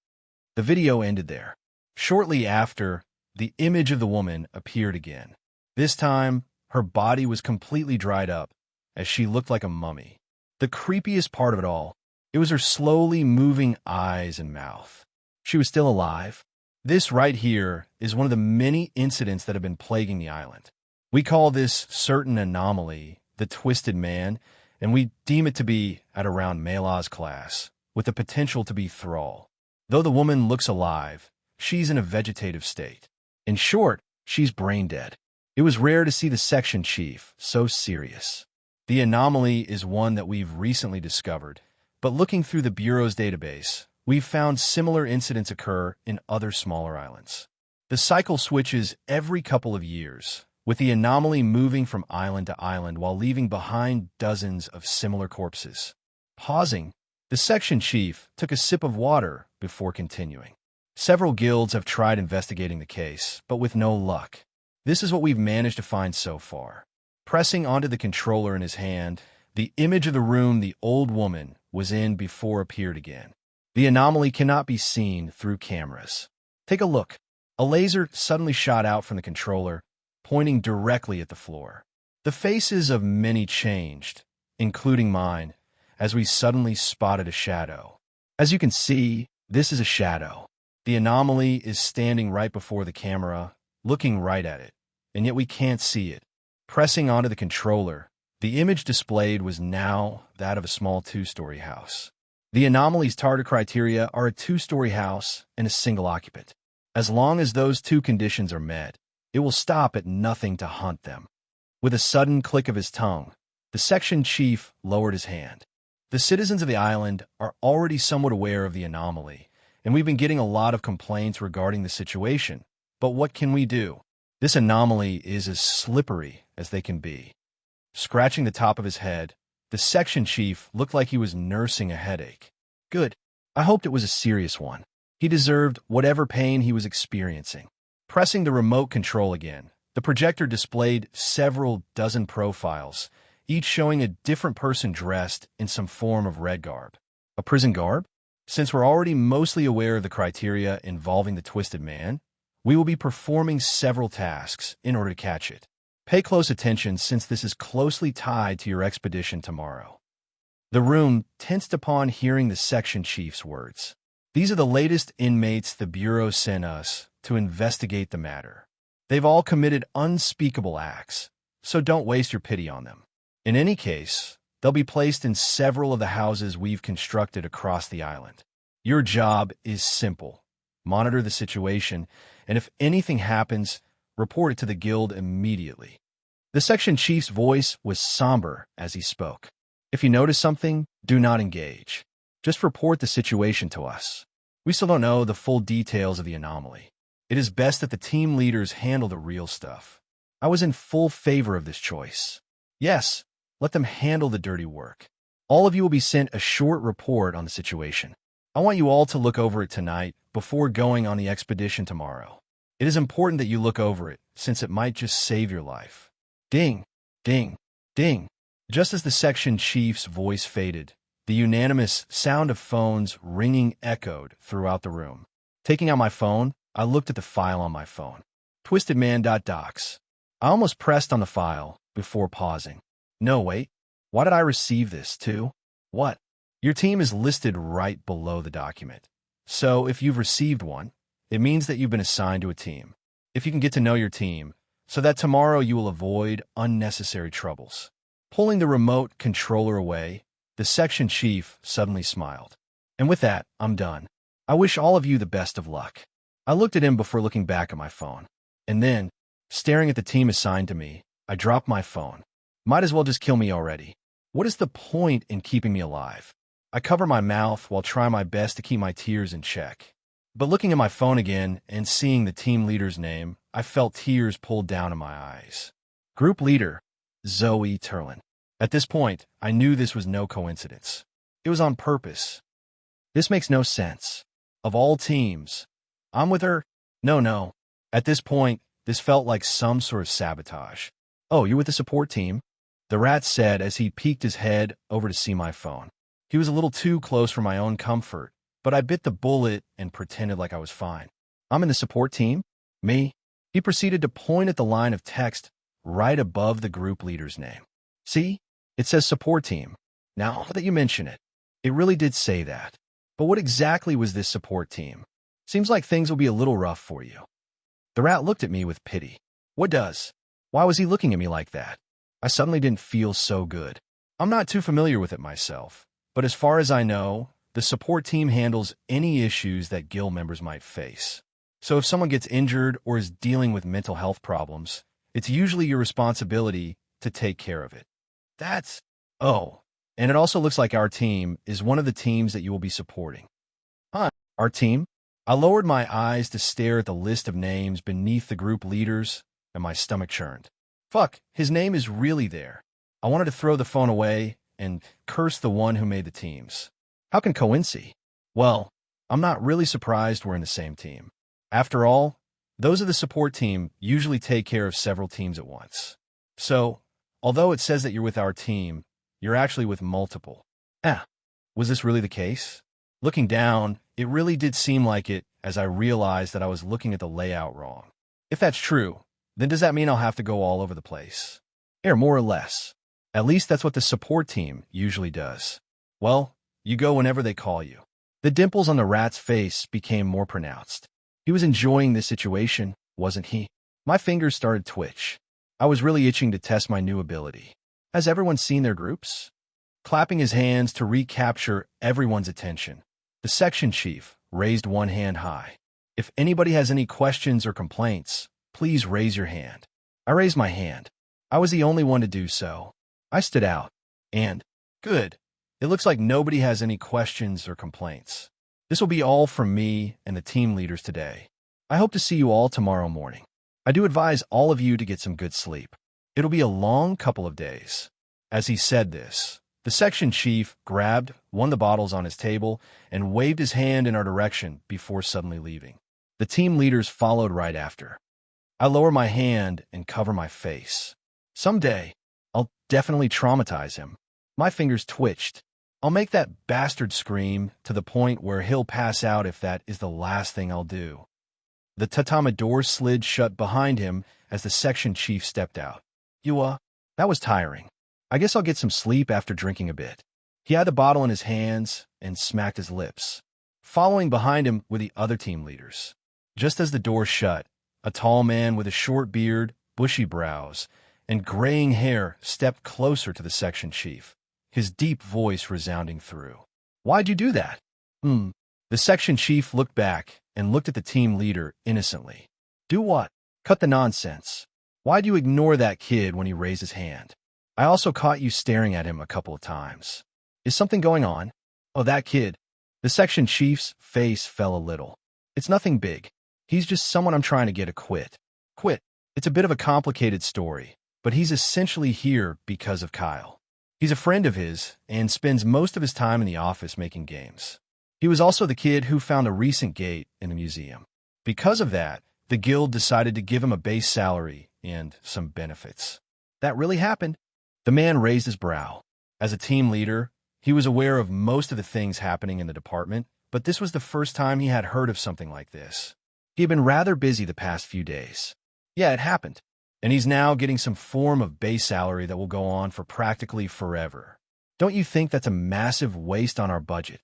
The video ended there. Shortly after, the image of the woman appeared again. This time, her body was completely dried up, as she looked like a mummy. The creepiest part of it all, it was her slowly moving eyes and mouth. She was still alive. This right here is one of the many incidents that have been plaguing the island. We call this certain anomaly the Twisted Man, and we deem it to be at around Malah's class, with the potential to be Thrall. Though the woman looks alive, she's in a vegetative state. In short, she's brain dead. It was rare to see the section chief so serious. The anomaly is one that we've recently discovered, but looking through the Bureau's database, we've found similar incidents occur in other smaller islands. The cycle switches every couple of years, with the anomaly moving from island to island while leaving behind dozens of similar corpses. Pausing, the section chief took a sip of water before continuing. Several guilds have tried investigating the case, but with no luck. This is what we've managed to find so far. Pressing onto the controller in his hand, the image of the room the old woman was in before appeared again. The anomaly cannot be seen through cameras. Take a look. A laser suddenly shot out from the controller, pointing directly at the floor. The faces of many changed, including mine, as we suddenly spotted a shadow. As you can see, this is a shadow. The anomaly is standing right before the camera, looking right at it, and yet we can't see it. Pressing onto the controller, the image displayed was now that of a small two-story house. The anomaly's target criteria are a two-story house and a single occupant. As long as those two conditions are met, it will stop at nothing to hunt them. With a sudden click of his tongue, the section chief lowered his hand. The citizens of the island are already somewhat aware of the anomaly, and we've been getting a lot of complaints regarding the situation. But what can we do? This anomaly is as slippery as they can be. Scratching the top of his head, the section chief looked like he was nursing a headache. Good. I hoped it was a serious one. He deserved whatever pain he was experiencing. Pressing the remote control again, the projector displayed several dozen profiles, each showing a different person dressed in some form of red garb. A prison garb? Since we're already mostly aware of the criteria involving the Twisted Man, we will be performing several tasks in order to catch it. Pay close attention since this is closely tied to your expedition tomorrow. The room tensed upon hearing the section chief's words. These are the latest inmates the Bureau sent us to investigate the matter. They've all committed unspeakable acts, so don't waste your pity on them. In any case, they'll be placed in several of the houses we've constructed across the island. Your job is simple. Monitor the situation, and if anything happens, report it to the guild immediately. The section chief's voice was somber as he spoke. If you notice something, do not engage. Just report the situation to us. We still don't know the full details of the anomaly. It is best that the team leaders handle the real stuff. I was in full favor of this choice. Yes, let them handle the dirty work. All of you will be sent a short report on the situation. I want you all to look over it tonight before going on the expedition tomorrow. It is important that you look over it, since it might just save your life. Ding, ding, ding. Just as the section chief's voice faded, the unanimous sound of phones ringing echoed throughout the room. Taking out my phone, I looked at the file on my phone. twistedman.docs. I almost pressed on the file before pausing. No, wait. Why did I receive this, too? What? Your team is listed right below the document. So if you've received one, it means that you've been assigned to a team. If you can get to know your team, so that tomorrow you will avoid unnecessary troubles. Pulling the remote controller away, the section chief suddenly smiled. And with that, I'm done. I wish all of you the best of luck. I looked at him before looking back at my phone. And then, staring at the team assigned to me, I dropped my phone. Might as well just kill me already. What is the point in keeping me alive? I cover my mouth while trying my best to keep my tears in check. But looking at my phone again and seeing the team leader's name, I felt tears pulled down in my eyes. Group leader, Zoe Turlin. At this point, I knew this was no coincidence. It was on purpose. This makes no sense. Of all teams, I'm with her? No. At this point, this felt like some sort of sabotage. Oh, you're with the support team? The rat said as he peeked his head over to see my phone. He was a little too close for my own comfort, but I bit the bullet and pretended like I was fine. I'm in the support team? Me? He proceeded to point at the line of text right above the group leader's name. See? It says support team. Now that you mention it, it really did say that. But what exactly was this support team? Seems like things will be a little rough for you. The rat looked at me with pity. What does? Why was he looking at me like that? I suddenly didn't feel so good. I'm not too familiar with it myself, but as far as I know, the support team handles any issues that guild members might face. So if someone gets injured or is dealing with mental health problems, it's usually your responsibility to take care of it. Oh, and it also looks like our team is one of the teams that you will be supporting. Huh, our team? I lowered my eyes to stare at the list of names beneath the group leaders, and my stomach churned. Fuck, his name is really there. I wanted to throw the phone away and curse the one who made the teams. How can coincide? Well, I'm not really surprised we're in the same team. After all, those of the support team usually take care of several teams at once. So, although it says that you're with our team, you're actually with multiple. Was this really the case? Looking down, it really did seem like it as I realized that I was looking at the layout wrong. If that's true, then does that mean I'll have to go all over the place? More or less. At least that's what the support team usually does. Well, you go whenever they call you. The dimples on the rat's face became more pronounced. He was enjoying this situation, wasn't he? My fingers started to twitch. I was really itching to test my new ability. Has everyone seen their groups? Clapping his hands to recapture everyone's attention, the section chief raised one hand high. If anybody has any questions or complaints, please raise your hand. I raised my hand. I was the only one to do so. I stood out. And, good. It looks like nobody has any questions or complaints. This will be all from me and the team leaders today. I hope to see you all tomorrow morning. I do advise all of you to get some good sleep. It'll be a long couple of days. As he said this, the section chief grabbed one of the bottles on his table and waved his hand in our direction before suddenly leaving. The team leaders followed right after. I lower my hand and cover my face. Someday, I'll definitely traumatize him. My fingers twitched. I'll make that bastard scream to the point where he'll pass out if that is the last thing I'll do. The tatami door slid shut behind him as the section chief stepped out. That was tiring. I guess I'll get some sleep after drinking a bit. He had the bottle in his hands and smacked his lips. Following behind him were the other team leaders. Just as the door shut, a tall man with a short beard, bushy brows, and graying hair stepped closer to the section chief, his deep voice resounding through. Why'd you do that? The section chief looked back and looked at the team leader innocently. Do what? Cut the nonsense. Why'd you ignore that kid when he raised his hand? I also caught you staring at him a couple of times. Is something going on? Oh, that kid. The section chief's face fell a little. It's nothing big. He's just someone I'm trying to get to quit. Quit. It's a bit of a complicated story, but he's essentially here because of Kyle. He's a friend of his and spends most of his time in the office making games. He was also the kid who found a recent gate in the museum. Because of that, the guild decided to give him a base salary and some benefits. That really happened. The man raised his brow. As a team leader, he was aware of most of the things happening in the department, but this was the first time he had heard of something like this. He had been rather busy the past few days. Yeah, it happened. And he's now getting some form of base salary that will go on for practically forever. Don't you think that's a massive waste on our budget?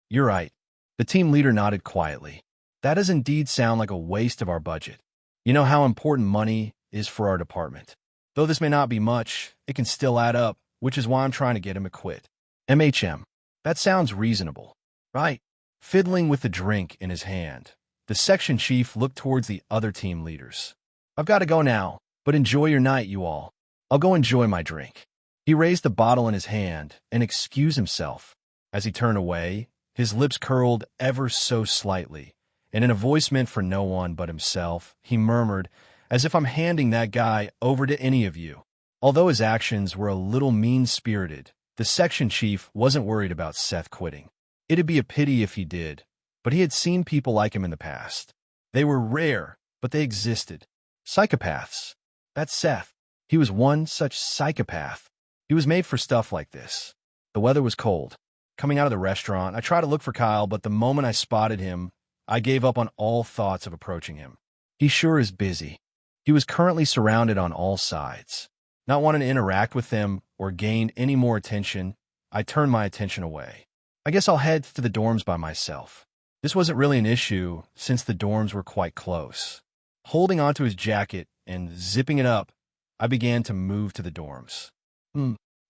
You're right. The team leader nodded quietly. That does indeed sound like a waste of our budget. You know how important money is for our department. Though this may not be much, it can still add up, which is why I'm trying to get him to quit. MHM. That sounds reasonable. Right. Fiddling with the drink in his hand, the section chief looked towards the other team leaders. I've got to go now, but enjoy your night, you all. I'll go enjoy my drink. He raised the bottle in his hand and excused himself. As he turned away, his lips curled ever so slightly, and in a voice meant for no one but himself, he murmured, as if I'm handing that guy over to any of you. Although his actions were a little mean-spirited, the section chief wasn't worried about Seth quitting. It'd be a pity if he did, but he had seen people like him in the past. They were rare, but they existed. Psychopaths. That's Seth. He was one such psychopath. He was made for stuff like this. The weather was cold. Coming out of the restaurant, I tried to look for Kyle, but the moment I spotted him, I gave up on all thoughts of approaching him. He sure is busy. He was currently surrounded on all sides. Not wanting to interact with them or gain any more attention, I turned my attention away. I guess I'll head to the dorms by myself. This wasn't really an issue since the dorms were quite close. Holding onto his jacket and zipping it up, I began to move to the dorms.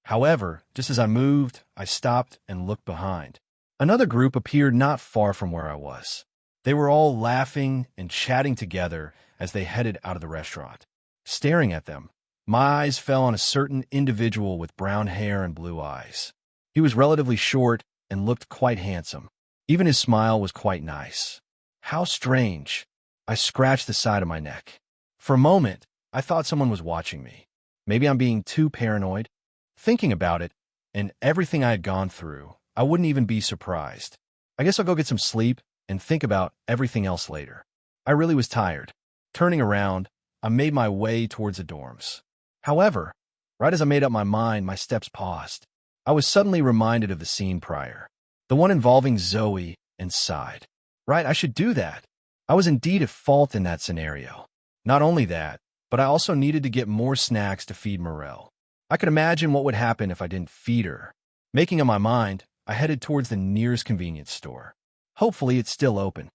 However, just as I moved, I stopped and looked behind. Another group appeared not far from where I was. They were all laughing and chatting together as they headed out of the restaurant. Staring at them, my eyes fell on a certain individual with brown hair and blue eyes. He was relatively short and looked quite handsome. Even his smile was quite nice. How strange. I scratched the side of my neck. For a moment, I thought someone was watching me. Maybe I'm being too paranoid. Thinking about it, and everything I had gone through, I wouldn't even be surprised. I guess I'll go get some sleep and think about everything else later. I really was tired. Turning around, I made my way towards the dorms. However, right as I made up my mind, my steps paused. I was suddenly reminded of the scene prior, the one involving Zoe, and sighed. Right, I should do that. I was indeed at fault in that scenario. Not only that, but I also needed to get more snacks to feed Morel. I could imagine what would happen if I didn't feed her. Making up my mind, I headed towards the nearest convenience store. Hopefully it's still open.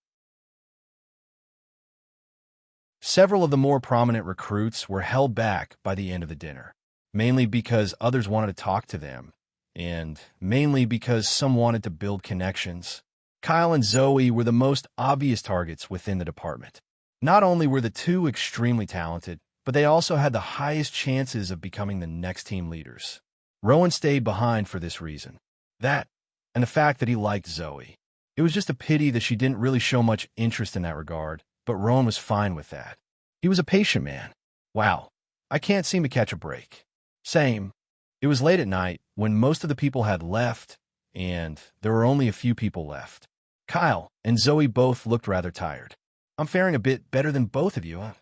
Several of the more prominent recruits were held back by the end of the dinner, mainly because others wanted to talk to them, and mainly because some wanted to build connections. Kyle and Zoe were the most obvious targets within the department. Not only were the two extremely talented, but they also had the highest chances of becoming the next team leaders. Rowan stayed behind for this reason. That, and the fact that he liked Zoe. It was just a pity that she didn't really show much interest in that regard, but Rowan was fine with that. He was a patient man. Wow, I can't seem to catch a break. Same. It was late at night when most of the people had left, and there were only a few people left. Kyle and Zoe both looked rather tired. I'm faring a bit better than both of you, huh?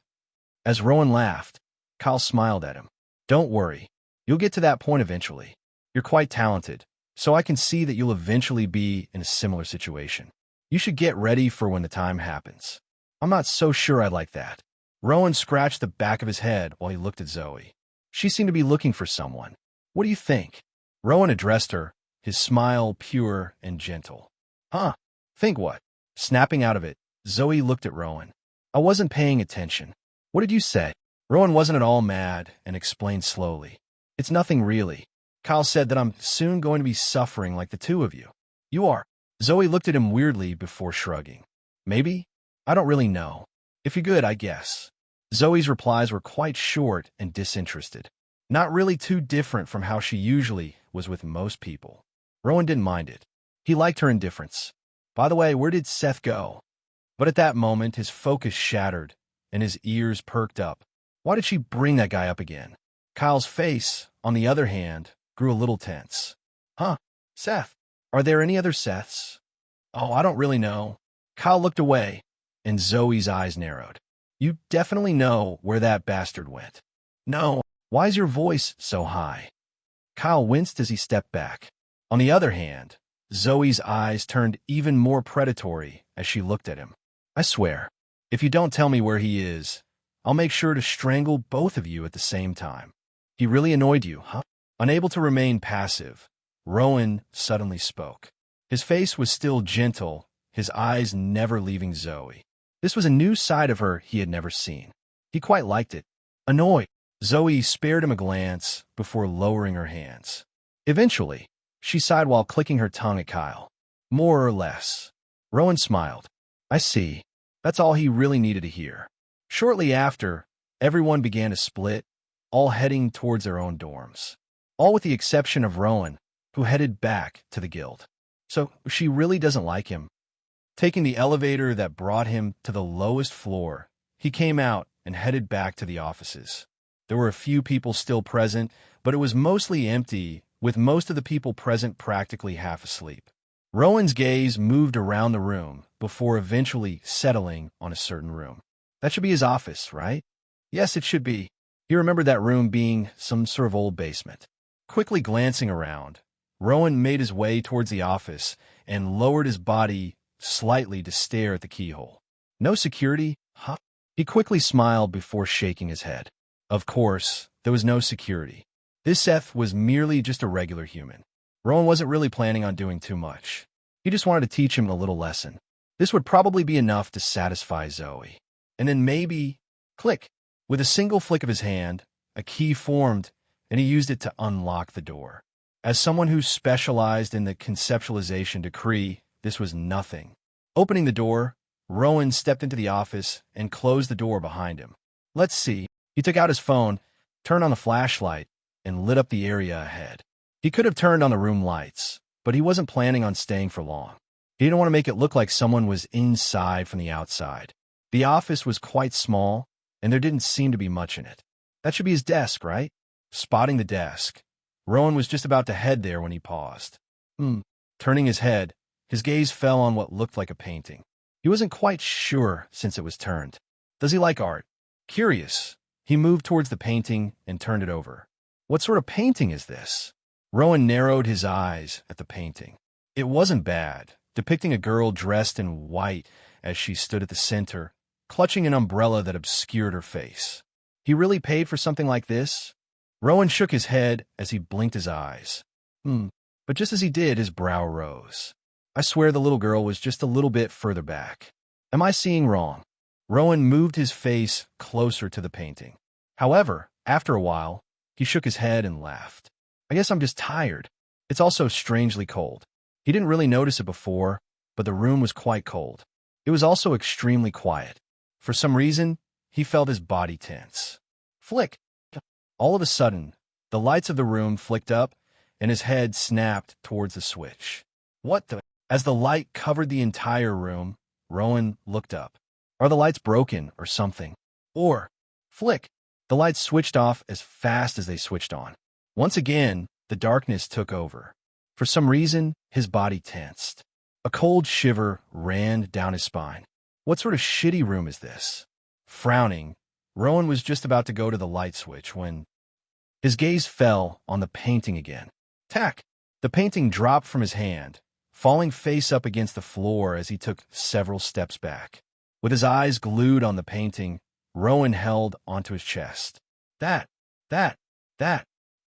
As Rowan laughed, Kyle smiled at him. Don't worry, you'll get to that point eventually. You're quite talented, so I can see that you'll eventually be in a similar situation. You should get ready for when the time happens. I'm not so sure I'd like that. Rowan scratched the back of his head while he looked at Zoe. She seemed to be looking for someone. What do you think? Rowan addressed her, his smile pure and gentle. Huh? Think what? Snapping out of it, Zoe looked at Rowan. I wasn't paying attention. What did you say? Rowan wasn't at all mad and explained slowly. It's nothing really. Kyle said that I'm soon going to be suffering like the two of you. You are. Zoe looked at him weirdly before shrugging. Maybe? I don't really know. If you're good, I guess. Zoe's replies were quite short and disinterested. Not really too different from how she usually was with most people. Rowan didn't mind it. He liked her indifference. By the way, where did Seth go? But at that moment, his focus shattered, and his ears perked up. Why did she bring that guy up again? Kyle's face, on the other hand, grew a little tense. Huh? Seth? Are there any other Seths? Oh, I don't really know. Kyle looked away, and Zoe's eyes narrowed. You definitely know where that bastard went. No. Why's your voice so high? Kyle winced as he stepped back. On the other hand, Zoe's eyes turned even more predatory as she looked at him. I swear, if you don't tell me where he is, I'll make sure to strangle both of you at the same time. He really annoyed you, huh? Unable to remain passive, Rowan suddenly spoke. His face was still gentle, his eyes never leaving Zoe. This was a new side of her he had never seen. He quite liked it. Annoyed, Zoe spared him a glance before lowering her hands. Eventually, she sighed while clicking her tongue at Kyle. More or less. Rowan smiled. I see. That's all he really needed to hear. Shortly after, everyone began to split, all heading towards their own dorms. All with the exception of Rowan, who headed back to the guild. So she really doesn't like him. Taking the elevator that brought him to the lowest floor, he came out and headed back to the offices. There were a few people still present, but it was mostly empty, with most of the people present practically half asleep. Rowan's gaze moved around the room before eventually settling on a certain room. That should be his office, right? Yes, it should be. He remembered that room being some sort of old basement. Quickly glancing around, Rowan made his way towards the office and lowered his body slightly to stare at the keyhole. No security, huh? He quickly smiled before shaking his head. Of course, there was no security. This Seth was merely just a regular human. Rowan wasn't really planning on doing too much. He just wanted to teach him a little lesson. This would probably be enough to satisfy Zoe. And then maybe, click, with a single flick of his hand, a key formed, and he used it to unlock the door. As someone who specialized in the conceptualization decree, this was nothing. Opening the door, Rowan stepped into the office and closed the door behind him. Let's see. He took out his phone, turned on the flashlight, and lit up the area ahead. He could have turned on the room lights, but he wasn't planning on staying for long. He didn't want to make it look like someone was inside from the outside. The office was quite small, and there didn't seem to be much in it. That should be his desk, right? Spotting the desk, Rowan was just about to head there when he paused. Turning his head, his gaze fell on what looked like a painting. He wasn't quite sure since it was turned. Does he like art? Curious, he moved towards the painting and turned it over. What sort of painting is this? Rowan narrowed his eyes at the painting. It wasn't bad, depicting a girl dressed in white as she stood at the center, clutching an umbrella that obscured her face. He really paid for something like this? Rowan shook his head as he blinked his eyes. But just as he did, his brow rose. I swear the little girl was just a little bit further back. Am I seeing wrong? Rowan moved his face closer to the painting. However, after a while, he shook his head and laughed. I guess I'm just tired. It's also strangely cold. He didn't really notice it before, but the room was quite cold. It was also extremely quiet. For some reason, he felt his body tense. Flick! All of a sudden, the lights of the room flicked up, and his head snapped towards the switch. What the? As the light covered the entire room, Rowan looked up. Are the lights broken or something? Or, flick! The lights switched off as fast as they switched on. Once again, the darkness took over. For some reason, his body tensed. A cold shiver ran down his spine. What sort of shitty room is this? Frowning, Rowan was just about to go to the light switch when his gaze fell on the painting again. Tack! The painting dropped from his hand, falling face up against the floor as he took several steps back. With his eyes glued on the painting, Rowan held onto his chest. That.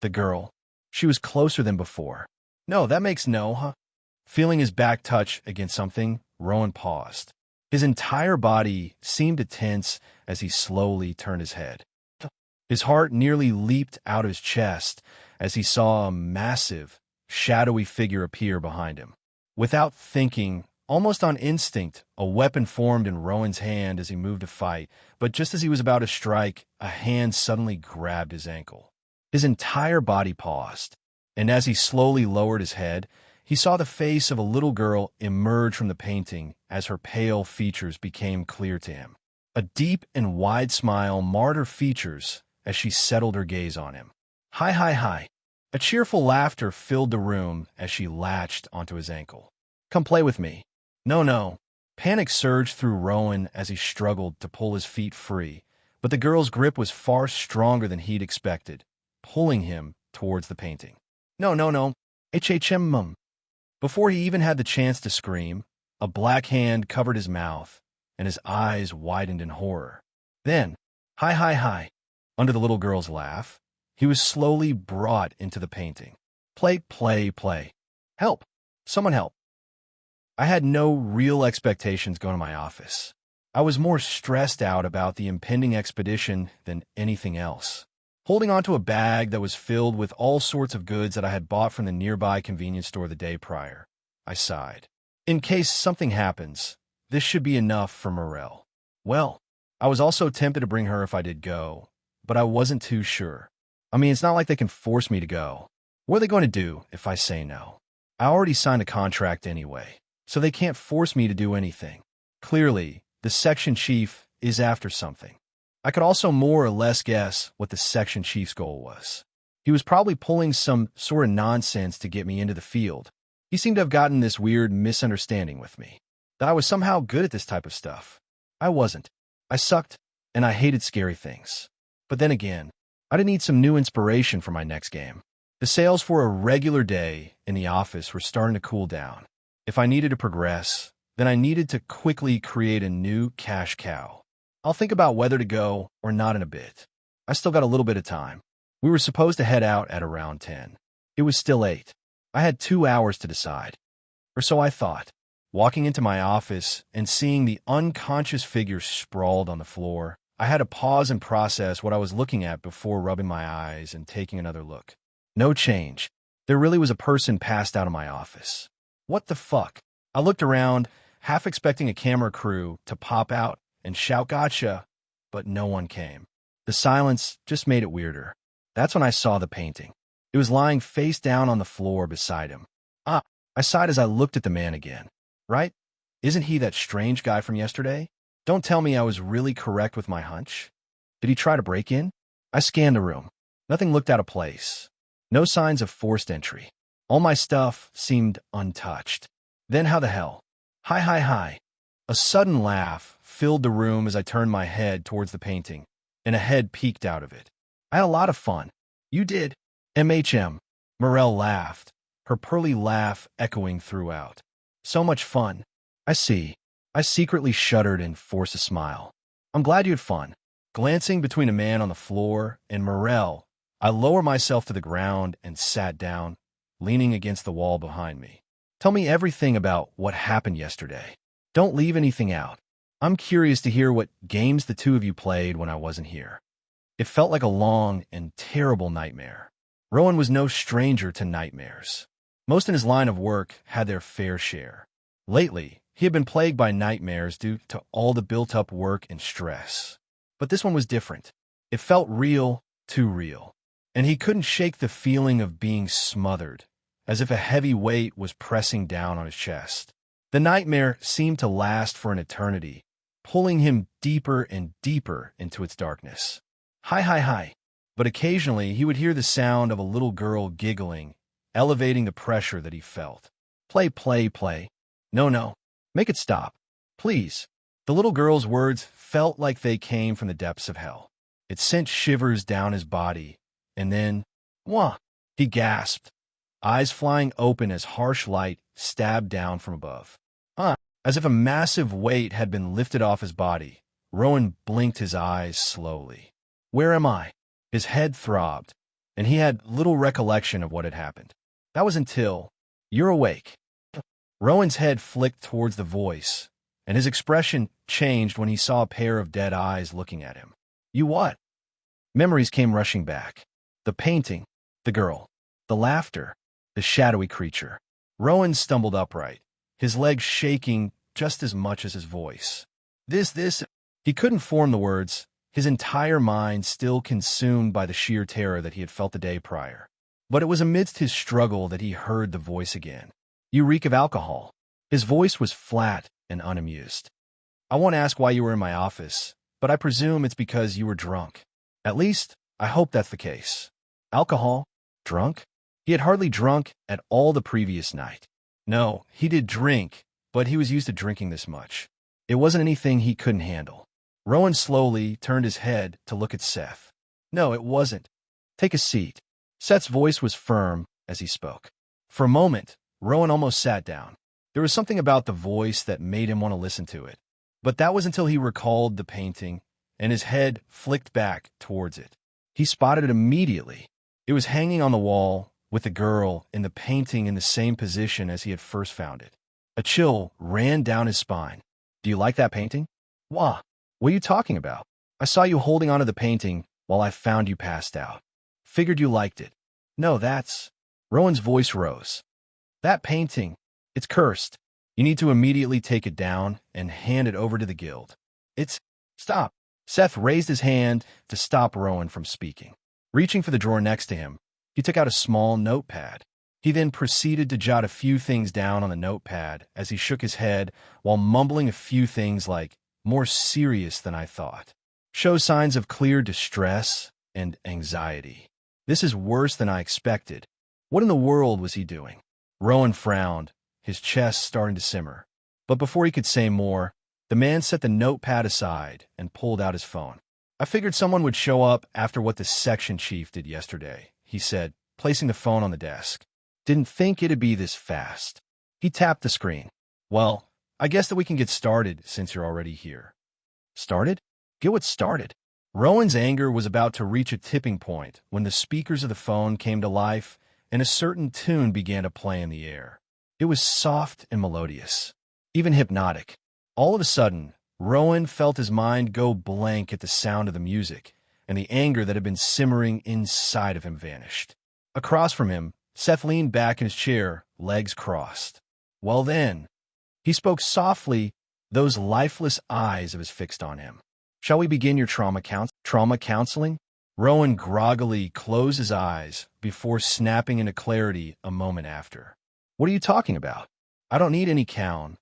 The girl. She was closer than before. No, that makes no, huh? Feeling his back touch against something, Rowan paused. His entire body seemed to tense as he slowly turned his head. His heart nearly leaped out of his chest as he saw a massive, shadowy figure appear behind him. Without thinking, almost on instinct, a weapon formed in Rowan's hand as he moved to fight, but just as he was about to strike, a hand suddenly grabbed his ankle. His entire body paused, and as he slowly lowered his head, he saw the face of a little girl emerge from the painting as her pale features became clear to him. A deep and wide smile marred her features as she settled her gaze on him. Hi. A cheerful laughter filled the room as she latched onto his ankle. Come play with me. No. Panic surged through Rowan as he struggled to pull his feet free, but the girl's grip was far stronger than he'd expected, pulling him towards the painting. No. HHM. Before he even had the chance to scream, a black hand covered his mouth, and his eyes widened in horror. Then, hi. Under the little girl's laugh, he was slowly brought into the painting. Play. Help. Someone help. I had no real expectations going to my office. I was more stressed out about the impending expedition than anything else. Holding onto a bag that was filled with all sorts of goods that I had bought from the nearby convenience store the day prior, I sighed. In case something happens, this should be enough for Morel. Well, I was also tempted to bring her if I did go, but I wasn't too sure. I mean, it's not like they can force me to go. What are they going to do if I say no? I already signed a contract anyway, so they can't force me to do anything. Clearly, the section chief is after something. I could also more or less guess what the section chief's goal was. He was probably pulling some sort of nonsense to get me into the field. He seemed to have gotten this weird misunderstanding with me, that I was somehow good at this type of stuff. I wasn't. I sucked, and I hated scary things. But then again, I did need some new inspiration for my next game. The sales for a regular day in the office were starting to cool down. If I needed to progress, then I needed to quickly create a new cash cow. I'll think about whether to go or not in a bit. I still got a little bit of time. We were supposed to head out at around 10. It was still 8. I had 2 hours to decide. Or so I thought. Walking into my office and seeing the unconscious figure sprawled on the floor, I had to pause and process what I was looking at before rubbing my eyes and taking another look. No change. There really was a person passed out of my office. What the fuck? I looked around, half expecting a camera crew to pop out and shout gotcha, but no one came. The silence just made it weirder. That's when I saw the painting. It was lying face down on the floor beside him. Ah, I sighed as I looked at the man again. Right? Isn't he that strange guy from yesterday? Don't tell me I was really correct with my hunch. Did he try to break in? I scanned the room. Nothing looked out of place. No signs of forced entry. All my stuff seemed untouched. Then how the hell? Hi, hi, hi. A sudden laugh filled the room as I turned my head towards the painting, and a head peeked out of it. I had a lot of fun. You did. MHM. Morel laughed, her pearly laugh echoing throughout. So much fun. I see. I secretly shuddered and forced a smile. I'm glad you had fun. Glancing between a man on the floor and Morel, I lowered myself to the ground and sat down, leaning against the wall behind me. Tell me everything about what happened yesterday. Don't leave anything out. I'm curious to hear what games the two of you played when I wasn't here. It felt like a long and terrible nightmare. Rowan was no stranger to nightmares. Most in his line of work had their fair share. Lately, he had been plagued by nightmares due to all the built-up work and stress. But this one was different. It felt real, too real. And he couldn't shake the feeling of being smothered, as if a heavy weight was pressing down on his chest. The nightmare seemed to last for an eternity, pulling him deeper and deeper into its darkness. Hi, hi, hi. But occasionally he would hear the sound of a little girl giggling, elevating the pressure that he felt. Play, play, play. No, no. Make it stop. Please. The little girl's words felt like they came from the depths of hell. It sent shivers down his body, and then, wah, he gasped, eyes flying open as harsh light stabbed down from above. As if a massive weight had been lifted off his body, Rowan blinked his eyes slowly. Where am I? His head throbbed, and he had little recollection of what had happened. That was until, you're awake. Rowan's head flicked towards the voice, and his expression changed when he saw a pair of dead eyes looking at him. You what? Memories came rushing back. The painting, the girl, the laughter, the shadowy creature. Rowan stumbled upright, his legs shaking just as much as his voice. This, he couldn't form the words, his entire mind still consumed by the sheer terror that he had felt the day prior. But it was amidst his struggle that he heard the voice again. You reek of alcohol. His voice was flat and unamused. I won't ask why you were in my office, but I presume it's because you were drunk. At least, I hope that's the case. Alcohol? Drunk? He had hardly drunk at all the previous night. No, he did drink, but he was used to drinking this much. It wasn't anything he couldn't handle. Rowan slowly turned his head to look at Seth. No, it wasn't. Take a seat. Seth's voice was firm as he spoke. For a moment, Rowan almost sat down. There was something about the voice that made him want to listen to it. But that was until he recalled the painting, and his head flicked back towards it. He spotted it immediately. It was hanging on the wall, with the girl in the painting in the same position as he had first found it. A chill ran down his spine. Do you like that painting? Wah, what are you talking about? I saw you holding onto the painting while I found you passed out. Figured you liked it. No, that's... Rowan's voice rose. That painting, it's cursed. You need to immediately take it down and hand it over to the guild. It's... Stop. Seth raised his hand to stop Rowan from speaking. Reaching for the drawer next to him, he took out a small notepad. He then proceeded to jot a few things down on the notepad as he shook his head while mumbling a few things like, "More serious than I thought. Show signs of clear distress and anxiety. This is worse than I expected." What in the world was he doing? Rowan frowned, his chest starting to simmer. But before he could say more, the man set the notepad aside and pulled out his phone. "I figured someone would show up after what the section chief did yesterday," he said, placing the phone on the desk. "Didn't think it'd be this fast." He tapped the screen. "Well, I guess that we can get started since you're already here." "Started? Get what started?" Rowan's anger was about to reach a tipping point when the speakers of the phone came to life and a certain tune began to play in the air. It was soft and melodious, even hypnotic. All of a sudden, Rowan felt his mind go blank at the sound of the music, and the anger that had been simmering inside of him vanished. Across from him, Seth leaned back in his chair, legs crossed. "Well then," he spoke softly, those lifeless eyes of his fixed on him. "Shall we begin your trauma counseling?" Rowan groggily closed his eyes before snapping into clarity a moment after. "What are you talking about? I don't need any count.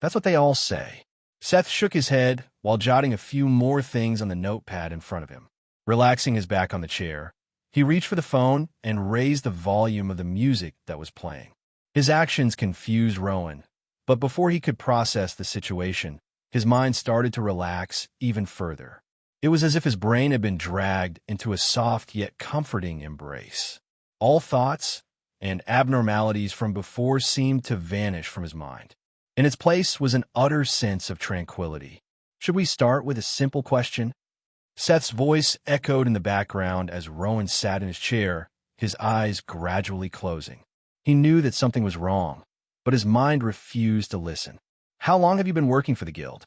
That's what they all say." Seth shook his head while jotting a few more things on the notepad in front of him. Relaxing his back on the chair, he reached for the phone and raised the volume of the music that was playing. His actions confused Rowan, but before he could process the situation, his mind started to relax even further. It was as if his brain had been dragged into a soft yet comforting embrace. All thoughts and abnormalities from before seemed to vanish from his mind. In its place was an utter sense of tranquility. "Should we start with a simple question?" Seth's voice echoed in the background as Rowan sat in his chair, his eyes gradually closing. He knew that something was wrong, but his mind refused to listen. "How long have you been working for the guild?"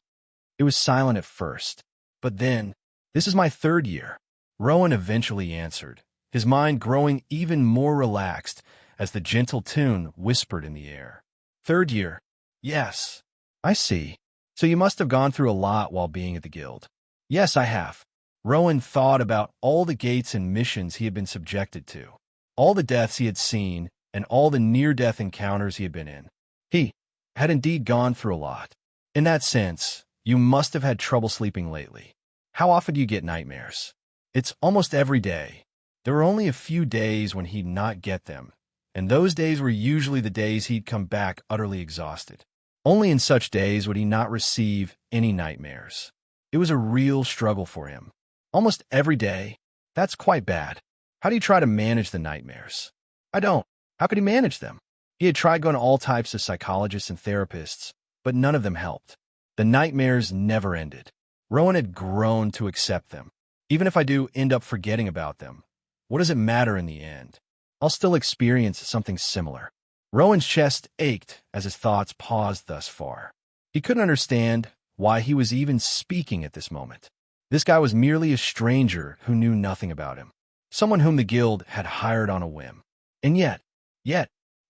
It was silent at first, but then, "This is my 3rd year." Rowan eventually answered, his mind growing even more relaxed as the gentle tune whispered in the air. "3rd year? Yes. I see. So you must have gone through a lot while being at the guild." "Yes, I have." Rowan thought about all the gates and missions he had been subjected to, all the deaths he had seen, and all the near-death encounters he had been in. He had indeed gone through a lot. "In that sense, you must have had trouble sleeping lately. How often do you get nightmares?" "It's almost every day." There were only a few days when he'd not get them, and those days were usually the days he'd come back utterly exhausted. Only in such days would he not receive any nightmares. It was a real struggle for him. Almost every day. That's quite bad. How do you try to manage the nightmares? "I don't." How could he manage them? He had tried going to all types of psychologists and therapists, but none of them helped. The nightmares never ended. Rowan had grown to accept them. "Even if I do end up forgetting about them, what does it matter in the end? I'll still experience something similar." Rowan's chest ached as his thoughts paused thus far. He couldn't understand why he was even speaking at this moment. This guy was merely a stranger who knew nothing about him, someone whom the guild had hired on a whim. And yet,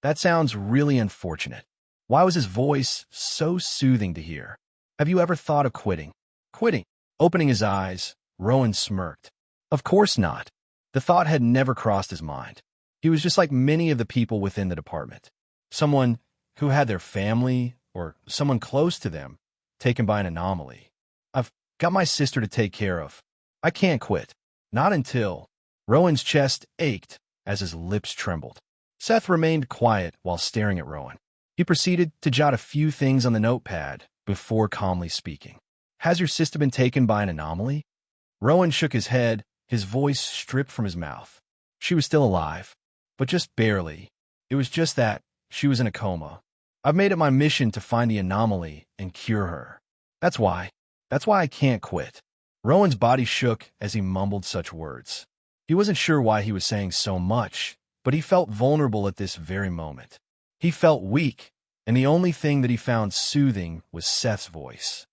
that sounds really unfortunate. Why was his voice so soothing to hear? "Have you ever thought of quitting?" "Quitting?" Opening his eyes, Rowan smirked. Of course not. The thought had never crossed his mind. He was just like many of the people within the department. Someone who had their family, or someone close to them, taken by an anomaly. "I've got my sister to take care of. I can't quit. Not until..." Rowan's chest ached as his lips trembled. Seth remained quiet while staring at Rowan. He proceeded to jot a few things on the notepad before calmly speaking. "Has your sister been taken by an anomaly?" Rowan shook his head, his voice stripped from his mouth. "She was still alive, but just barely. It was just that she was in a coma. I've made it my mission to find the anomaly and cure her. That's why I can't quit." Rowan's body shook as he mumbled such words. He wasn't sure why he was saying so much, but he felt vulnerable at this very moment. He felt weak, and the only thing that he found soothing was Seth's voice.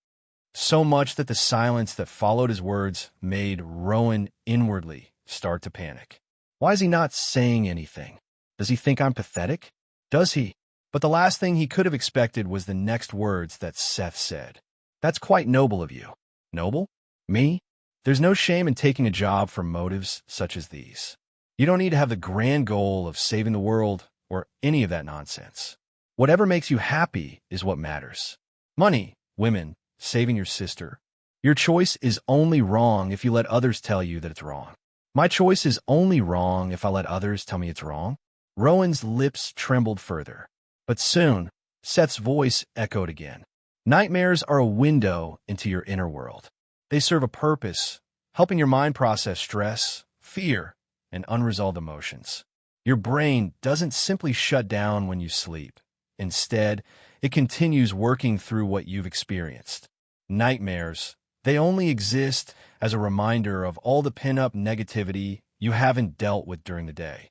So much that the silence that followed his words made Rowan inwardly start to panic. Why is he not saying anything? Does he think I'm pathetic? Does he? But the last thing he could have expected was the next words that Seth said. "That's quite noble of you." Noble? Me? There's no shame in taking a job for motives such as these. You don't need to have the grand goal of saving the world or any of that nonsense. Whatever makes you happy is what matters. Money, women, saving your sister. Your choice is only wrong if you let others tell you that it's wrong. My choice is only wrong if I let others tell me it's wrong. Rowan's lips trembled further. But soon, Seth's voice echoed again. Nightmares are a window into your inner world. They serve a purpose, helping your mind process stress, fear, and unresolved emotions. Your brain doesn't simply shut down when you sleep. Instead, it continues working through what you've experienced. Nightmares, they only exist as a reminder of all the pin-up negativity you haven't dealt with during the day.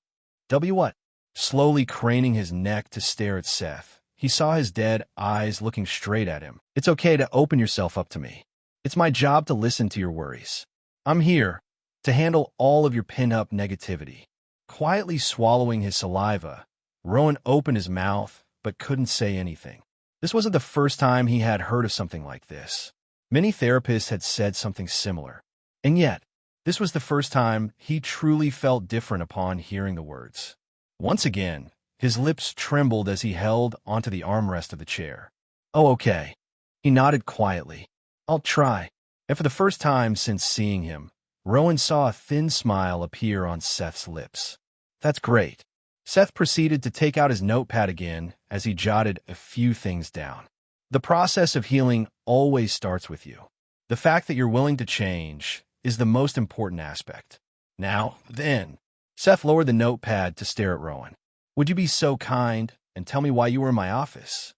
What? Slowly craning his neck to stare at Seth, he saw his dead eyes looking straight at him. It's okay to open yourself up to me. It's my job to listen to your worries. I'm here to handle all of your pin-up negativity. Quietly swallowing his saliva, Rowan opened his mouth but couldn't say anything. This wasn't the first time he had heard of something like this. Many therapists had said something similar. And yet, this was the first time he truly felt different upon hearing the words. Once again, his lips trembled as he held onto the armrest of the chair. "Oh, okay." He nodded quietly. "I'll try." And for the first time since seeing him, Rowan saw a thin smile appear on Seth's lips. "That's great." Seth proceeded to take out his notepad again as he jotted a few things down. The process of healing always starts with you. The fact that you're willing to change is the most important aspect. Now, then, Seth lowered the notepad to stare at Rowan. "Would you be so kind and tell me why you were in my office?"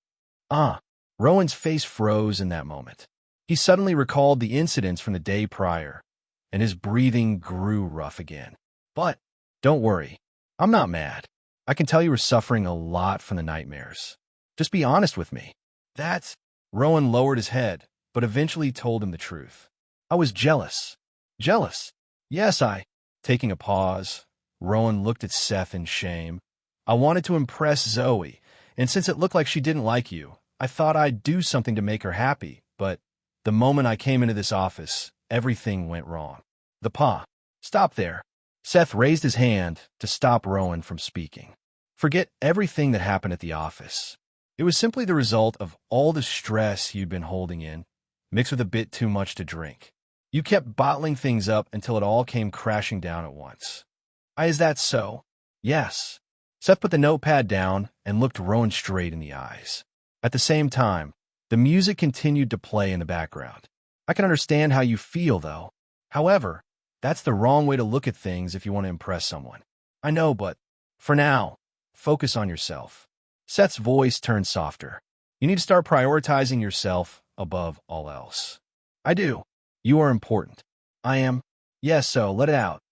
Rowan's face froze in that moment. He suddenly recalled the incidents from the day prior, and his breathing grew rough again. "But don't worry, I'm not mad. I can tell you were suffering a lot from the nightmares. Just be honest with me." Rowan lowered his head, but eventually told him the truth. "I was jealous." "Jealous?" "Yes, Taking a pause, Rowan looked at Seth in shame. "I wanted to impress Zoe, and since it looked like she didn't like you, I thought I'd do something to make her happy, but the moment I came into this office, everything went wrong." Stop there." Seth raised his hand to stop Rowan from speaking. "Forget everything that happened at the office. It was simply the result of all the stress you'd been holding in, mixed with a bit too much to drink. You kept bottling things up until it all came crashing down at once." "Is that so?" "Yes." Seth put the notepad down and looked Rowan straight in the eyes. At the same time, the music continued to play in the background. "I can understand how you feel, though. However, that's the wrong way to look at things if you want to impress someone. I know, but for now, focus on yourself." Seth's voice turned softer. "You need to start prioritizing yourself above all else." "I do. You are important." "I am?" "Yes, so let it out."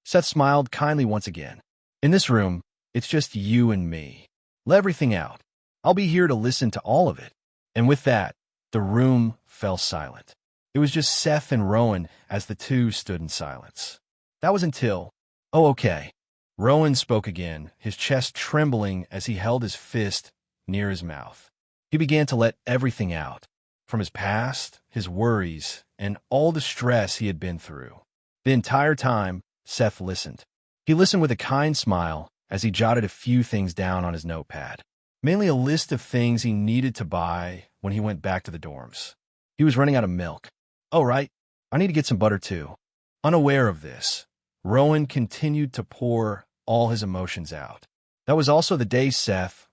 Seth smiled kindly once again. "In this room, it's just you and me. Let everything out. I'll be here to listen to all of it." And with that, the room fell silent. It was just Seth and Rowan as the two stood in silence. That was until, "Oh, okay." Rowan spoke again, his chest trembling as he held his fist near his mouth. He began to let everything out, from his past, his worries, and all the stress he had been through. The entire time, Seth listened. He listened with a kind smile as he jotted a few things down on his notepad, mainly a list of things he needed to buy when he went back to the dorms. He was running out of milk. "Oh, right. I need to get some butter, too." Unaware of this, Rowan continued to pour all his emotions out. That was also the day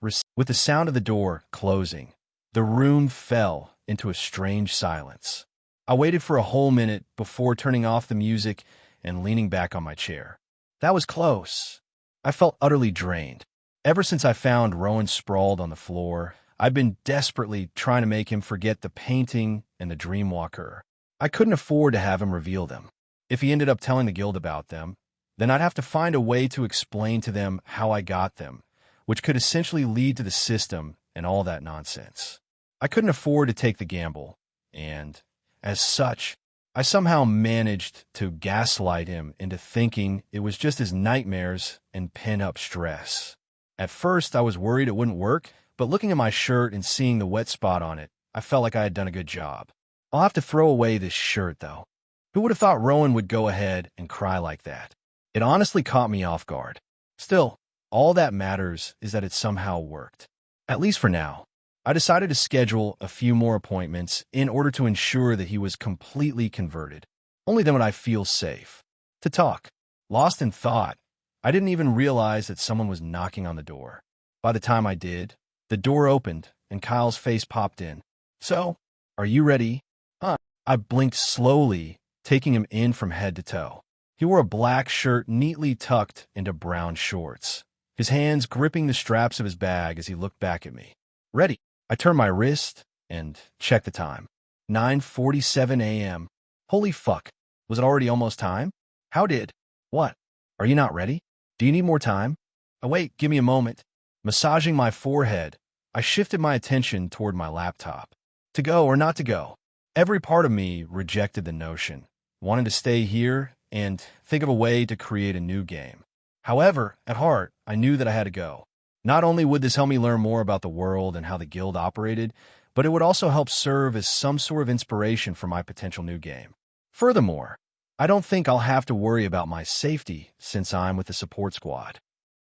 with the sound of the door closing, the room fell into a strange silence. I waited for a whole minute before turning off the music and leaning back on my chair. That was close. I felt utterly drained. Ever since I found Rowan sprawled on the floor, I'd been desperately trying to make him forget the painting and the dreamwalker. I couldn't afford to have him reveal them. If he ended up telling the guild about them, then I'd have to find a way to explain to them how I got them, which could essentially lead to the system and all that nonsense. I couldn't afford to take the gamble, and, as such, I somehow managed to gaslight him into thinking it was just his nightmares and pent-up stress. At first, I was worried it wouldn't work, but looking at my shirt and seeing the wet spot on it, I felt like I had done a good job. I'll have to throw away this shirt, though. Who would have thought Rowan would go ahead and cry like that? It honestly caught me off guard. Still, all that matters is that it somehow worked. At least for now. I decided to schedule a few more appointments in order to ensure that he was completely converted. Only then would I feel safe to talk. Lost in thought, I didn't even realize that someone was knocking on the door. By the time I did, the door opened and Kyle's face popped in. "So, are you ready?" I blinked slowly, taking him in from head to toe. He wore a black shirt neatly tucked into brown shorts, his hands gripping the straps of his bag as he looked back at me. "Ready." I turned my wrist and checked the time. 9:47 a.m. Holy fuck. Was it already almost time? What? Are you not ready? Do you need more time? Oh, wait, give me a moment. Massaging my forehead, I shifted my attention toward my laptop. To go or not to go? Every part of me rejected the notion, wanted to stay here and think of a way to create a new game. However, at heart, I knew that I had to go. Not only would this help me learn more about the world and how the guild operated, but it would also help serve as some sort of inspiration for my potential new game. Furthermore, I don't think I'll have to worry about my safety since I'm with the support squad.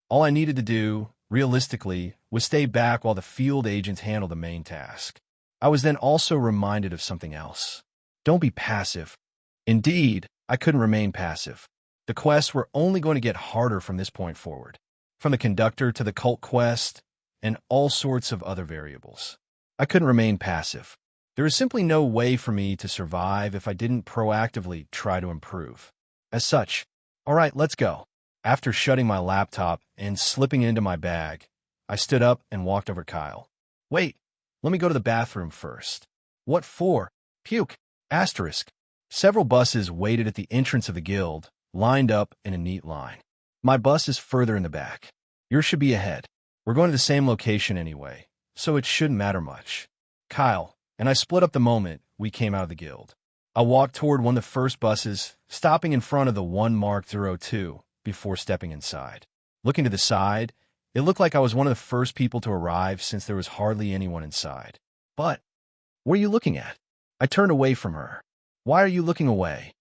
All I needed to do, realistically, was stay back while the field agents handled the main task. I was then also reminded of something else. Don't be passive. Indeed, I couldn't remain passive. The quests were only going to get harder from this point forward, from the conductor to the cult quest, and all sorts of other variables. I couldn't remain passive. There is simply no way for me to survive if I didn't proactively try to improve. As such, all right, let's go. After shutting my laptop and slipping it into my bag, I stood up and walked over to Kyle. "Wait, let me go to the bathroom first." "What for?" "Puke. Asterisk." Several buses waited at the entrance of the guild, lined up in a neat line. My bus is further in the back. Yours should be ahead. We're going to the same location anyway, so it shouldn't matter much. Kyle and I split up the moment we came out of the guild. I walked toward one of the first buses, stopping in front of the one marked 02 before stepping inside. Looking to the side, it looked like I was one of the first people to arrive since there was hardly anyone inside. "But, what are you looking at?" I turned away from her. "Why are you looking away?"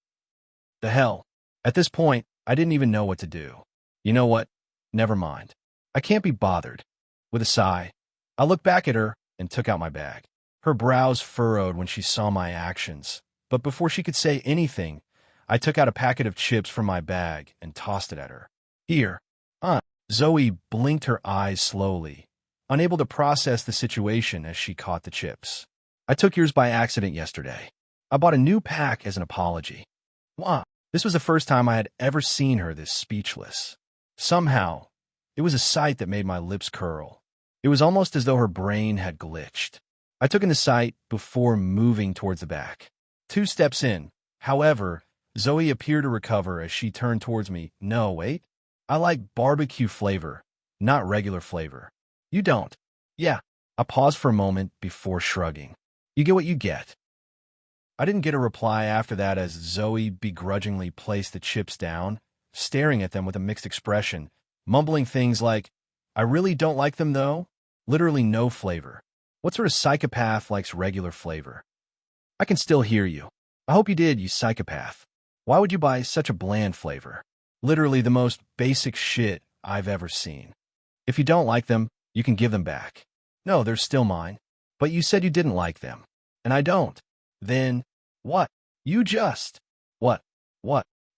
The hell. At this point, I didn't even know what to do. You know what? Never mind. I can't be bothered. With a sigh, I looked back at her and took out my bag. Her brows furrowed when she saw my actions, but before she could say anything, I took out a packet of chips from my bag and tossed it at her. "Here." Zoe blinked her eyes slowly, unable to process the situation as she caught the chips. "I took yours by accident yesterday. I bought a new pack as an apology." Wow. This was the first time I had ever seen her this speechless. Somehow, it was a sight that made my lips curl. It was almost as though her brain had glitched. I took in the sight before moving towards the back. 2 steps in, however, Zoe appeared to recover as she turned towards me. "No, wait. I like barbecue flavor, not regular flavor." "You don't?" "Yeah." I paused for a moment before shrugging. "You get what you get." I didn't get a reply after that as Zoe begrudgingly placed the chips down, staring at them with a mixed expression, mumbling things like, "I really don't like them though." Literally no flavor. What sort of psychopath likes regular flavor? "I can still hear you." "I hope you did, you psychopath. Why would you buy such a bland flavor? Literally the most basic shit I've ever seen. If you don't like them, you can give them back." "No, they're still mine." "But you said you didn't like them." "And I don't." "Then, what? You just..." What?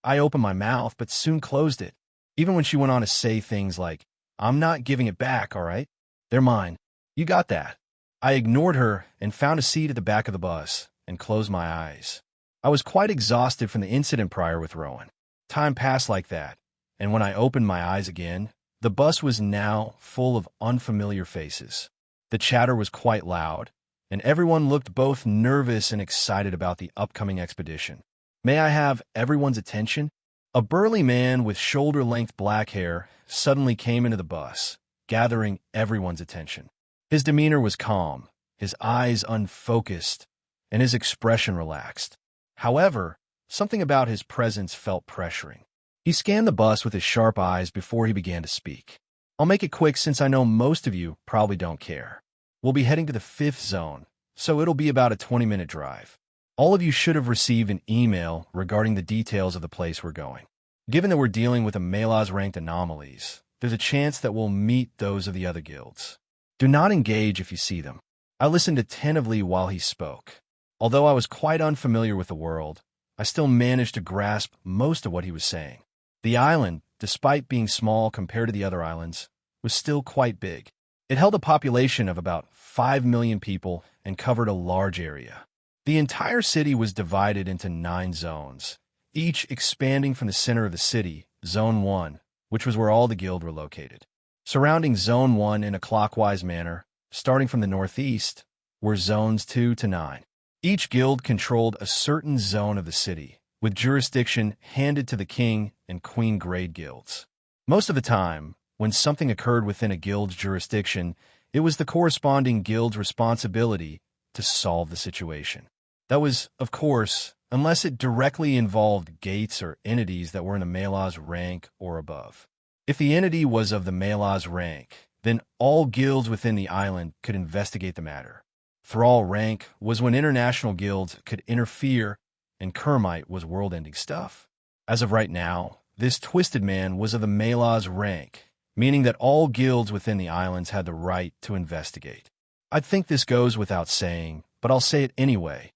I opened my mouth, but soon closed it, even when she went on to say things like, "I'm not giving it back, all right? They're mine. You got that." I ignored her and found a seat at the back of the bus and closed my eyes. I was quite exhausted from the incident prior with Rowan. Time passed like that, and when I opened my eyes again, the bus was now full of unfamiliar faces. The chatter was quite loud, and everyone looked both nervous and excited about the upcoming expedition. May I have everyone's attention? A burly man with shoulder-length black hair suddenly came into the bus, gathering everyone's attention. His demeanor was calm, his eyes unfocused, and his expression relaxed. However, something about his presence felt pressuring. He scanned the bus with his sharp eyes before he began to speak. "I'll make it quick since I know most of you probably don't care. We'll be heading to the 5th zone, so it'll be about a 20-minute drive. All of you should have received an email regarding the details of the place we're going. Given that we're dealing with the Malaz-ranked anomalies, there's a chance that we'll meet those of the other guilds. Do not engage if you see them. I listened attentively while he spoke. Although I was quite unfamiliar with the world, I still managed to grasp most of what he was saying. The island, despite being small compared to the other islands, was still quite big. It held a population of about 5 million people and covered a large area. The entire city was divided into 9 zones, each expanding from the center of the city, Zone 1, which was where all the guild were located. Surrounding Zone 1 in a clockwise manner, starting from the northeast, were Zones 2 to 9. Each guild controlled a certain zone of the city, with jurisdiction handed to the king and queen grade guilds. Most of the time, when something occurred within a guild's jurisdiction, it was the corresponding guild's responsibility to solve the situation. That was, of course, unless it directly involved gates or entities that were in the Malaz rank or above. If the entity was of the Malaz rank, then all guilds within the island could investigate the matter. Thrall rank was when international guilds could interfere, and Kermite was world-ending stuff. As of right now, this twisted man was of the Malaz rank, meaning that all guilds within the islands had the right to investigate. I think this goes without saying, but I'll say it anyway.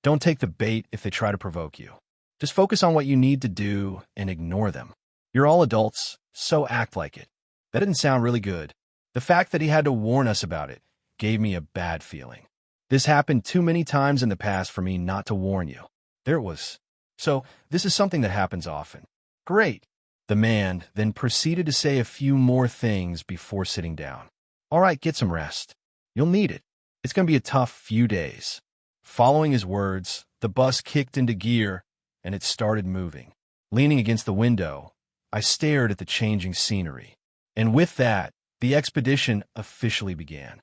Don't take the bait if they try to provoke you. Just focus on what you need to do and ignore them. You're all adults, so act like it. That didn't sound really good. The fact that he had to warn us about it gave me a bad feeling. This happened too many times in the past for me not to warn you. There it was. So, this is something that happens often. Great. The man then proceeded to say a few more things before sitting down. All right, get some rest. You'll need it. It's going to be a tough few days. Following his words, the bus kicked into gear, and it started moving. Leaning against the window, I stared at the changing scenery. And with that, the expedition officially began.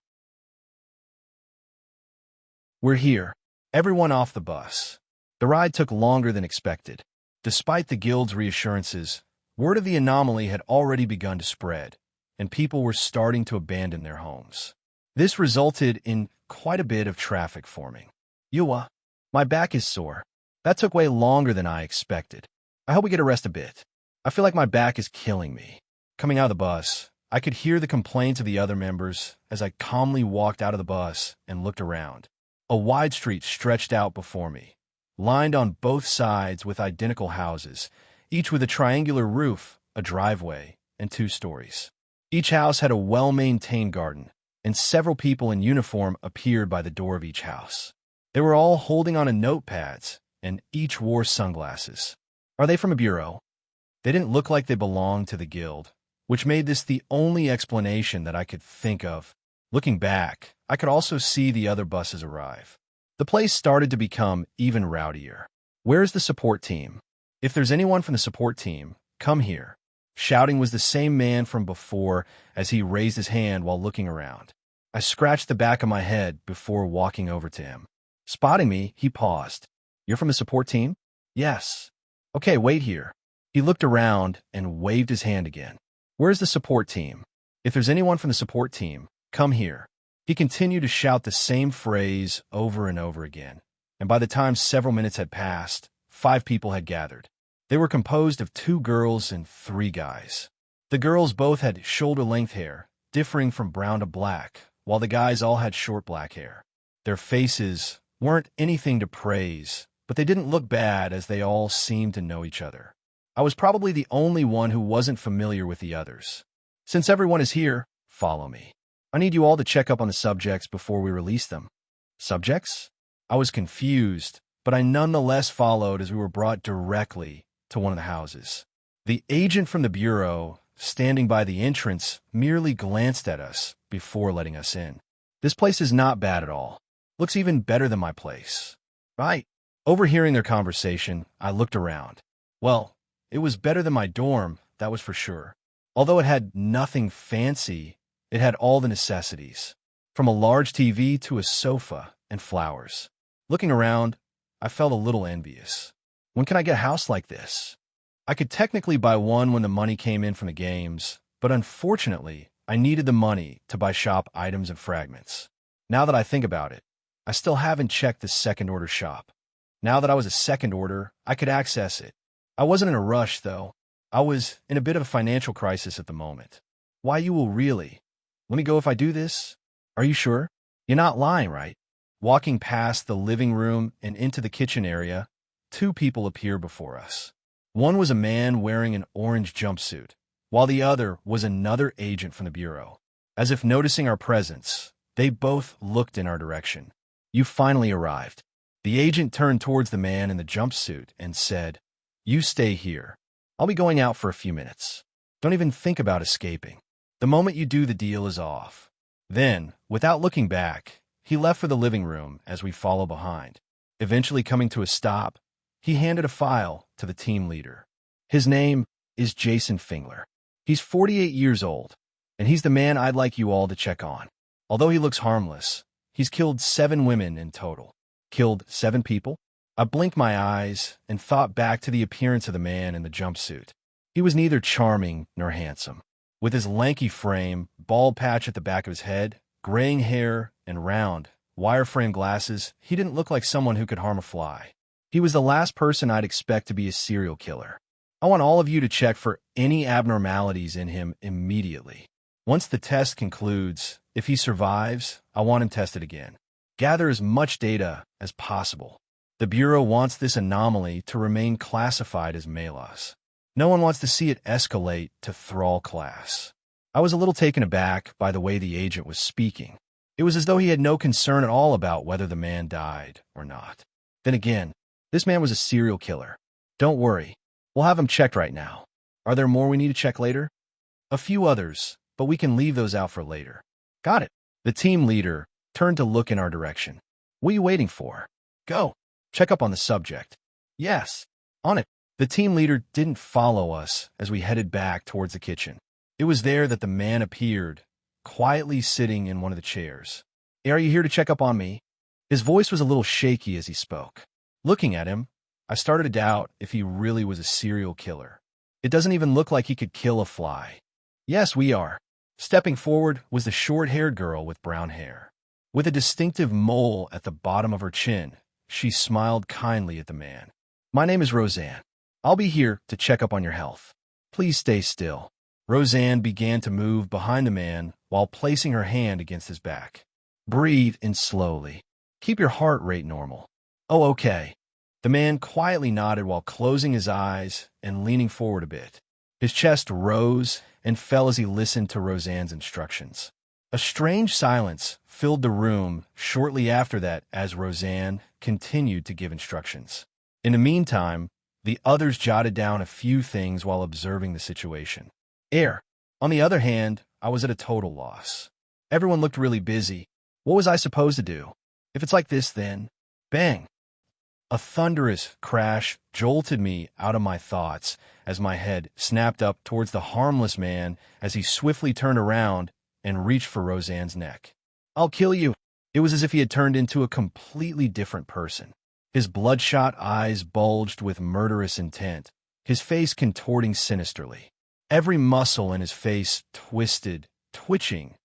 We're here. Everyone off the bus. The ride took longer than expected. Despite the guild's reassurances, word of the anomaly had already begun to spread, and people were starting to abandon their homes. This resulted in quite a bit of traffic forming. Yuwa, my back is sore. That took way longer than I expected. I hope we get a rest a bit. I feel like my back is killing me. Coming out of the bus, I could hear the complaints of the other members as I calmly walked out of the bus and looked around. A wide street stretched out before me, lined on both sides with identical houses, each with a triangular roof, a driveway, and 2 stories. Each house had a well-maintained garden, and several people in uniform appeared by the door of each house. They were all holding on to notepads, and each wore sunglasses. Are they from a bureau? They didn't look like they belonged to the guild, which made this the only explanation that I could think of. Looking back, I could also see the other buses arrive. The place started to become even rowdier. Where's the support team? If there's anyone from the support team, come here. Shouting was the same man from before as he raised his hand while looking around. I scratched the back of my head before walking over to him. Spotting me, he paused. You're from the support team? Yes. Okay, wait here. He looked around and waved his hand again. Where's the support team? If there's anyone from the support team, come here. He continued to shout the same phrase over and over again, and by the time several minutes had passed, 5 people had gathered. They were composed of 2 girls and 3 guys. The girls both had shoulder-length hair, differing from brown to black, while the guys all had short black hair. Their faces weren't anything to praise, but they didn't look bad as they all seemed to know each other. I was probably the only one who wasn't familiar with the others. Since everyone is here, follow me. I need you all to check up on the subjects before we release them. Subjects? I was confused, but I nonetheless followed as we were brought directly to one of the houses. The agent from the bureau, standing by the entrance, merely glanced at us before letting us in. This place is not bad at all. Looks even better than my place. Right. Overhearing their conversation, I looked around. Well, it was better than my dorm, that was for sure. Although it had nothing fancy, it had all the necessities, from a large TV to a sofa and flowers. Looking around, I felt a little envious. When can I get a house like this? I could technically buy one when the money came in from the games, but unfortunately, I needed the money to buy shop items and fragments. Now that I think about it, I still haven't checked the second-order shop. Now that I was a second order, I could access it. I wasn't in a rush, though. I was in a bit of a financial crisis at the moment. Why, you will really? Let me go if I do this? Are you sure? You're not lying, right? Walking past the living room and into the kitchen area, two people appear before us. One was a man wearing an orange jumpsuit, while the other was another agent from the bureau. As if noticing our presence, they both looked in our direction. You finally arrived. The agent turned towards the man in the jumpsuit and said, "You stay here. I'll be going out for a few minutes. Don't even think about escaping. The moment you do, the deal is off." Then, without looking back, he left for the living room as we follow behind. Eventually coming to a stop, he handed a file to the team leader. His name is Jason Fingler. He's 48 years old, and he's the man I'd like you all to check on. Although he looks harmless, he's killed 7 women in total. Killed 7 people? I blinked my eyes and thought back to the appearance of the man in the jumpsuit. He was neither charming nor handsome. With his lanky frame, bald patch at the back of his head, graying hair, and round, wire-frame glasses, he didn't look like someone who could harm a fly. He was the last person I'd expect to be a serial killer. I want all of you to check for any abnormalities in him immediately. Once the test concludes, if he survives, I want him tested again. Gather as much data as possible. The Bureau wants this anomaly to remain classified as Melas. No one wants to see it escalate to thrall class. I was a little taken aback by the way the agent was speaking. It was as though he had no concern at all about whether the man died or not. Then again, this man was a serial killer. Don't worry, we'll have him checked right now. Are there more we need to check later? A few others, but we can leave those out for later. Got it. The team leader turned to look in our direction. What are you waiting for? Go. Check up on the subject. Yes. On it. The team leader didn't follow us as we headed back towards the kitchen. It was there that the man appeared, quietly sitting in one of the chairs. "Hey, are you here to check up on me?" His voice was a little shaky as he spoke. Looking at him, I started to doubt if he really was a serial killer. It doesn't even look like he could kill a fly. "Yes, we are." Stepping forward was the short-haired girl with brown hair. With a distinctive mole at the bottom of her chin, she smiled kindly at the man. "My name is Roseanne. I'll be here to check up on your health. Please stay still." Roseanne began to move behind the man while placing her hand against his back. "Breathe in slowly. Keep your heart rate normal." "Oh, okay." The man quietly nodded while closing his eyes and leaning forward a bit. His chest rose and fell as he listened to Roseanne's instructions. A strange silence filled the room shortly after that as Roseanne continued to give instructions. In the meantime, the others jotted down a few things while observing the situation. On the other hand, I was at a total loss. Everyone looked really busy. What was I supposed to do? If it's like this, then... Bang! A thunderous crash jolted me out of my thoughts as my head snapped up towards the harmless man as he swiftly turned around and reached for Roseanne's neck. "I'll kill you." It was as if he had turned into a completely different person. His bloodshot eyes bulged with murderous intent, his face contorting sinisterly. Every muscle in his face twisted, twitching,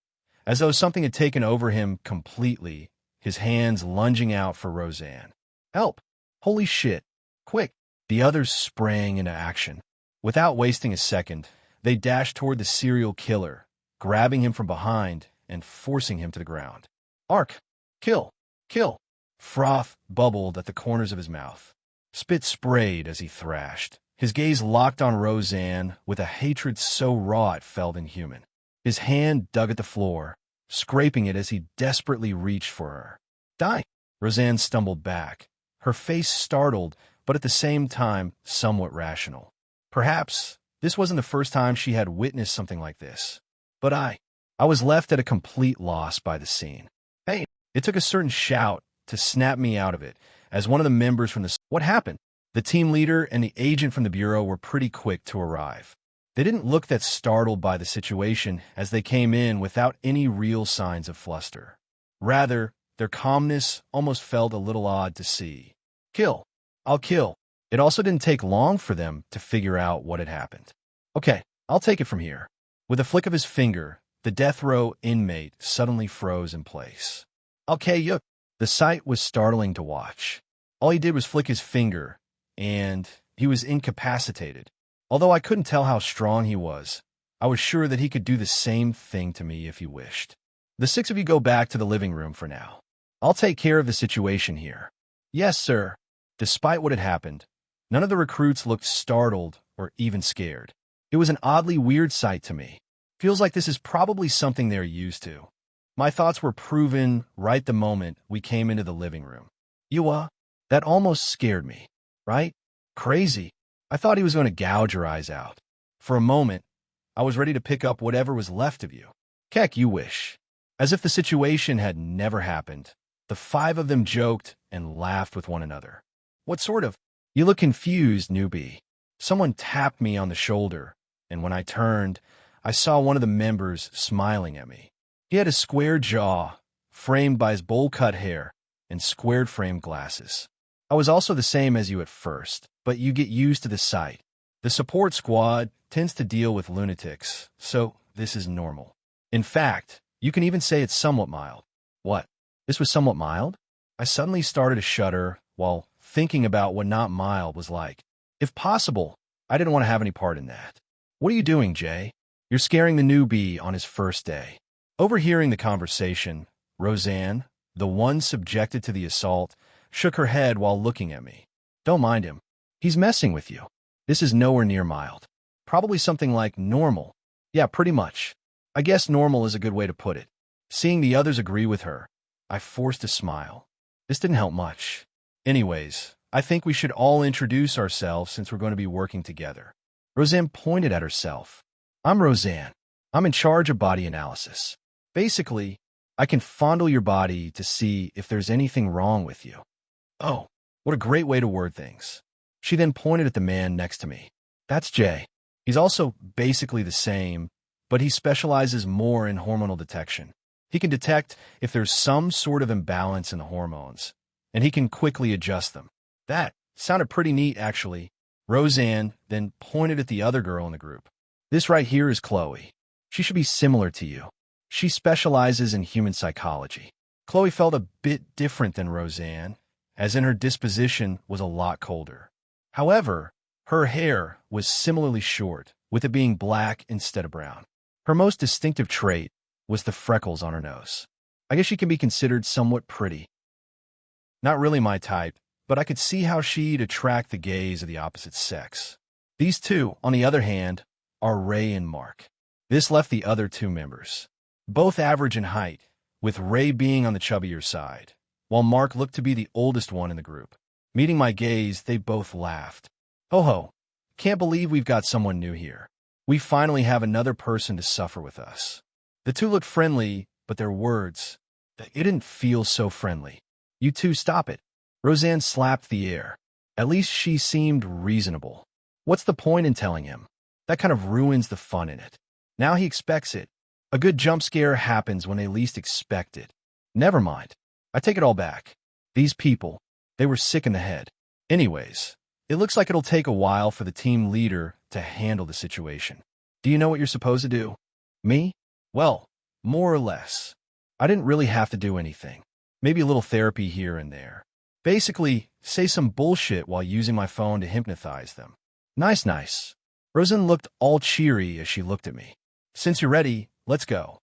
as though something had taken over him completely, his hands lunging out for Roseanne. "Help! Holy shit! Quick!" The others sprang into action. Without wasting a second, they dashed toward the serial killer, grabbing him from behind and forcing him to the ground. "Ark! Kill! Kill!" Froth bubbled at the corners of his mouth. Spit sprayed as he thrashed. His gaze locked on Roseanne with a hatred so raw it felt inhuman. His hand dug at the floor, scraping it as he desperately reached for her. "Die!" Roseanne stumbled back, her face startled, but at the same time somewhat rational. Perhaps this wasn't the first time she had witnessed something like this. But I was left at a complete loss by the scene. Hey, it took a certain shout to snap me out of it, as one of the members from the... What happened? The team leader and the agent from the Bureau were pretty quick to arrive. They didn't look that startled by the situation as they came in without any real signs of fluster. Rather, their calmness almost felt a little odd to see. "Kill. I'll kill." It also didn't take long for them to figure out what had happened. "Okay, I'll take it from here." With a flick of his finger, the death row inmate suddenly froze in place. Okay, yuck. The sight was startling to watch. All he did was flick his finger, and he was incapacitated. Although I couldn't tell how strong he was, I was sure that he could do the same thing to me if he wished. The six of you go back to the living room for now. I'll take care of the situation here. Yes, sir. Despite what had happened, none of the recruits looked startled or even scared. It was an oddly weird sight to me. Feels like this is probably something they're used to. My thoughts were proven right the moment we came into the living room. That almost scared me, right? Crazy. I thought he was going to gouge your eyes out. For a moment, I was ready to pick up whatever was left of you. Keck, you wish. As if the situation had never happened, the five of them joked and laughed with one another. What sort of? You look confused, newbie. Someone tapped me on the shoulder, and when I turned, I saw one of the members smiling at me. He had a square jaw, framed by his bowl-cut hair, and squared-framed glasses. I was also the same as you at first, but you get used to the sight. The support squad tends to deal with lunatics, so this is normal. In fact, you can even say it's somewhat mild. What? This was somewhat mild? I suddenly started to shudder while thinking about what not mild was like. If possible, I didn't want to have any part in that. What are you doing, Jay? You're scaring the newbie on his first day. Overhearing the conversation, Roseanne, the one subjected to the assault, shook her head while looking at me. Don't mind him. He's messing with you. This is nowhere near mild. Probably something like normal. Yeah, pretty much. I guess normal is a good way to put it. Seeing the others agree with her, I forced a smile. This didn't help much. Anyways, I think we should all introduce ourselves since we're going to be working together. Roseanne pointed at herself. I'm Roseanne. I'm in charge of body analysis. Basically, I can fondle your body to see if there's anything wrong with you. Oh, what a great way to word things. She then pointed at the man next to me. That's Jay. He's also basically the same, but he specializes more in hormonal detection. He can detect if there's some sort of imbalance in the hormones, and he can quickly adjust them. That sounded pretty neat, actually. Roseanne then pointed at the other girl in the group. This right here is Chloe. She should be similar to you. She specializes in human psychology. Chloe felt a bit different than Roseanne, as in her disposition was a lot colder. However, her hair was similarly short, with it being black instead of brown. Her most distinctive trait was the freckles on her nose. I guess she can be considered somewhat pretty. Not really my type, but I could see how she'd attract the gaze of the opposite sex. These two, on the other hand, are Ray and Mark. This left the other two members. Both average in height, with Ray being on the chubbier side, while Mark looked to be the oldest one in the group. Meeting my gaze, they both laughed. Ho ho, can't believe we've got someone new here. We finally have another person to suffer with us. The two looked friendly, but their words, it didn't feel so friendly. You two stop it. Roseanne slapped the air. At least she seemed reasonable. What's the point in telling him? That kind of ruins the fun in it. Now he expects it. A good jump scare happens when they least expect it. Never mind. I take it all back. These people, they were sick in the head. Anyways, it looks like it'll take a while for the team leader to handle the situation. Do you know what you're supposed to do? Me? Well, more or less. I didn't really have to do anything. Maybe a little therapy here and there. Basically, say some bullshit while using my phone to hypnotize them. Nice. Roseanne looked all cheery as she looked at me. Since you're ready, let's go.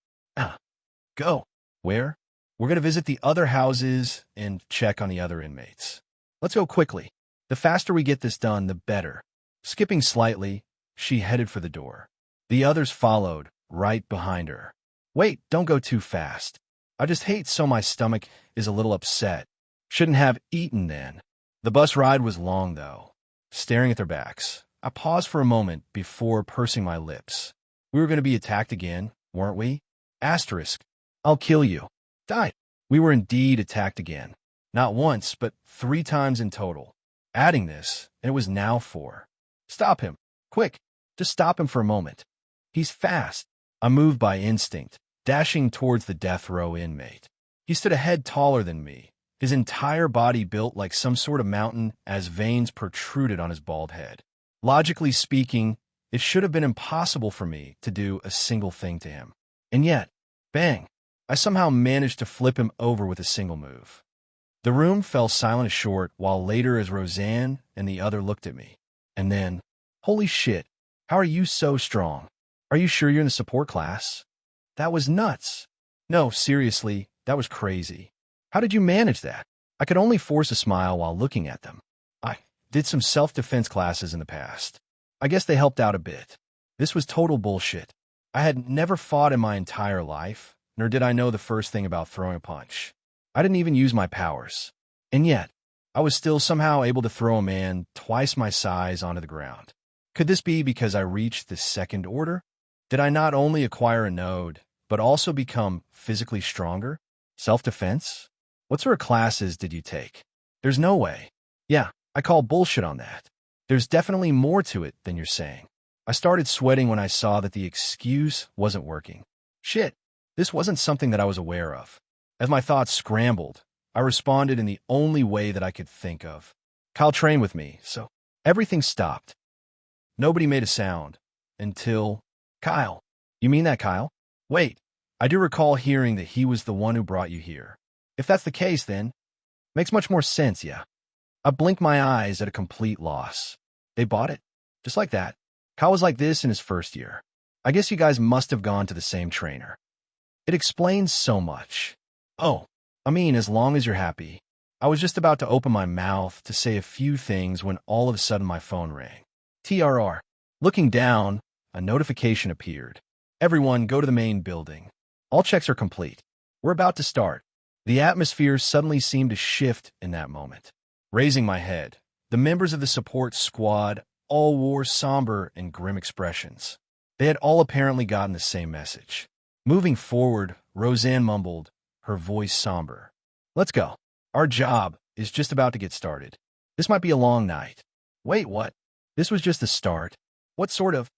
Go. Where? We're going to visit the other houses and check on the other inmates. Let's go quickly. The faster we get this done, the better. Skipping slightly, she headed for the door. The others followed, right behind her. Wait, don't go too fast. I just hate so my stomach is a little upset. Shouldn't have eaten then. The bus ride was long, though. Staring at their backs, I paused for a moment before pursing my lips. We were going to be attacked again, weren't we? Asterisk. I'll kill you. Die. We were indeed attacked again. Not once, but 3 times in total. Adding this, and it was now 4. Stop him. Quick. Just stop him for a moment. He's fast. I moved by instinct, dashing towards the death row inmate. He stood a head taller than me, his entire body built like some sort of mountain as veins protruded on his bald head. Logically speaking, it should have been impossible for me to do a single thing to him. And yet, bang, I somehow managed to flip him over with a single move. The room fell silent as short, while later as Roseanne and the other looked at me. And then, holy shit, how are you so strong? Are you sure you're in the support class? That was nuts. No, seriously, that was crazy. How did you manage that? I could only force a smile while looking at them. I did some self-defense classes in the past. I guess they helped out a bit. This was total bullshit. I had never fought in my entire life, nor did I know the first thing about throwing a punch. I didn't even use my powers. And yet, I was still somehow able to throw a man twice my size onto the ground. Could this be because I reached the second order? Did I not only acquire a node, but also become physically stronger? Self-defense? What sort of classes did you take? There's no way. Yeah, I call bullshit on that. There's definitely more to it than you're saying. I started sweating when I saw that the excuse wasn't working. Shit, this wasn't something that I was aware of. As my thoughts scrambled, I responded in the only way that I could think of. Kyle trained with me, so everything stopped. Nobody made a sound until... Kyle. You mean that, Kyle? Wait, I do recall hearing that he was the one who brought you here. If that's the case, then, makes much more sense, yeah. I blinked my eyes at a complete loss. They bought it? Just like that. Kyle was like this in his first year. I guess you guys must have gone to the same trainer. It explains so much. Oh, I mean, as long as you're happy. I was just about to open my mouth to say a few things when all of a sudden my phone rang. TRR. Looking down, a notification appeared. Everyone, go to the main building. All checks are complete. We're about to start. The atmosphere suddenly seemed to shift in that moment. Raising my head, the members of the support squad all wore somber and grim expressions. They had all apparently gotten the same message. Moving forward, Roseanne mumbled, her voice somber. Let's go. Our job is just about to get started. This might be a long night. Wait, what? This was just the start. What sort of...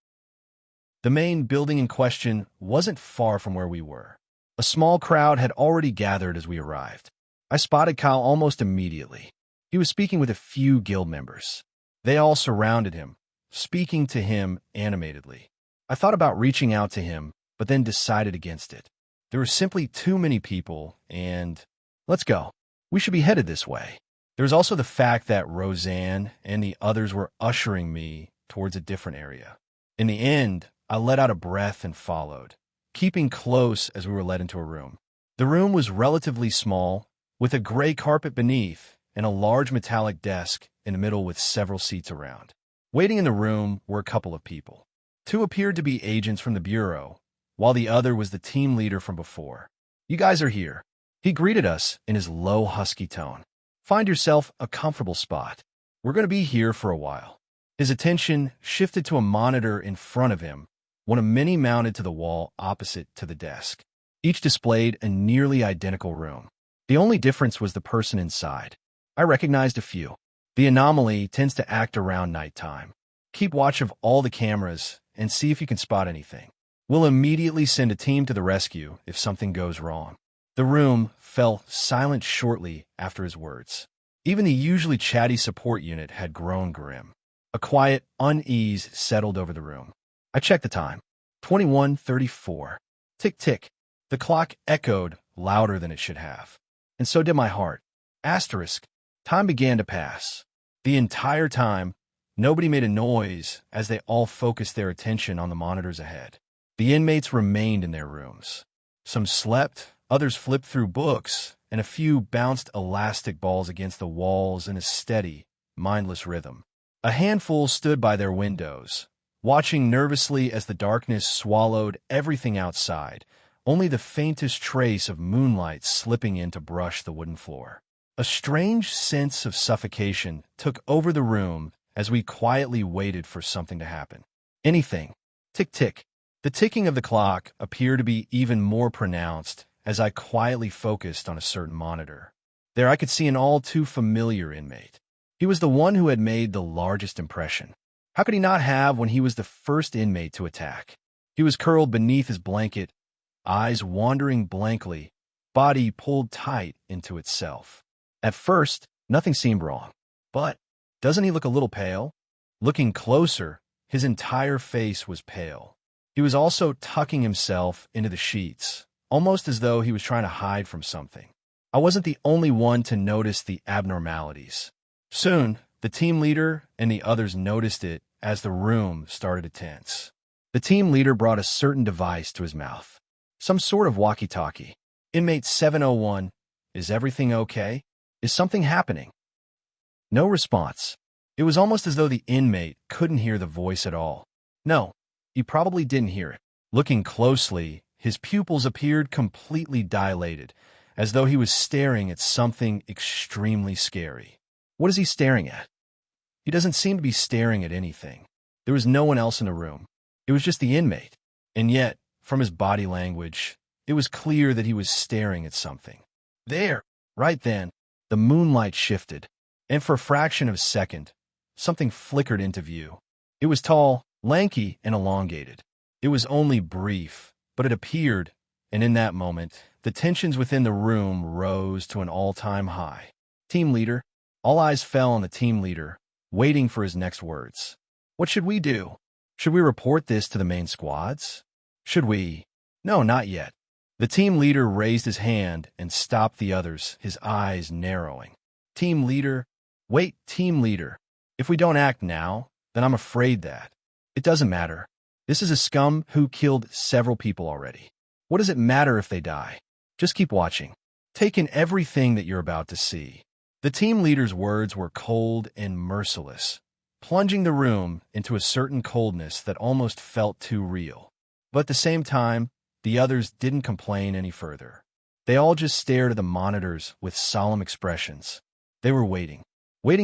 The main building in question wasn't far from where we were. A small crowd had already gathered as we arrived. I spotted Kyle almost immediately. He was speaking with a few guild members. They all surrounded him, speaking to him animatedly. I thought about reaching out to him, but then decided against it. There were simply too many people, and... Let's go. We should be headed this way. There was also the fact that Roseanne and the others were ushering me towards a different area. In the end, I let out a breath and followed, keeping close as we were led into a room. The room was relatively small, with a gray carpet beneath and a large metallic desk in the middle with several seats around. Waiting in the room were a couple of people. Two appeared to be agents from the Bureau, while the other was the team leader from before. You guys are here. He greeted us in his low, husky tone. Find yourself a comfortable spot. We're going to be here for a while. His attention shifted to a monitor in front of him, one of many mounted to the wall opposite to the desk. Each displayed a nearly identical room. The only difference was the person inside. I recognized a few. The anomaly tends to act around nighttime. Keep watch of all the cameras and see if you can spot anything. We'll immediately send a team to the rescue if something goes wrong. The room fell silent shortly after his words. Even the usually chatty support unit had grown grim. A quiet unease settled over the room. I checked the time. 21:34. Tick, tick. The clock echoed louder than it should have. And so did my heart. Asterisk. Time began to pass. The entire time, nobody made a noise as they all focused their attention on the monitors ahead. The inmates remained in their rooms. Some slept, others flipped through books, and a few bounced elastic balls against the walls in a steady, mindless rhythm. A handful stood by their windows, watching nervously as the darkness swallowed everything outside, only the faintest trace of moonlight slipping in to brush the wooden floor. A strange sense of suffocation took over the room as we quietly waited for something to happen. Anything. Tick, tick. The ticking of the clock appeared to be even more pronounced as I quietly focused on a certain monitor. There I could see an all too familiar inmate. He was the one who had made the largest impression. How could he not have when he was the first inmate to attack? He was curled beneath his blanket, eyes wandering blankly, body pulled tight into itself. At first, nothing seemed wrong. But doesn't he look a little pale? Looking closer, his entire face was pale. He was also tucking himself into the sheets, almost as though he was trying to hide from something. I wasn't the only one to notice the abnormalities. Soon, the team leader and the others noticed it as the room started to tense. The team leader brought a certain device to his mouth, some sort of walkie-talkie. Inmate 701, is everything okay? Is something happening? No response. It was almost as though the inmate couldn't hear the voice at all. No, he probably didn't hear it. Looking closely, his pupils appeared completely dilated, as though he was staring at something extremely scary. What is he staring at? He doesn't seem to be staring at anything. There was no one else in the room. It was just the inmate. And yet, from his body language, it was clear that he was staring at something. There, right then, the moonlight shifted, and for a fraction of a second, something flickered into view. It was tall, lanky, and elongated. It was only brief, but it appeared, and in that moment, the tensions within the room rose to an all-time high. Team leader. All eyes fell on the team leader, waiting for his next words. What should we do? Should we report this to the main squads? Should we? No, not yet. The team leader raised his hand and stopped the others, his eyes narrowing. Team leader. Wait, team leader. If we don't act now, then I'm afraid that. It doesn't matter. This is a scum who killed several people already. What does it matter if they die? Just keep watching. Take in everything that you're about to see. The team leader's words were cold and merciless, plunging the room into a certain coldness that almost felt too real. But at the same time, the others didn't complain any further. They all just stared at the monitors with solemn expressions. They were waiting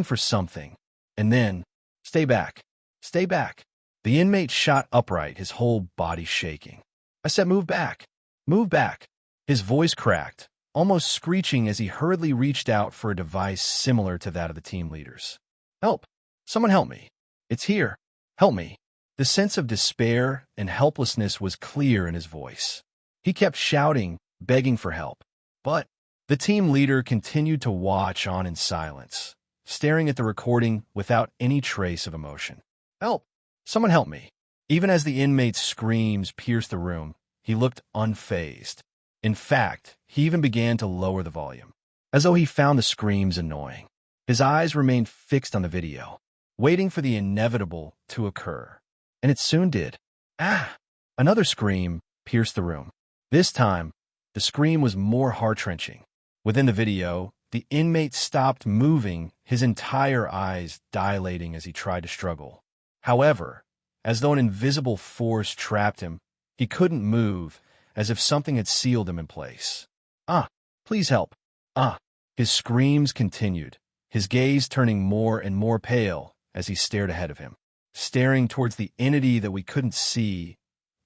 for something. And then, stay back, stay back. The inmate shot upright, his whole body shaking. I said, move back, move back. His voice cracked, almost screeching as he hurriedly reached out for a device similar to that of the team leaders. Help! Someone help me! It's here! Help me! The sense of despair and helplessness was clear in his voice. He kept shouting, begging for help. But the team leader continued to watch on in silence, staring at the recording without any trace of emotion. Help! Someone help me! Even as the inmate's screams pierced the room, he looked unfazed. In fact, he even began to lower the volume, as though he found the screams annoying. His eyes remained fixed on the video, waiting for the inevitable to occur. And it soon did. Ah! Another scream pierced the room. This time, the scream was more heart-wrenching. Within the video, the inmate stopped moving, his entire eyes dilating as he tried to struggle. However, as though an invisible force trapped him, he couldn't move, as if something had sealed him in place. Ah! Please help! Ah! His screams continued, his gaze turning more and more pale as he stared ahead of him, staring towards the entity that we couldn't see,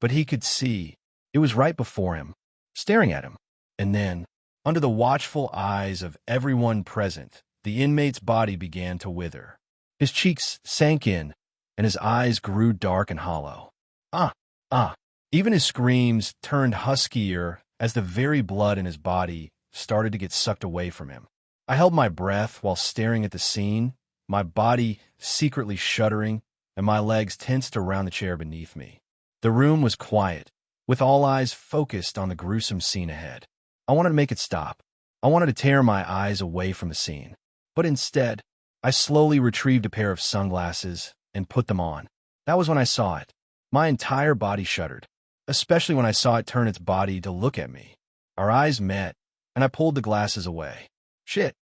but he could see. It was right before him, staring at him. And then, under the watchful eyes of everyone present, the inmate's body began to wither. His cheeks sank in, and his eyes grew dark and hollow. Ah! Ah! Even his screams turned huskier as the very blood in his body started to get sucked away from him. I held my breath while staring at the scene, my body secretly shuddering and my legs tensed around the chair beneath me. The room was quiet, with all eyes focused on the gruesome scene ahead. I wanted to make it stop. I wanted to tear my eyes away from the scene. But instead, I slowly retrieved a pair of sunglasses and put them on. That was when I saw it. My entire body shuddered, especially when I saw it turn its body to look at me. Our eyes met, and I pulled the glasses away. Shit,